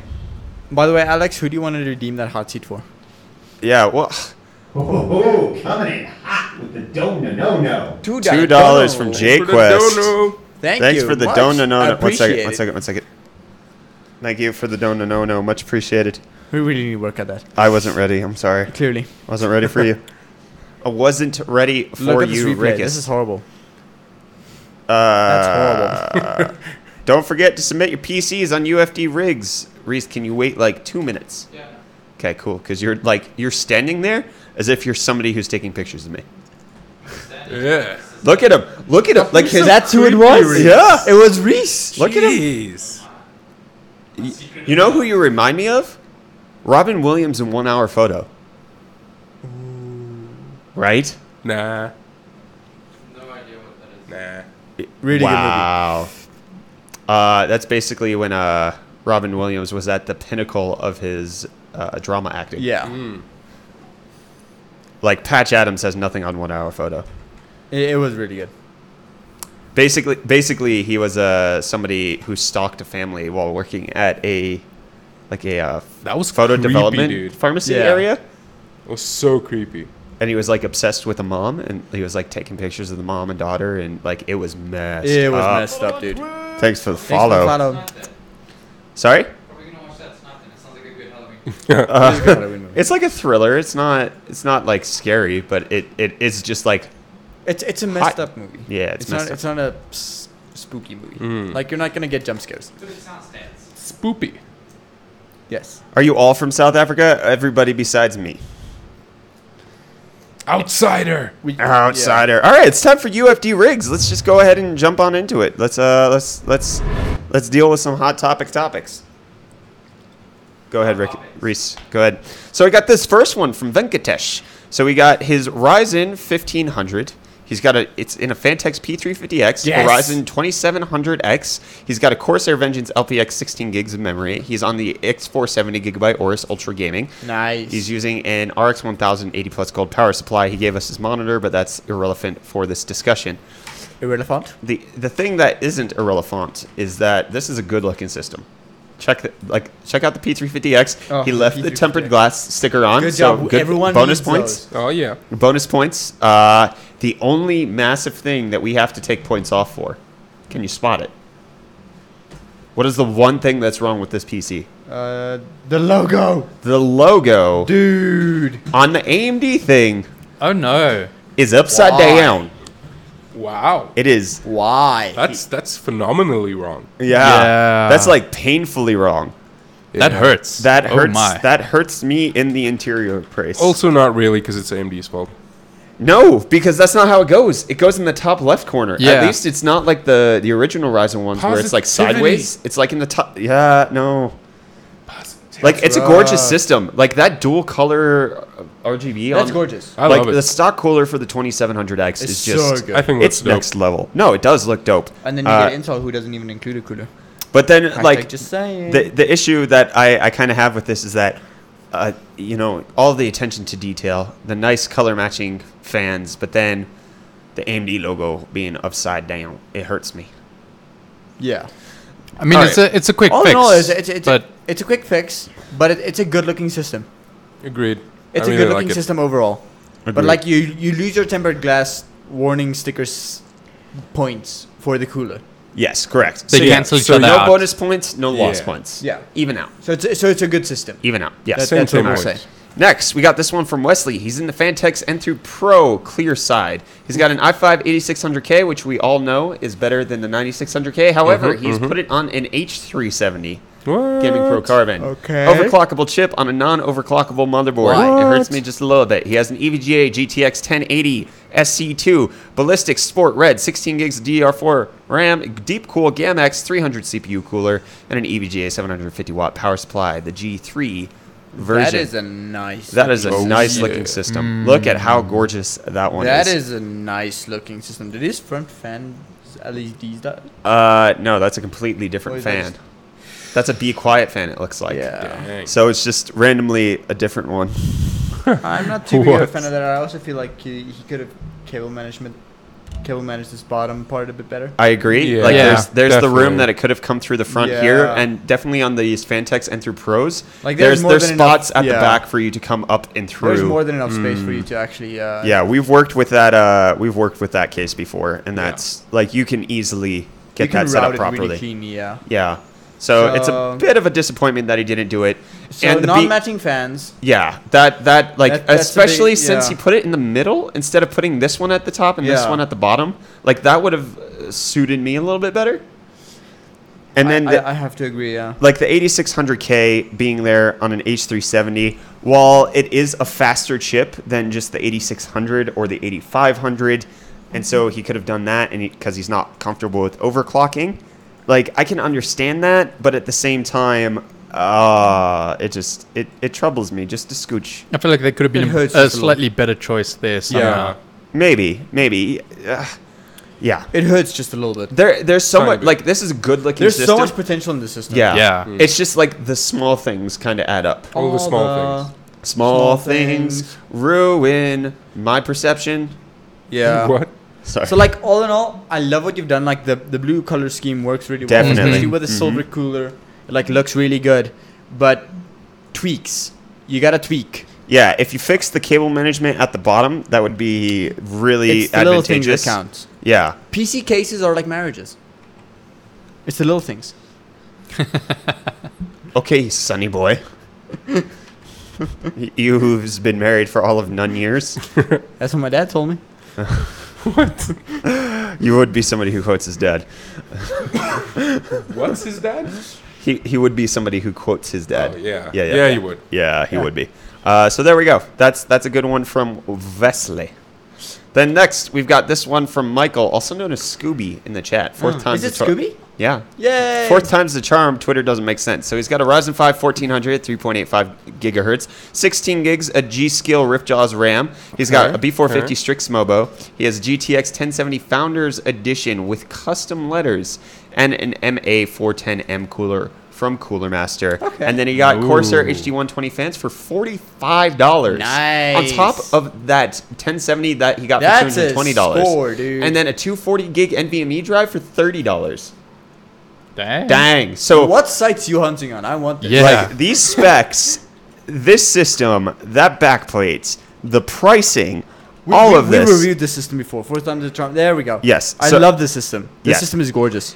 By the way, Alex, who do you want to redeem that hot seat for? Yeah. Well, Oh, coming in hot with the no. $2 from Jay For the Quest. dono. Thanks you. for the much. dono. I One second. appreciate it. One second. Thank you for the dono. Much appreciated. We really need to work at that. I wasn't ready. I'm sorry. Clearly. Wasn't ready for you. I wasn't ready for Look at this you, replay. Rickus. This is horrible. That's Don't forget to submit your PCs on UFD rigs. Reese, can you wait like 2 minutes? Yeah. Okay, cool. Because you're standing there as if you're somebody who's taking pictures of me. Yeah. Look at him. Like his. That's who it was? Reese. Yeah. It was Reese. Look at him. Jeez. You know who you remind me of? Robin Williams in 1 Hour Photo. Right? Nah. No idea what that is. Nah. Really wow. That's basically when Robin Williams was at the pinnacle of his drama acting. good movie. Yeah. Mm. Like Patch Adams has nothing on 1 Hour Photo. It was really good. Basically, he was somebody who stalked a family while working at a That was photo creepy, development dude. pharmacy Yeah. area, It was so creepy. and he was like obsessed with the mom, and he was like taking pictures of the mom and daughter, and like it was messed. It was up. messed up, dude. Thanks for the Thanks for follow. the follow. Not that. Sorry, Probably gonna watch that. It's nothing. It sounds like a good Halloween. It is a good Halloween movie. it's like a thriller. It's not like scary, but it is just like It's a messed up movie. yeah, it's messed It's not a spooky movie. Mm. Like you're not gonna get jump scares. But it sounds dance. Spoopy. Yes. Are you all from South Africa? Everybody besides me. Outsider. Outsider. All right, it's time for UFD rigs. Let's just go ahead and jump on into it. Let's deal with some hot topics. Go ahead, Reese. Go ahead. So I got this first one from Venkatesh. So we got his Ryzen 1500 It's in a Fantex P350X, Yes. Horizon 2700X. He's got a Corsair Vengeance LPX 16 gigs of memory. He's on the X470 gigabyte Aorus Ultra Gaming. Nice. He's using an RX 1000 80 plus gold power supply. He gave us his monitor, but that's irrelevant for this discussion. irrelevant. The thing that isn't irrelevant is that this is a good looking system. Check out the P350X. Oh, he the left the P350X. tempered glass sticker on. Good so job. good Everyone bonus needs points. those. Oh yeah. Bonus points. The only massive thing that we have to take points off for. Can you spot it? What is the one thing that's wrong with this PC? The logo. The logo Dude. on the AMD thing Oh no. is upside Why? down. Wow. It is. Why? That's phenomenally wrong. Yeah. That's like painfully wrong. That Yeah. hurts. That Oh hurts. my. That hurts me in the interior praise. Also, not really, because it's AMD's fault. No, because that's not how it goes. It goes in the top left corner. Yeah. At least it's not like the original Ryzen ones where it's like Positivity. sideways. It's like in the top. Yeah, no. Like it's a gorgeous system. Like that dual color RGB. That's on, gorgeous. I like love it. the stock cooler for the 2700X is It's just. so good. I think It's that's dope. next level. No, it does look dope. And then you get Intel, who doesn't even include a cooler. But then, Hashtag like, just saying. the issue that I kind of have with this is that, all the attention to detail, the nice color matching fans, but then the AMD logo being upside down, it hurts me. Yeah. I mean, All it's a quick All fix. in all, it's but a quick fix, but it's a good looking system. Agreed. It's I a really good looking like it. system overall. But Agreed. like you lose your tempered glass warning stickers points for the cooler. Yes, correct. They yeah, cancel each so other no out. bonus points, no loss Yeah. points. Yeah. Even out. So it's a good system. Even out. Yes. That's what Same we'll point. say. Next, we got this one from Wesley. He's in the Fantex N3 Pro clear side. He's got an i5 8600K, which we all know is better than the 9600K. However, he's put it on an H370 What? Gaming Pro Carbon. Okay. Overclockable chip on a non-overclockable motherboard. What? It hurts me just a little bit. He has an EVGA GTX 1080 SC2, Ballistic Sport Red, 16 gigs of DDR4 RAM, Deep Cool GAMX 300 CPU cooler, and an EVGA 750 watt power supply. The G3 version. That is a nice. That is a looking nice system. looking system. Look at how gorgeous that one That is. is a nice looking system. Did this front fan LEDs that? No, that's a completely different Or is that fan. That's a Be Quiet fan, it looks like. Yeah. Dang. So it's just randomly a different one. I'm not too big of a What? fan of that. I also feel like he could have cable managed this bottom part a bit better. I agree. Yeah. Like Yeah, there's the room definitely. that it could have come through the front here, Yeah. and definitely on these Fantex and through Pros. Like, there's more there's than spots enough- at the yeah. back for you to come up and through. There's more than enough space for you to actually. Yeah, we've worked with that. We've worked with that case before, and that's like you can easily you get can that set route up it properly. really clean. Yeah. Yeah. So it's a So- bit of a disappointment that he didn't do it. So and the non-matching fans. yeah, that like That's a big- especially since yeah. he put it in the middle instead of putting this one at the top and this Yeah. one at the bottom, like that would have suited me a little bit better. And then I have to agree. Yeah. like the 8600K being there on an H370, while it is a faster chip than just the 8600 or the 8500, and so he could have done that, and because he's not comfortable with overclocking, like I can understand that, but at the same time, it troubles me just a scooch. I feel like there could have It been hurts a just a little. slightly better choice there somehow. Yeah. Maybe, yeah. It hurts just a little bit. There's so Tiny much bit. like this is a good looking There's system. so much potential in the system. Yeah, Yeah. It's just like the small things kind of add up. All the small things. Small Small things things. ruin my perception. Yeah. What? Sorry. So like all in all, I love what you've done. Like the blue color scheme works really well. Definitely. Especially with the silver cooler. It like looks really good. But tweaks. You gotta tweak. Yeah, if you fix the cable management at the bottom, that would be really It's the little things that advantageous. count. Yeah. PC cases are like marriages. It's the little things. Okay, sonny boy. You who's been married for all of none years, That's what my dad told me. you would be somebody who quotes his dad. What's his dad? He would be somebody who quotes his dad. Oh, yeah. Yeah, Yeah, you would. Yeah, he would be. So there we go. That's a good one from Wesley. Then next, we've got this one from Michael, also known as Scooby in the chat. Fourth time. Is it Scooby? Yeah. Yay! Fourth time's the charm. Twitter doesn't make sense. So he's got a Ryzen 5 1400, 3.85 gigahertz, 16 gigs, a G-Skill Riftjaws RAM. He's got a B450 Strix Mobo. He has GTX 1070 Founders Edition with custom letters and an MA410M cooler from Cooler Master. Okay. And then he got Corsair HD120 fans for $45. Nice. On top of that 1070 that he got That's for a $220. score, dude. And then a 240 gig NVMe drive for $30. Dang. Dang. So What sites you hunting on? I want this. Yeah. like these specs, this system, that backplate, the pricing, all of this. We reviewed this system before. Fourth time the charm. There we go. Yes, I so- love this system. This Yes. system is gorgeous.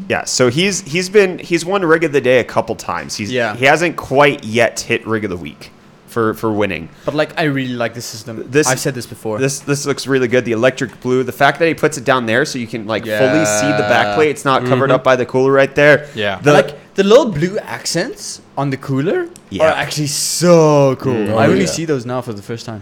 Yeah, so he's won Rig of the Day a couple times. He hasn't quite yet hit Rig of the Week for winning. But like, I really like this system. This- I've said this before. This looks really good. The electric blue, the fact that he puts it down there so you can like fully see the backplate. It's not covered up by the cooler right there. Yeah. The, like the little blue accents on the cooler Yeah. are actually so cool. I really yeah. see those now for the first time.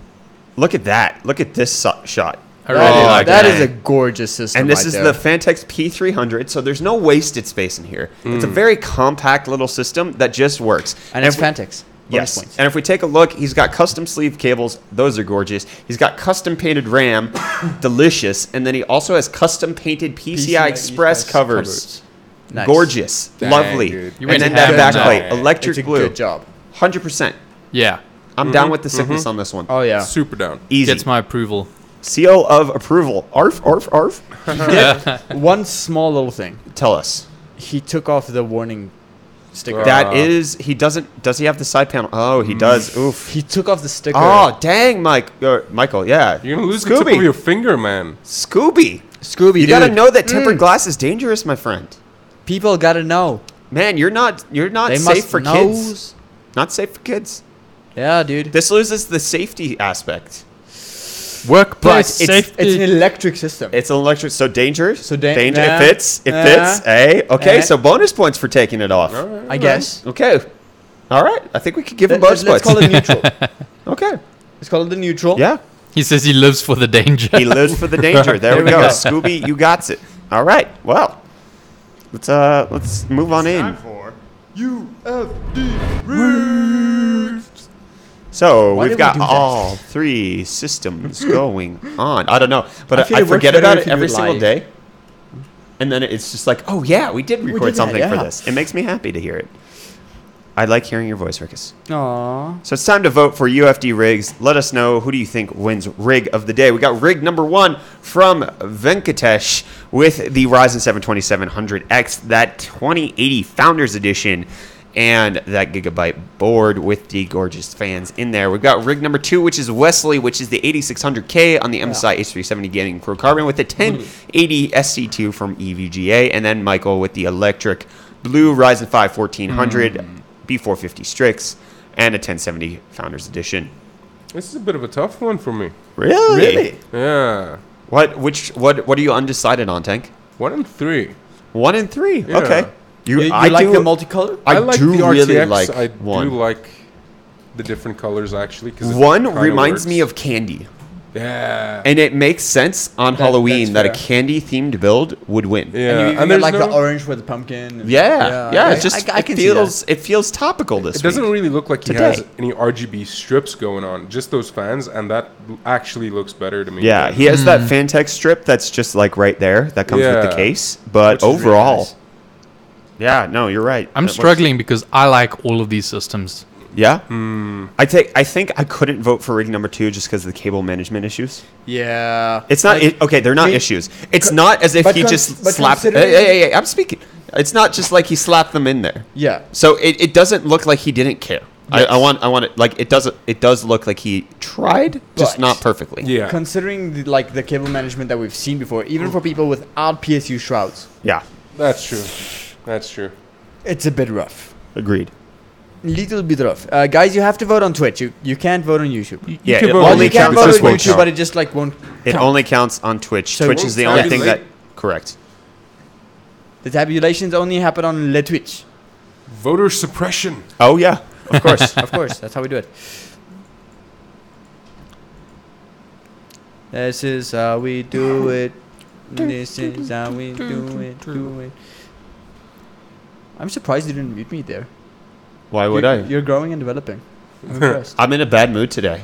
look at that. Look at this shot. I really like that. that. Is a gorgeous system. And this right is there. the Fantex P300, so there's no wasted space in here. It's a very compact little system that just works. and it's if we- Fantex. Bonus Yes. points. And if we take a look, he's got custom sleeve cables. Those are gorgeous. He's got custom painted RAM. Delicious. And then he also has custom painted PCI Express covers. Nice. Gorgeous. Dang, Lovely. dude. You And went then ham that on backplate. that. Electric It's a blue. good job. 100%. Yeah. I'm down with the sickness on this one. Oh yeah. Super down. Easy. Gets my approval. Seal of approval. Arf, arf, arf. One small little thing. Tell us. He took off the warning sticker. That is, he doesn't, does he have the side panel? Oh, he does. Oof. He took off the sticker. Oh, dang, Michael, yeah. You're gonna lose the tip of your finger, man. Scooby. Scooby, You gotta dude. know that tempered glass is dangerous, my friend. People gotta know. Man, you're not They safe must for know. kids. Not safe for kids. Yeah, dude. This loses the safety aspect. Workplace But safety. It's an electric system. It's an electric, so dangerous. So danger. yeah. It fits. It fits. Hey, okay. Eh. So bonus points for taking it off. I guess. Okay. All right. I think we could give him Let's bonus call points. it neutral. Okay. Let's call it the neutral. Yeah. He says he lives for the danger. He lives for the danger. There, we we go. go. Scooby, you got it. All right. Well, let's move on in. for So Why we've did we got do that? all three systems going on. I don't know, but I feel I it works forget better about if it you every do it single live. day. And then it's just like, oh yeah, we did record did that, something for yeah. this. It makes me happy to hear it. I like hearing your voice, Rickus. Aww. So it's time to vote for UFD rigs. Let us know, who do you think wins rig of the day? We got rig number 1 from Venkatesh with the Ryzen 7 2700X, that 2080 Founders Edition, and that gigabyte board with the gorgeous fans in there. We've got rig number 2, which is Wesley, which is the 8600K on the MSI H370 Gaming Pro Carbon with the 1080 SC2 from EVGA, and then Michael with the electric blue Ryzen 5 1400 B450 Strix and a 1070 Founders Edition. This is a bit of a tough one for me. Really? Yeah. What are you undecided on, Tank? 1 and 3. 1 and 3. Yeah. Okay. You I like do- the multicolor? I like do the really RTX. like I one. do like the different colors actually. 'Cause it One kinda reminds works. me of candy. Yeah. And it makes sense on Halloween that a fair. candy themed build would win. Yeah. And you even and get there's like no, the orange with the pumpkin. and- Yeah. I- It's just I it can see feels it feels topical this it doesn't week. really look like he Today. has any RGB strips going on. Just those fans, and that actually looks better to me. Yeah, he has that Fantex strip that's just like right there that comes with the Yeah. case. But Which is really overall, nice. yeah, no, you're right. I'm That looks- struggling because I like all of these systems. Yeah. I think I couldn't vote for rig number 2 just because of the cable management issues. Yeah. It's not okay. They're not I mean, issues. It's not as if but he con- just but slapped. considering- Hey, I'm speaking. It's not just like he slapped them in there. Yeah. So it doesn't look like he didn't care. Yes. I want it like it does look like he tried, just But- not perfectly. Yeah. Considering the cable management that we've seen before, even for people without PSU shrouds, Yeah. That's true. That's true. it's a bit rough. Agreed. Little bit rough. Guys, you have to vote on Twitch. You can't vote on YouTube. Yeah. can It vote Well, on only you can counts. vote This on won't YouTube, count. but it just won't. It count. only counts on Twitch. So Twitch we'll is the only thing tabulate. that correct. The tabulations only happen on Le Twitch. Voter suppression. Oh yeah, of course. Of course, that's how we do it. This is how we do it. This is how we do it. I'm surprised you didn't mute me there. Why would I? You're growing and developing. I'm impressed. I'm in a bad mood today.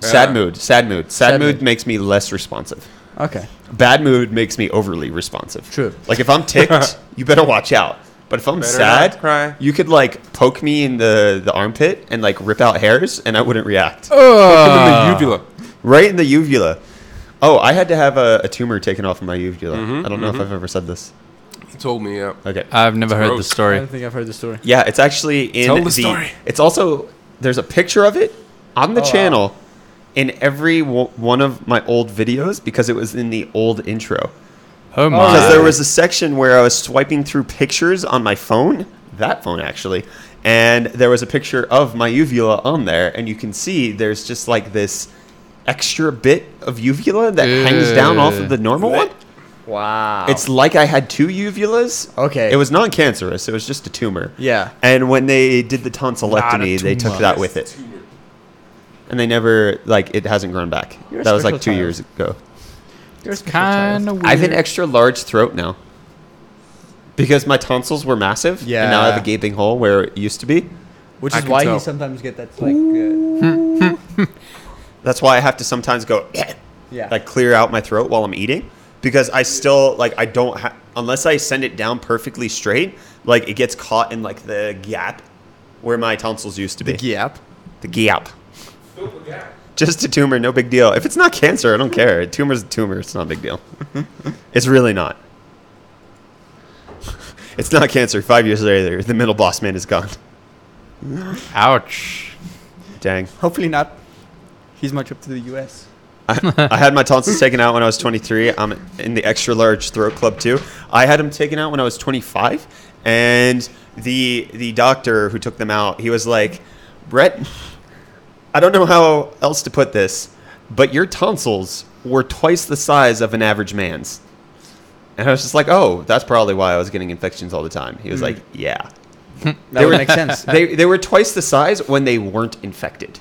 Yeah. Sad mood. Sad mood. Sad Sad mood mood. makes me less responsive. Okay. Bad mood makes me overly responsive. True. Like if I'm ticked, you better watch out. But if I'm Better sad, not cry. you could like poke me in the armpit and like rip out hairs, and I wouldn't react. Put them in the uvula. Right in the uvula. Oh, I had to have a tumor taken off of my uvula. Mhm, I don't know if mhm. I've ever said this. He told me, yeah. Okay. I've never heard the gross. I story. don't think I've heard the story. Yeah, it's actually in Tell the story. It's also there's a picture of it on the Oh, wow. channel in every one of my old videos because it was in the old intro. Oh my. Because there was a section where I was swiping through pictures on my phone, that phone actually, and there was a picture of my uvula on there, and you can see there's just like this extra bit of uvula that hangs down off of the normal one. Wow. It's like I had two uvulas. Okay. It was non-cancerous. It was just a tumor. Yeah. And when they did the tonsillectomy, Not a they took tumor. that with it. And they never, like, it hasn't grown back. You're a That was like special 2 child. years ago. You're a special Kind child. of weird. I have an extra large throat now. Because my tonsils were massive. Yeah. And now I have a gaping hole where it used to be. Which I is can why tell. you sometimes get that like That's why I have to sometimes go, yeah. like, clear out my throat while I'm eating. Because I still, like, I don't have, unless I send it down perfectly straight, like, it gets caught in, like, the gap where my tonsils used to be. the gap. The gap. Just a tumor, no big deal. If it's not cancer, I don't care. A tumor's a tumor. It's not a big deal. It's really not. It's not cancer. 5 years later, the middle boss man is gone. Ouch. Dang. Hopefully not. He's much up to the US. I had my tonsils taken out when I was 23. I'm in the extra large throat club too. I had them taken out when I was 25, and the doctor who took them out, he was like, Brett, I don't know how else to put this, but your tonsils were twice the size of an average man's. And I was just like, oh, that's probably why I was getting infections all the time. He was like, yeah. That would make sense. They were twice the size when they weren't infected.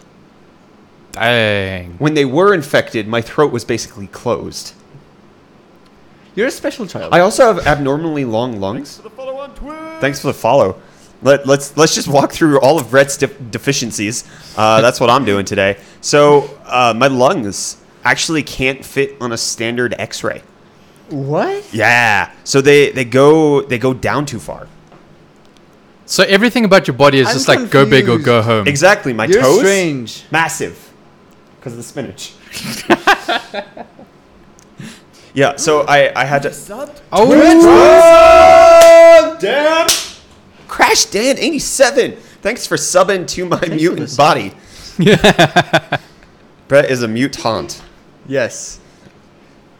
Dang. When they were infected, my throat was basically closed. You're a special child. I also have abnormally long lungs. Thanks for the follow. Let's just walk through all of Brett's deficiencies. That's what I'm doing today. So my lungs actually can't fit on a standard X-ray. What? Yeah. So they go down too far. So everything about your body is I'm just like go big or confused. go home. Exactly. My You're toes strange. massive because of the spinach. Yeah. So I had to. Oh, Dan! Crash Dan 87. Thanks for subbing to my mutant body. Brett is a mutant. Yes.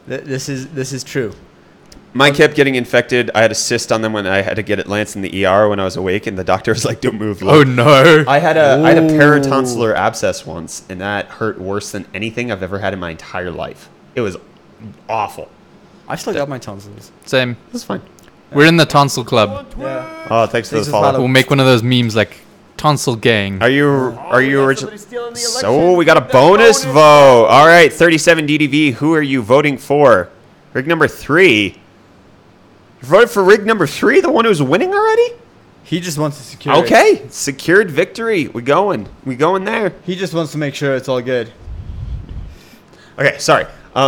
This is true. Mine kept getting infected. I had a cyst on them when I had to get it lanced in the ER when I was awake, and the doctor was like, "Don't move." oh no. I had a paratonsillar abscess once, and that hurt worse than anything I've ever had in my entire life. It was awful. I still got my tonsils. Same. It was fine. We're in the tonsil club. Yeah. Oh, thanks for Thanks the for follow. follow. We'll make one of those memes like tonsil gang. Are you original? So we got a bonus vote. All right, 37 DDV. Who are you voting for? Rig number 3. You voted for rig number 3, the one who's winning already? He just wants to secure it. Okay, secured victory. We going there. He just wants to make sure it's all good. Okay, sorry.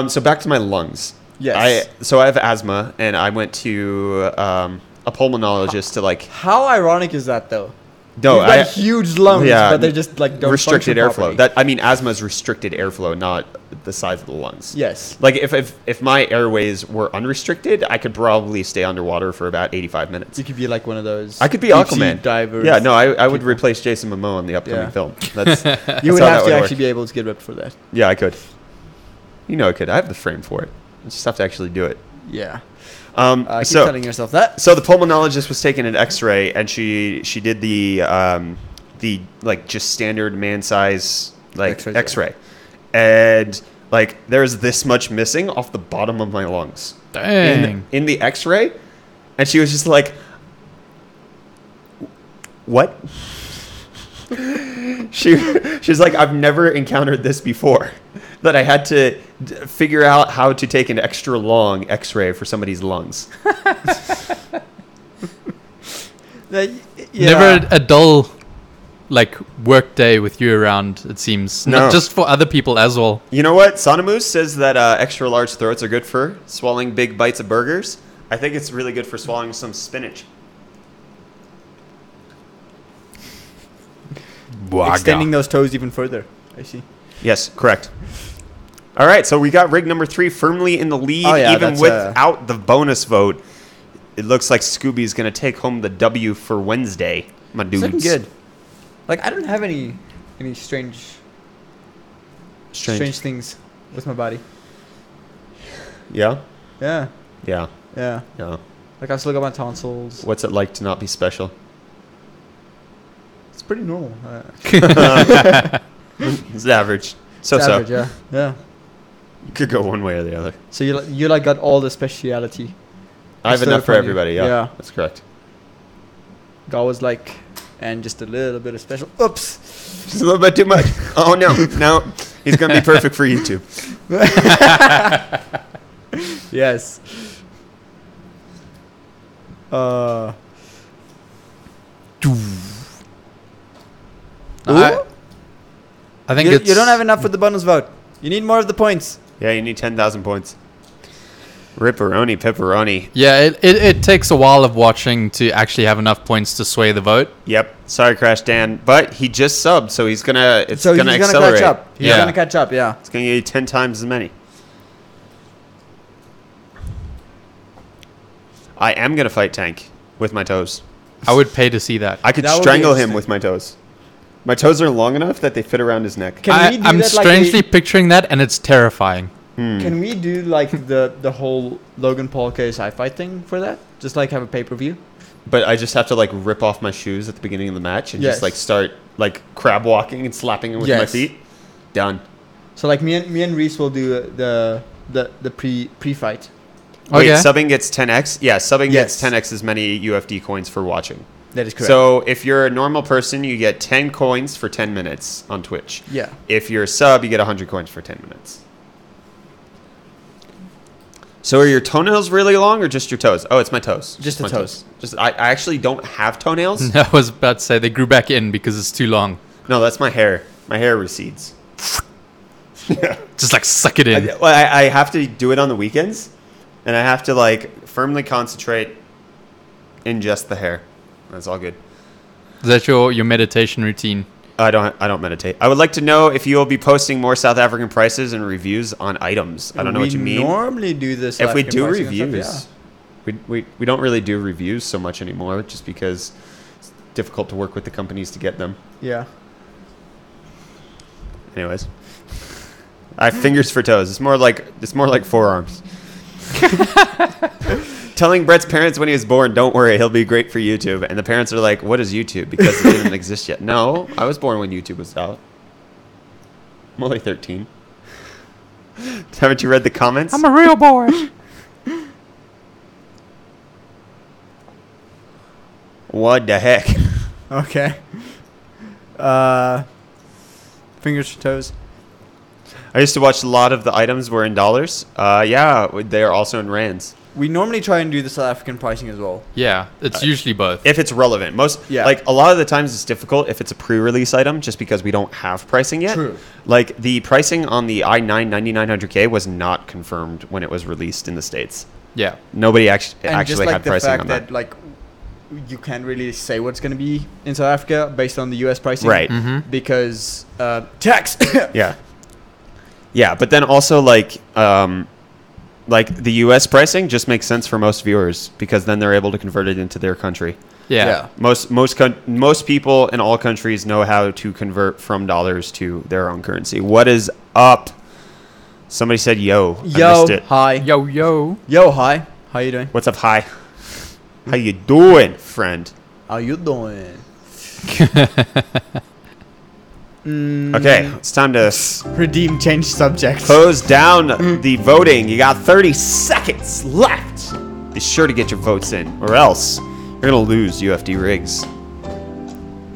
So back to my lungs. Yes. So I have asthma, and I went to a pulmonologist to like. How ironic is that though? No, You've got huge lungs, yeah, but they just like don't restricted function airflow. properly. Asthma is restricted airflow, not the size of the lungs. Yes. Like if my airways were unrestricted, I could probably stay underwater for about 85 minutes. You could be like one of those. I could be deep sea Aquaman. divers. Yeah, no, I would replace Jason Momoa in the upcoming Yeah. film. That's You would how have that to would actually work. be able to get ripped for that. Yeah, I could. You know I could. I have the frame for it. I just have to actually do it. Yeah. Keep So telling yourself that. So the pulmonologist was taking an X-ray, and she did the like just standard man size like X-rays, yeah. X-ray, and like there's this much missing off the bottom of my lungs Dang. in the X-ray, and she was just like, "What?" She's like, "I've never encountered this before." That I had to figure out how to take an extra long X-ray for somebody's lungs. Never a dull, like, work day with you around, it seems. No. Not just for other people as well. You know what? Sonomoose says that extra large throats are good for swallowing big bites of burgers. I think it's really good for swallowing some spinach. Extending those toes even further. I see. Yes, correct. All right, so we got rig number 3 firmly in the lead, Oh, yeah, even that's, without the bonus vote. It looks like Scooby's going to take home the W for Wednesday, my dudes. It's looking good. Like, I don't have any strange things with my body. Yeah? Yeah. Yeah. Yeah. Yeah. Like, I still got my tonsils. What's it like to not be special? It's pretty normal. It's average. It's average, yeah. Yeah. You could go one way or the other. So you like got all the speciality. I have Instead enough of for funny. everybody, yeah. Yeah. That's correct. God was like, and just a little bit of special. Oops. Just a little bit too much. Oh, no. No. He's going to be perfect for YouTube. Yes. I think You don't have enough for the bonus vote. You need more of the points. Yeah, you need 10,000 points. Ripperoni, pepperoni. Yeah, it takes a while of watching to actually have enough points to sway the vote. Yep. Sorry, Crash Dan. But he just subbed, so he's going to accelerate. catch up. He's Yeah. gonna catch up, yeah. It's going to get you 10 times as many. I am going to fight Tank with my toes. I would pay to see that. I could That would be strangle him interesting. with my toes. My toes are long enough that they fit around his neck. Can we do I'm that like strangely picturing that, and it's terrifying. Can we do like the whole Logan Paul KSI fight thing for that? Just like have a pay-per-view? But I just have to like rip off my shoes at the beginning of the match and Yes. just like start like crab walking and slapping him with my Yes. feet. Done. So like me and Reese will do the pre-fight. Wait, Okay. subbing gets 10x? Yeah, subbing Yes. gets 10x as many UFD coins for watching. That is correct. So if you're a normal person, you get 10 coins for 10 minutes on Twitch. yeah. If you're a sub, you get 100 coins for 10 minutes. So are your toenails really long or just your toes? Oh, it's my toes. Just the my toes. Just I actually don't have toenails. I was about to say they grew back in because it's too long. No, that's my hair. My hair recedes. Just like suck it in. I have to do it on the weekends, and I have to like firmly concentrate in just the hair. That's all good. Is that your meditation routine? I don't meditate. I would like to know if you will be posting more South African prices and reviews on items. I don't know what you mean. We normally do this. If we do reviews, we don't really do reviews so much anymore, just because it's difficult to work with the companies to get them. Yeah. Anyways, I have fingers for toes. It's more like forearms. Telling Brett's parents when he was born, don't worry, he'll be great for YouTube. And the parents are like, what is YouTube? Because it didn't exist yet. No, I was born when YouTube was out. I'm only 13. Haven't you read the comments? I'm a real boy. What the heck? Okay. Fingers for toes. I used to watch a lot of the items were in dollars. Yeah, they are also in rands. We normally try and do the South African pricing as well. Yeah, it's usually both. If it's relevant. Yeah. Like, a lot of the times it's difficult if it's a pre-release item just because we don't have pricing yet. True. Like, the pricing on the i9 9900K was not confirmed when it was released in the States. Yeah. Nobody actually And just like had the pricing fact on that. like you can't really say what's going to be in South Africa based on the US pricing. Right. Mm-hmm. Because tax. Yeah. Yeah, but then also like the US pricing just makes sense for most viewers because then they're able to convert it into their country. Yeah. Most people in all countries know how to convert from dollars to their own currency. What is up? Somebody said yo. I Yo, missed it. hi. Yo. Yo, hi. How you doing? What's up, hi? How you doing, friend? How you doing? Okay, it's time to Redeem, change subject. close down the voting. You got 30 seconds left. Be sure to get your votes in, or else you're gonna lose UFD rigs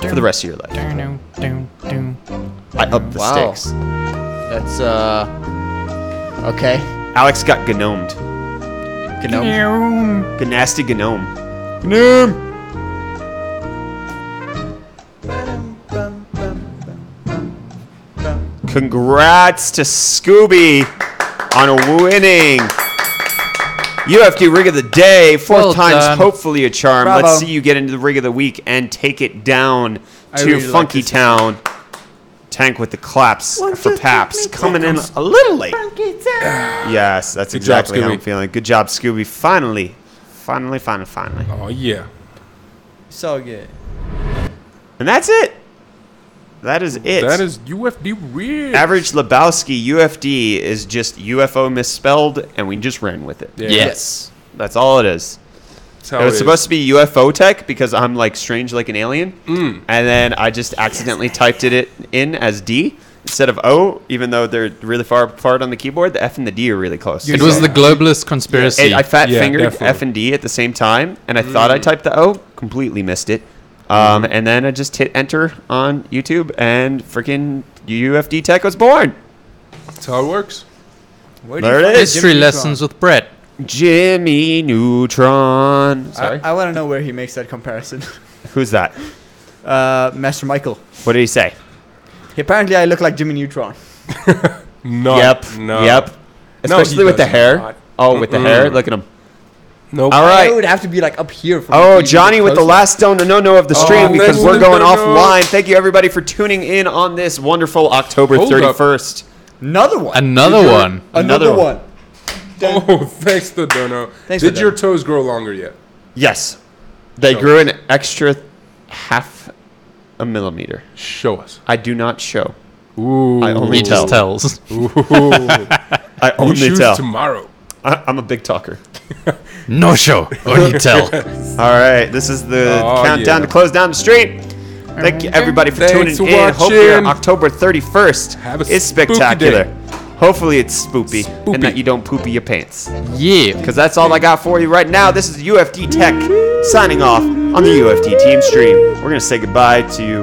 for the rest of your life. I up the Wow. stakes. That's okay. Alex got gnomed. Gnome. Nasty gnome. Gnome. Congrats to Scooby on winning UFD Rig of the Day. Fourth Well time's done. hopefully a charm. Bravo. Let's see you get into the Rig of the Week and take it down I to really like Funky this. Town. Tank with the claps for Paps. Coming in a little late. Yes, that's Good job, exactly how I'm Scooby. feeling. Good job, Scooby. Finally. Oh, yeah. So good. And that's it. That is it. That is UFD real. Average Lebowski UFD is just UFO misspelled, and we just ran with it. Yeah. Yes. That's all it is. That's how It was is. supposed to be UFO tech because I'm like strange like an alien, and then I just accidentally typed it in as D instead of O, even though they're really far apart on the keyboard. The F and the D are really close. It was the globalist conspiracy. I fat fingered definitely. F and D at the same time, and I thought I typed the O, completely missed it. And then I just hit enter on YouTube, and freaking UFD Tech was born. That's how it works. Where There it find is. History Jimmy lessons with Brett. Jimmy Neutron. Sorry, I want to know where he makes that comparison. who's that? Master Michael. What did he say? Apparently, I look like Jimmy Neutron. No. Yep. No. Yep. No, Especially he with the does hair. not. Oh, with the hair. Look at him. Nope. All It right. would have to be like up here. For Oh, me to be Johnny with the closer. last no of the stream because thanks we're for going the no. offline. Thank you everybody for tuning in on this wonderful October Hold up. 31st. Another one. Another one. Another Another one. Oh, thanks to Dono. Thanks for Did your Dono. toes grow longer yet? Yes, they Show grew an extra half a millimeter. Show us. I do not show. Ooh. I only He tell. just tells. Ooh. I New only shoes tell. tomorrow. I'm a big talker. No show. Only tell. All right, this is the Oh, countdown yeah. to close down the stream. Thank you everybody for Thanks tuning for in. Hope your watching. October 31st Have a is spooky spectacular. day. Hopefully it's spoopy, Spoopy. and that you don't poopy your pants. Yeah. Because that's all I got for you right now. This is UFD Tech signing off on the UFD team stream. We're going to say goodbye to